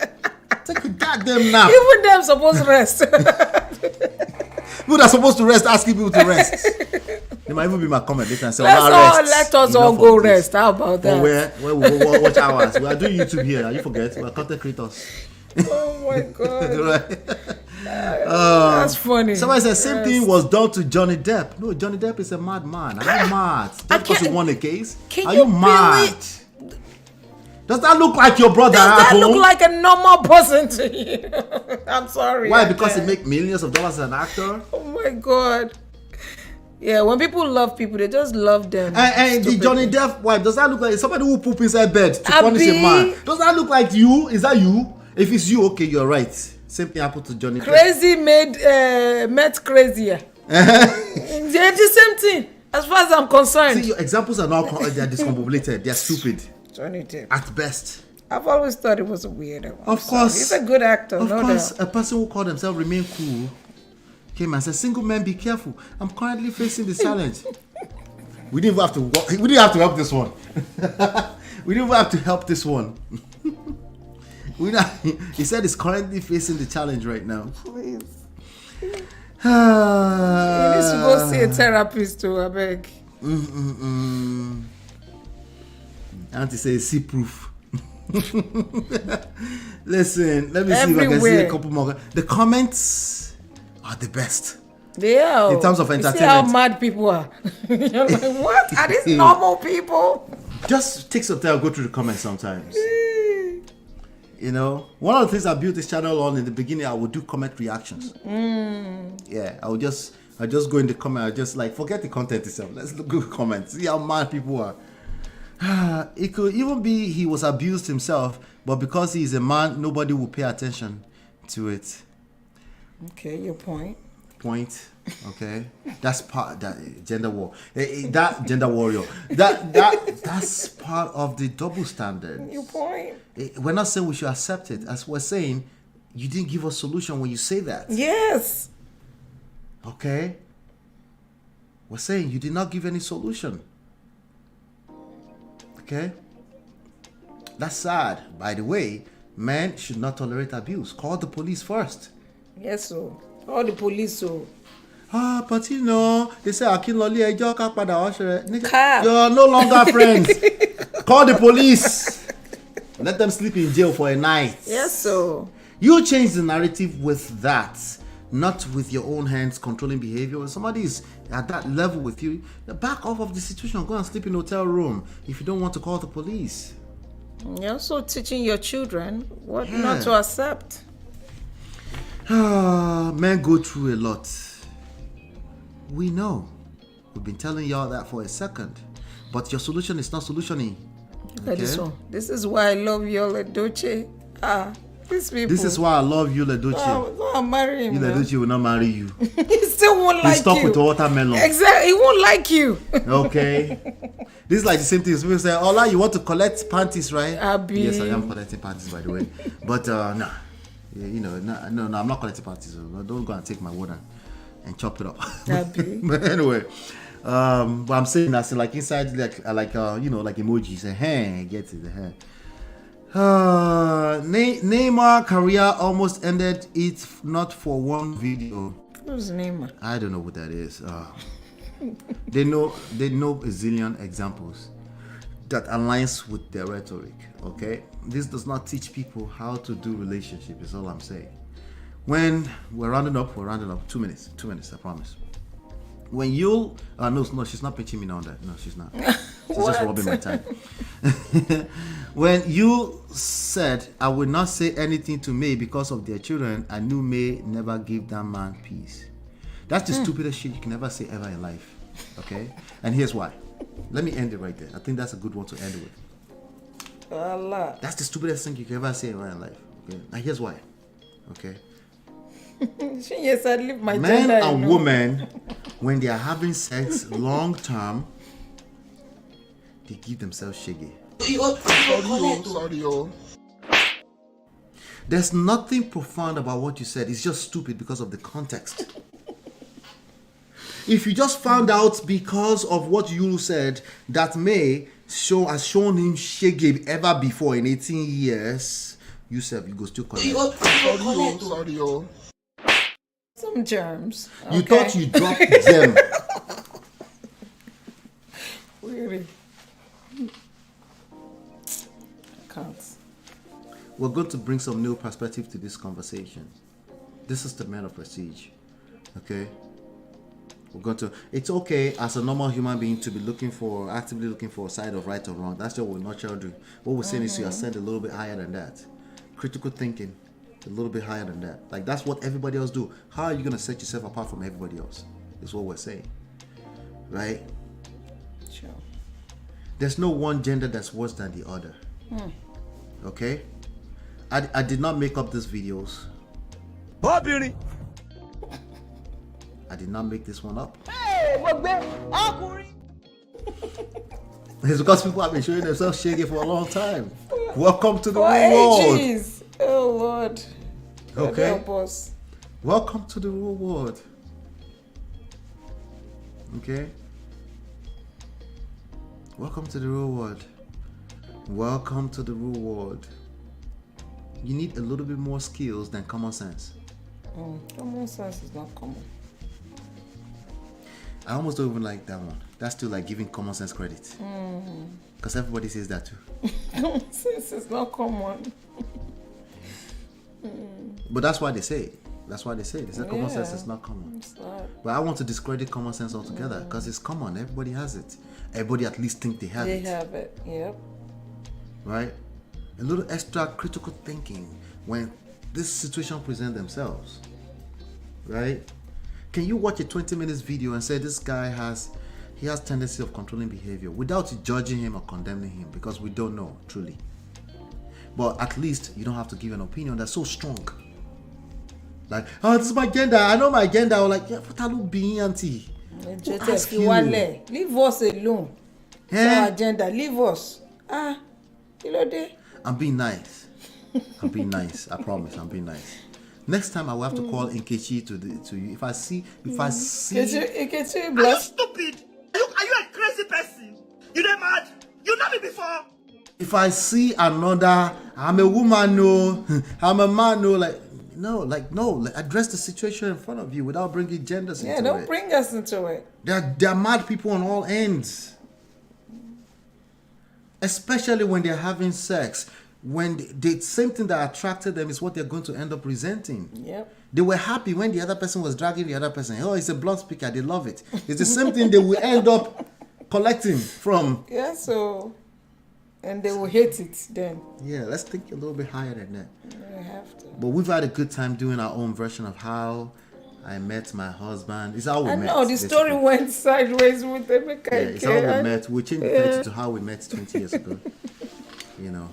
Take a goddamn nap. Even them supposed to rest. People that are supposed to rest, asking people to rest. They might even be my comment later and say, let us all go rest. How about that? Where we watch hours. We are doing YouTube here. You forget. We are content creators. Oh my God. Right? That's funny. Somebody said same thing was done to Johnny Depp. No, Johnny Depp is a madman. Are you mad? Just because he won a case? Are you mad? Does that look like your brother? Does that look like a normal person to you? I'm sorry. Why? Because he make millions of dollars as an actor? Oh my God. Yeah, when people love people, they just love them. And the Johnny Depp wife, does that look like somebody who poop inside bed to punish a man? Does that look like you? Is that you? If it's you, okay, you're right. Same thing happened to Johnny Depp. Crazy met crazier. They're the same thing, as far as I'm concerned. See, your examples are not they're discombobulated. They're stupid. Johnny Depp. At best. I've always thought it was a weirdo. Of course. He's a good actor. Of no course, doubt. a person who called himself Remain Cool came and said, "Single men, be careful. I'm currently facing the challenge." We didn't even have to. We didn't have to help this one. We didn't even have to help this one. He said he's currently facing the challenge right now. Please. He needs to go see a therapist too, I beg. Auntie says, see proof. Listen, let me see if I can see a couple more. The comments are the best. They are. In terms of You entertainment. see how mad people are. You're like, what? Are these normal people? Just take some time, go through the comments sometimes. You know, one of the things I built this channel on in the beginning, I would do comment reactions. Yeah, I just go in the comment. I just like forget the content itself. Let's look at the comments. See how mad people are. It could even be he was abused himself, but because he's a man, nobody will pay attention to it. Okay, your point. Okay, that's part that gender war. That gender warrior. That's part of the double standard. Your point. We're not saying we should accept it. As we're saying, you didn't give a solution when you say that. Yes. Okay. We're saying you did not give any solution. Okay. That's sad. By the way, men should not tolerate abuse. Call the police first. Yes, so. All the police, so. But you know, they say Akinloli Ejo ka pada oshere. You're no longer friends. Call the police. Let them sleep in jail for a night. Yes, so. You change the narrative with that, not with your own hands controlling behavior. When somebody is at that level with you, back off of the situation. Go and sleep in a hotel room if you don't want to call the police. You're also teaching your children what not to accept. Men go through a lot. We know. We've been telling y'all that for a second. But your solution is not solutioning. Look at this one. This is why I love Yul Edochie. These people. This is why I love Yul Edochie. I'll marry him. Yul Edochie will not marry you. He still won't like you. He's stuck with the watermelon. Exactly. He won't like you. Okay. This is like the same thing. People say, Ola, you want to collect panties, right? Abi. Yes, I am collecting panties, by the way. But, nah. Yeah, you know, no, I'm not collecting panties. So don't go and take my water and chop it up. But anyway, but I'm saying that like inside, like you know, like emojis. Hey, get it. Neymar career almost ended if not for one video. Who's Neymar? I don't know what that is. They know a zillion examples that aligns with their rhetoric. Okay, this does not teach people how to do relationship. Is all I'm saying. When we're rounding up. 2 minutes, I promise. When you no, she's not pitching me on that. No, she's not. She's just robbing my time. When you said, I will not say anything to May because of their children, I knew May never give that man peace. That's the stupidest shit you can ever say ever in life. Okay? And here's why. Let me end it right there. I think that's a good one to end it with. Allah. That's the stupidest thing you can ever say ever in life. Okay? Now here's why. Okay? Yes, I leave my Men gender, and women, when they are having sex long term, they give themselves shaggy. Sorry. There's nothing profound about what you said. It's just stupid because of the context. If you just found out because of what you said that May has shown him shaggy ever before in 18 years, you go still collect. Sorry. Some germs. You thought you dropped them. Really? I can't. We're going to bring some new perspective to this conversation. This is the Man of Prestige. Okay? It's okay as a normal human being to be actively looking for a side of right or wrong. That's what we're not trying to do. What we're saying is to ascend a little bit higher than that. Critical thinking, a little bit higher than that. Like, that's what everybody else do. How are you going to set yourself apart from everybody else? Is what we're saying. Right? Sure. There's no one gender that's worse than the other. Okay? I did not make up these videos. Bobby. I did not make this one up. Hey, It's because people have been showing themselves shaggy for a long time. Welcome to the real world. Ages. Oh Lord. Okay. Help us. Welcome to the real world. Okay. Welcome to the real world. Welcome to the real world. You need a little bit more skills than common sense. Common sense is not common. I almost don't even like that one. That's still like giving common sense credit. Because everybody says that too. Since it's not common. But that's why they say it. That's why they say it. They say common sense is not common. It's not. But I want to discredit common sense altogether because it's common. Everybody has it. Everybody at least think they have it. They have it. Yep. Right? A little extra critical thinking when this situation presents themselves. Right? Can you watch a 20 minutes video and say this guy has tendency of controlling behavior without judging him or condemning him, because we don't know truly. But at least you don't have to give an opinion that's so strong. Like, oh, this is my gender. I know my gender. Or like, yeah, what are you being, auntie? Ask you. Leave us alone. It's our agenda. Leave us. I'm being nice. I'm being nice. I promise. I'm being nice. Next time I will have to call Nkechi to you. If I see. Nkechi, are you stupid? Are you a crazy person? You not mad? You know me before. If I see another, I'm a woman, no, I'm a man, no, no, address the situation in front of you without bringing genders into it. Yeah, don't bring us into it. There are mad people on all ends. Especially when they're having sex. When the same thing that attracted them is what they're going to end up resenting. Yep. They were happy when the other person was dragging the other person. Oh, it's a blunt speaker. They love it. It's the same thing they will end up collecting from. Yeah, so... And they will hate it then. Yeah, let's think a little bit higher than that. We have to. But we've had a good time doing our own version of how I met my husband. It's how we met. No, the story went sideways with Emeka. Yeah, it's how we met. We changed the title to how we met 20 years ago. You know.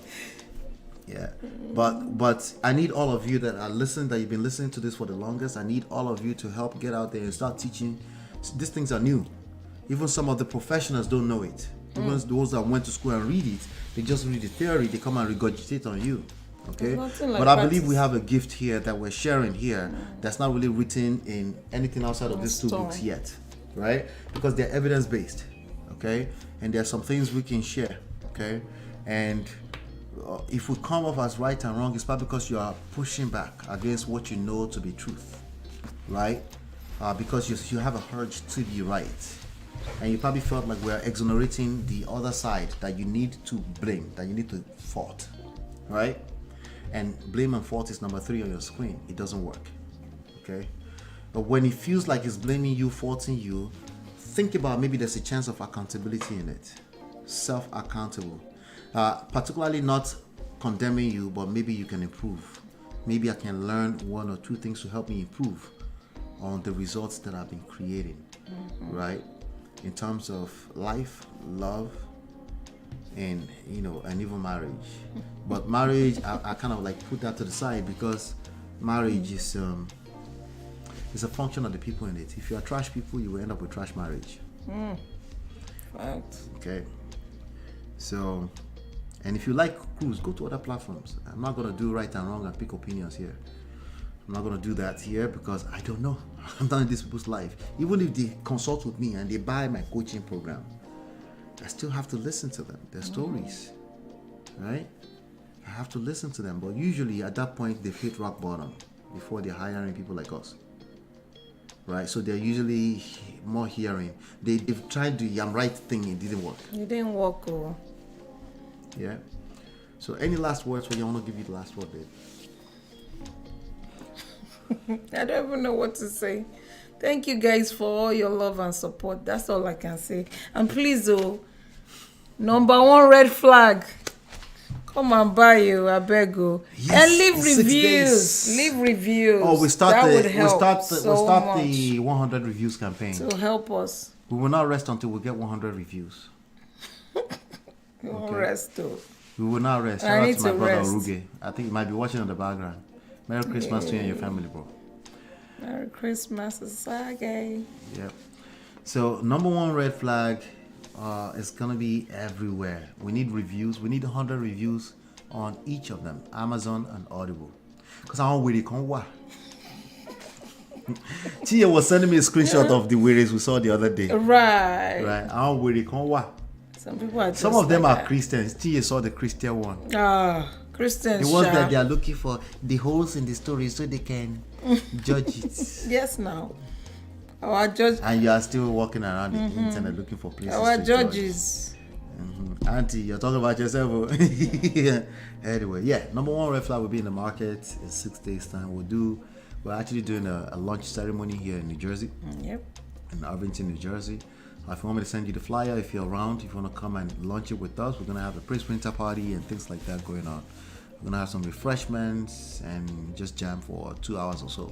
Yeah. But I need all of you that are listening, that you've been listening to this for the longest. I need all of you to help get out there and start teaching. These things are new. Even some of the professionals don't know it. Even those that went to school and read it, they just read the theory, they come and regurgitate on you. Okay? But I believe we have a gift here that we're sharing here that's not really written in anything outside of these two books yet. Right? Because they're evidence-based. Okay? And there are some things we can share. Okay? And if we come off as right and wrong, it's probably because you are pushing back against what you know to be truth. Right? Because you have a urge to be right. And you probably felt like we're exonerating the other side that you need to blame, that you need to fault, right? And blame and fault is number 3 on your screen. It doesn't work, okay? But when it feels like it's blaming you, faulting you, think about maybe there's a chance of accountability in it. Self-accountable. Particularly not condemning you, but maybe you can improve. Maybe I can learn 1 or 2 things to help me improve on the results that I've been creating, right? In terms of life, love, and and even marriage. But marriage, I kind of like put that to the side because marriage is a function of the people in it. If you are trash people, you will end up with trash marriage. Right. Okay. So, and if you like cruise, go to other platforms. I'm not gonna do right and wrong and pick opinions here. I'm not going to do that here because I don't know. I'm not in this people's life. Even if they consult with me and they buy my coaching program, I still have to listen to them, their stories, right? I have to listen to them. But usually at that point, they've hit rock bottom before they're hiring people like us, right? So they're usually more hearing. They've tried the I'm right thing. It didn't work. It didn't work. Oh. Yeah. So any last words? Well, you want to give you the last word, babe? I don't even know what to say. Thank you guys for all your love and support. That's all I can say. And please, number 1 red flag. Come and buy you, I beg you. Yes, and leave reviews. Leave reviews. Oh, we start the 100 reviews campaign. To help us. We will not rest until we get 100 reviews. We won't rest though. We will not rest. Shout out to my brother Oruge. I think he might be watching in the background. Merry Christmas to you and your family, bro. Merry Christmas, Asage. Yep. So, number 1 red flag is going to be everywhere. We need reviews. We need 100 reviews on each of them, Amazon and Audible. Because I don't really come what. Tia was sending me a screenshot of the weirds we saw the other day. Right. I don't really come what. Some people are just Some of them are Christians. Tia saw the Christian one. Christians. The ones that they are looking for the holes in the story so they can judge it. Yes, now. Our judge. And you are still walking around the internet looking for places. Our judges. Auntie, you're talking about yourself. Anyway, yeah, number one red flag will be in the market in 6 days time. We're actually doing a launch ceremony here in New Jersey. Yep. In Irvington, New Jersey. If you want me to send you the flyer, if you're around, if you want to come and launch it with us, we're going to have a pre-sprinter party and things like that going on. We're going to have some refreshments and just jam for 2 hours or so.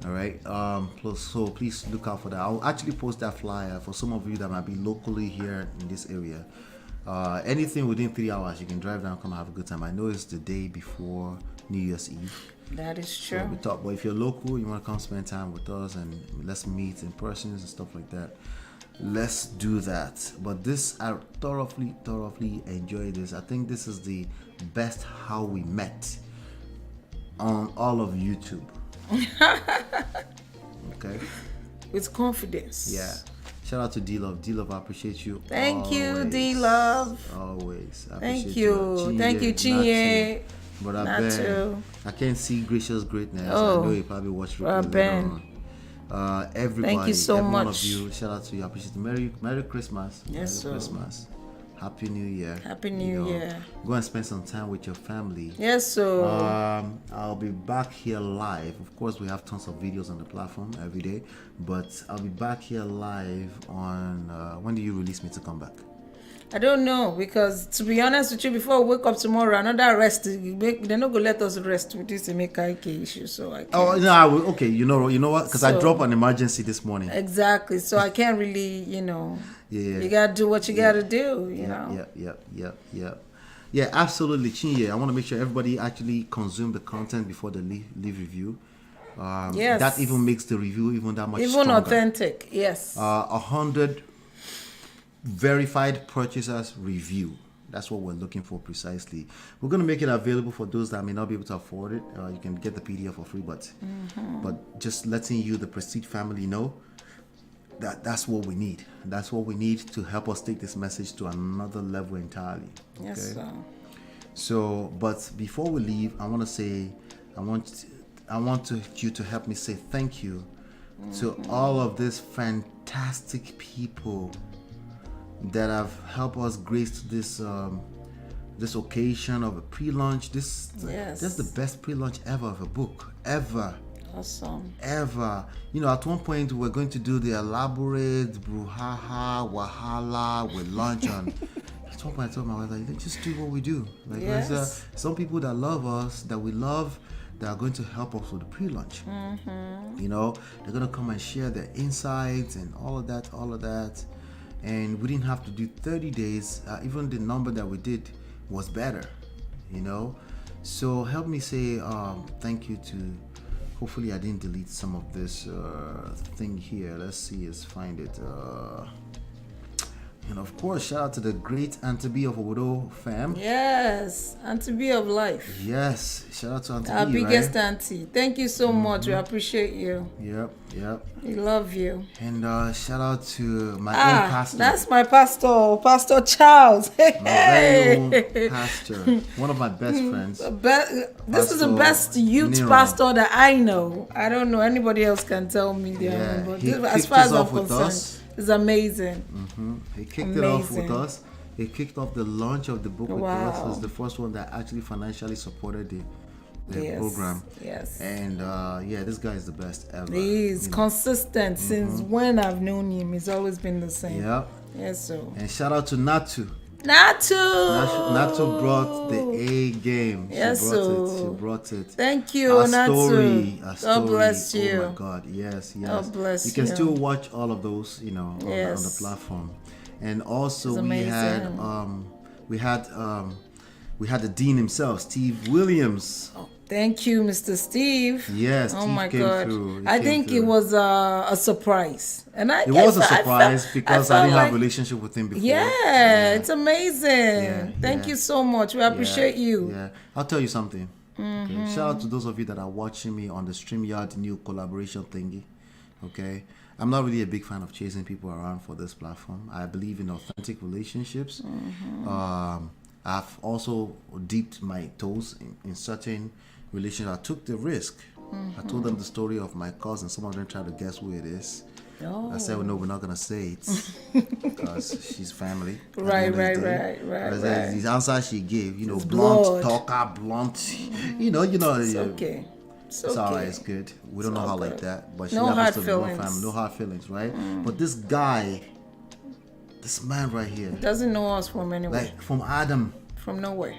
All right. So please look out for that. I'll actually post that flyer for some of you that might be locally here in this area. Anything within 3 hours, you can drive down, come have a good time. I know it's the day before New Year's Eve. That is true. So we talk, but if you're local, you want to come spend time with us and let's meet in person and stuff like that. Let's do that. But this, I thoroughly enjoy this. I think this is the best how we met on all of YouTube. Okay. With confidence. Yeah. Shout out to D-Love. D-Love, I appreciate you. Thank you, D-Love. Always. I Thank appreciate you. Thank you, Chinye. But I can't see Gracious Greatness. Oh, I know you probably watched it later on. Everybody, thank you so every much. one of you, shout out to you. I appreciate it. Merry Christmas. Yes, Merry Christmas. Happy New Year. Happy New Year. Go and spend some time with your family. Yes, so I'll be back here live. Of course, we have tons of videos on the platform every day, but I'll be back here live on when do you release me to come back? I don't know, because to be honest with you, before we wake up tomorrow, another rest, they're not gonna let us rest with this Emeka issue, so I can't. Oh no, okay, you know what? Because I dropped an emergency this morning. Exactly, so I can't really, Yeah. You gotta do what you gotta do, you know. Yeah, absolutely, Chinye. I want to make sure everybody actually consume the content before they leave review. Yes. That even makes the review even that much even stronger. authentic. Yes. 100 verified purchasers review. That's what we're looking for precisely. We're going to make it available for those that may not be able to afford it. You can get the PDF for free, but just letting you, the Prestige family, know that's what we need. That's what we need to help us take this message to another level entirely. Okay? Yes, sir. So, but before we leave, I want to say, I want you to help me say thank you to all of these fantastic people that have helped us grace this this occasion of a pre-launch. This is the best pre-launch ever of a book ever. Awesome. Ever. At one point we're going to do the elaborate brouhaha wahala with lunch on. At one point I told my wife, like, just do what we do. Like there's some people that love us, that we love, that are going to help us with the pre-launch. They're gonna come and share their insights and all of that. And we didn't have to do 30 days. Even the number that we did was better, So help me say thank you to, hopefully I didn't delete some of this thing here. Let's see, let's find it. And of course, shout out to the great Auntie B of Obodo fam. Yes, Auntie B of life. Yes, shout out to Auntie Our B, biggest right? auntie. Thank you so much. We appreciate you. Yep. We love you. And shout out to my own pastor. That's my pastor, Pastor Charles. My very own pastor. One of my best friends. This is the best youth pastor that I know. I don't know anybody else can tell me their own, but as far as I'm concerned, it's amazing. He kicked it off with us. He kicked off the launch of the book with us. He was the first one that actually financially supported the program. Yes. And this guy is the best ever. He is consistent since when I've known him. He's always been the same. Yep. Yes, so. And shout out to Natu. Natu brought the A game. She brought it. Thank you, Natu. God bless you. Oh my God, yes. God bless you. You can still watch all of those, on the platform. And also we had the dean himself, Steve Williams. Thank you, Mr. Steve. Yes. Oh Steve my came God. Through. I think it was a surprise, and it was a surprise because I didn't have a relationship with him before. Yeah, it's amazing. Thank you so much. We appreciate you. Yeah, I'll tell you something. Okay? Shout out to those of you that are watching me on the StreamYard new collaboration thingy. Okay, I'm not really a big fan of chasing people around for this platform. I believe in authentic relationships. I've also dipped my toes in certain relationships. I took the risk. I told them the story of my cousin. Some of them tried to guess who it is. I said, well, no, we're not gonna say it because she's family. Right. The answer she gave, you know, It's blunt blood. talker, blunt. You know. It's okay. It's alright. It's good. We don't know all how like good. that, but she No happens hard to be one feelings. family. No hard feelings, right? But this guy, this man right here, Doesn't know us from anywhere. like from Adam, From nowhere.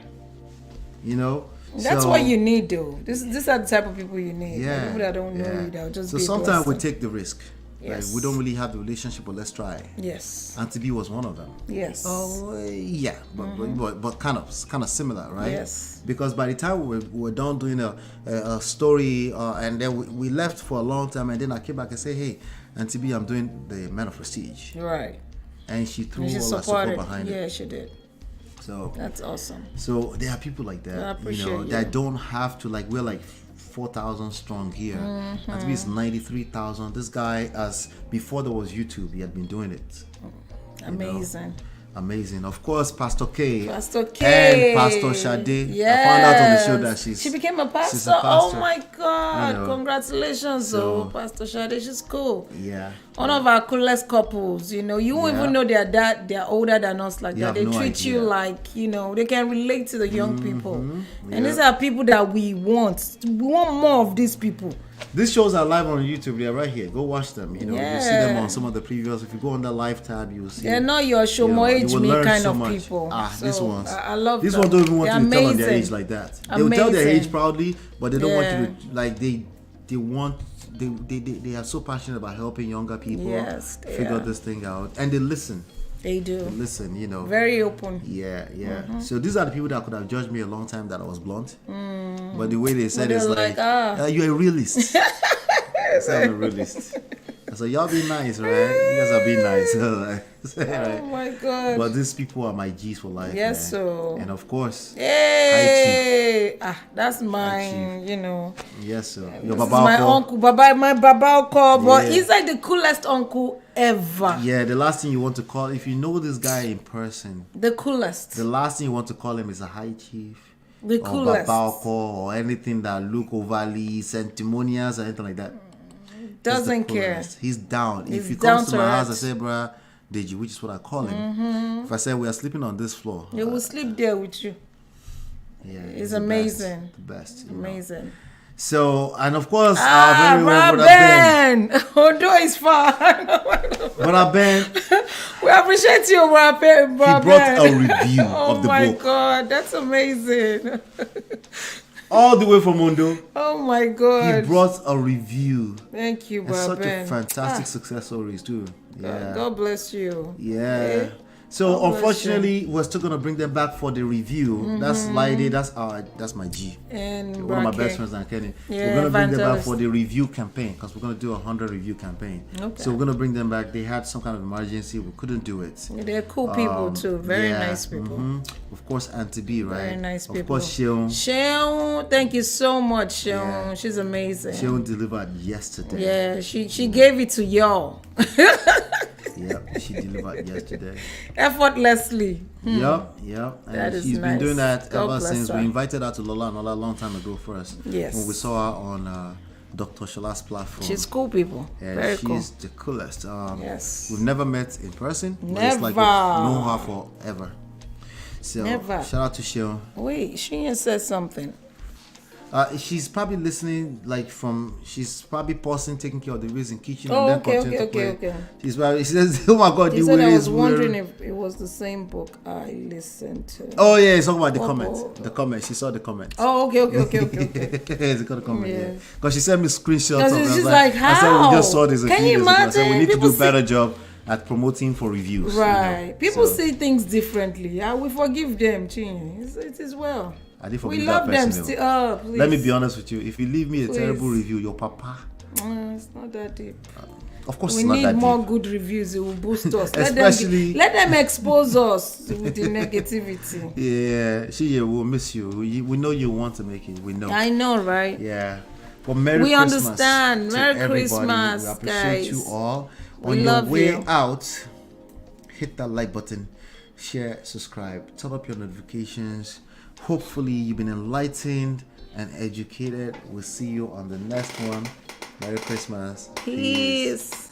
you know. That's So- what you need, though. These are the type of people you need. Yeah, People that don't know yeah. you, that'll just So be a sometimes we blessing. take the risk. Yes. Like we don't really have the relationship, but let's try. Yes. Auntie B was one of them. Yes. Oh yeah, but kind of similar, right? Yes. Because by the time we were done doing a story, and then we left for a long time, and then I came back and say, hey, Auntie B, I'm doing the Man of Prestige. Right. And she threw And she all her support supported. behind it. Yeah, she did. So That's awesome. So there are people like that, I appreciate you. that don't have to, like, we're like 4,000 strong here. Auntie B is 93,000. This guy, as before there was YouTube, he had been doing it. You know? Amazing. Amazing. Of course, Pastor K. Pastor K. And Pastor Shade. Yes. I found out on the show that she became a pastor. she's a pastor. Oh my God. You know. Congratulations, So- Pastor Shade. She's cool. Yeah. One of our coolest couples, you know. You won't Yeah. even know they're older than us like You that. have They no treat you idea. like, you know, they can relate to the young people. Yeah. And these are people that we want. We want more of these people. These shows are live on YouTube. They're right here. Go watch them. You know, you see them Yeah. on some of the previews. If you go on the live tab, you'll see. They're not your show more you age will me learn kind so of much. people. These So, ones. I love These them. ones don't even want They're you to tell on their amazing. age like that. They'll tell their Amazing. age proudly, but they don't want Yeah. you to, like, they want. They are so passionate about helping younger people Yes, they figure are. this thing out, and they listen. They do. They listen, you know. Very open. Yeah. Mhm. So these are the people that could have judged me a long time that I was blunt, but the way they said But it's they're like, like, you're a realist. I said I'm a realist. I said, y'all be nice, right? You guys are being nice. Right? Oh my God. But these people are my G's for life. Yes, man. so. And of course, Hey, that's mine, you know. yes, sir. This Your is Baba my uncle. uncle, my Baba uncle, but Yeah. he's like the coolest uncle ever. Yeah, the last thing you want to call, if you know this guy in person, The coolest. the last thing you want to call him is a high chief. The or coolest. Baba uncle, or anything that look overly sentimentous or anything like that. Doesn't He's the care. coolest. He's down. He's If he down comes to to my house, I earth. say, bruh, Deji, which is what I call him. Mhm. If I say we are sleeping on this floor, He will sleep there with you. yeah, It's the amazing. best, the best. you know. Amazing. So, and of course, our very well Brother brother Ben. Ben. Although it's far. Brother Ben, We appreciate you, Brother Ben. he brought a review Oh of the my book God, that's amazing. all the way from Mondo. Oh my He God. brought a review. Thank you, And Brother such Ben. a fantastic success stories too. Yeah. God bless you. Yeah. Eh? So God bless unfortunately, we're still gonna bring them back for the review. That's Mhm. Lady. That's my G. And One of my Brake. best friends, and Kenny. Yeah, We're gonna bring them back evangelist. for the review campaign because we're gonna do 100 review campaign. Okay. So we're gonna bring them back. They had some kind of emergency. We couldn't do it. They're cool people too. Very nice people. Of course, Auntie B, right? Very nice people. Of course, Sheon. Sheon, thank you so much, Sheon. She's amazing. Sheon delivered yesterday. Yeah, she gave it to y'all. Yep, she delivered yesterday. Effortlessly. Yep. And That is she's been nice. doing that God ever bless since her. we invited her to Lola and Ola a long time ago first. Yes. When we saw her on Dr. Shala's platform. She's cool people. Yeah, Very she's cool. the coolest. Yes. We've never met in person. But it's Never. like we've known her forever. So Never. shout out to Sheon. Wait, she said something. She's probably listening, like she's probably pausing, taking care of the reason kitchen, Oh, and then okay, continue to play. okay. She's probably, she says, "Oh my God, He the said I way was is wondering weird." if it was the same book I listened to. Oh yeah, it's talking about the Oh, comments. oh. The comments. She saw the comments. Oh, okay. She got the comment. Yeah. Yeah. Because she sent me screenshots. Because of it. I she's was like, I said how? we just saw this a Can few you days ago. I said we imagine? need to do People a better job at promoting for reviews. Right. You know? People So, see things differently. I will forgive them, Chinny. It is well. I did We forgive love that them person. still. Oh, please. Let me be honest with you. If you leave me a Please. terrible review, your papa. It's not that deep. Of course, We it's not need that more deep. good reviews. It will boost us. Especially- let them expose us with the negativity. Yeah, we'll miss you. We know you want to make it. We know. I know, right? Yeah. But Merry We Christmas understand. to Merry everybody. Christmas, We appreciate guys. you all. We On your love way you. out, hit that like button, share, subscribe, turn up your notifications. Hopefully you've been enlightened and educated. We'll see you on the next one. Merry Christmas. Peace.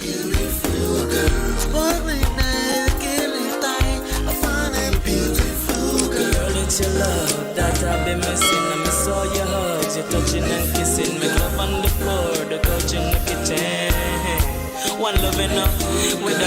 Beautiful girl. Sparkling night, killing tight. I find a beautiful girl. Girl, it's your love that I've been missing. I miss all your hugs, your touching and kissing. Make love on the floor, the couch in the kitchen. One love enough, when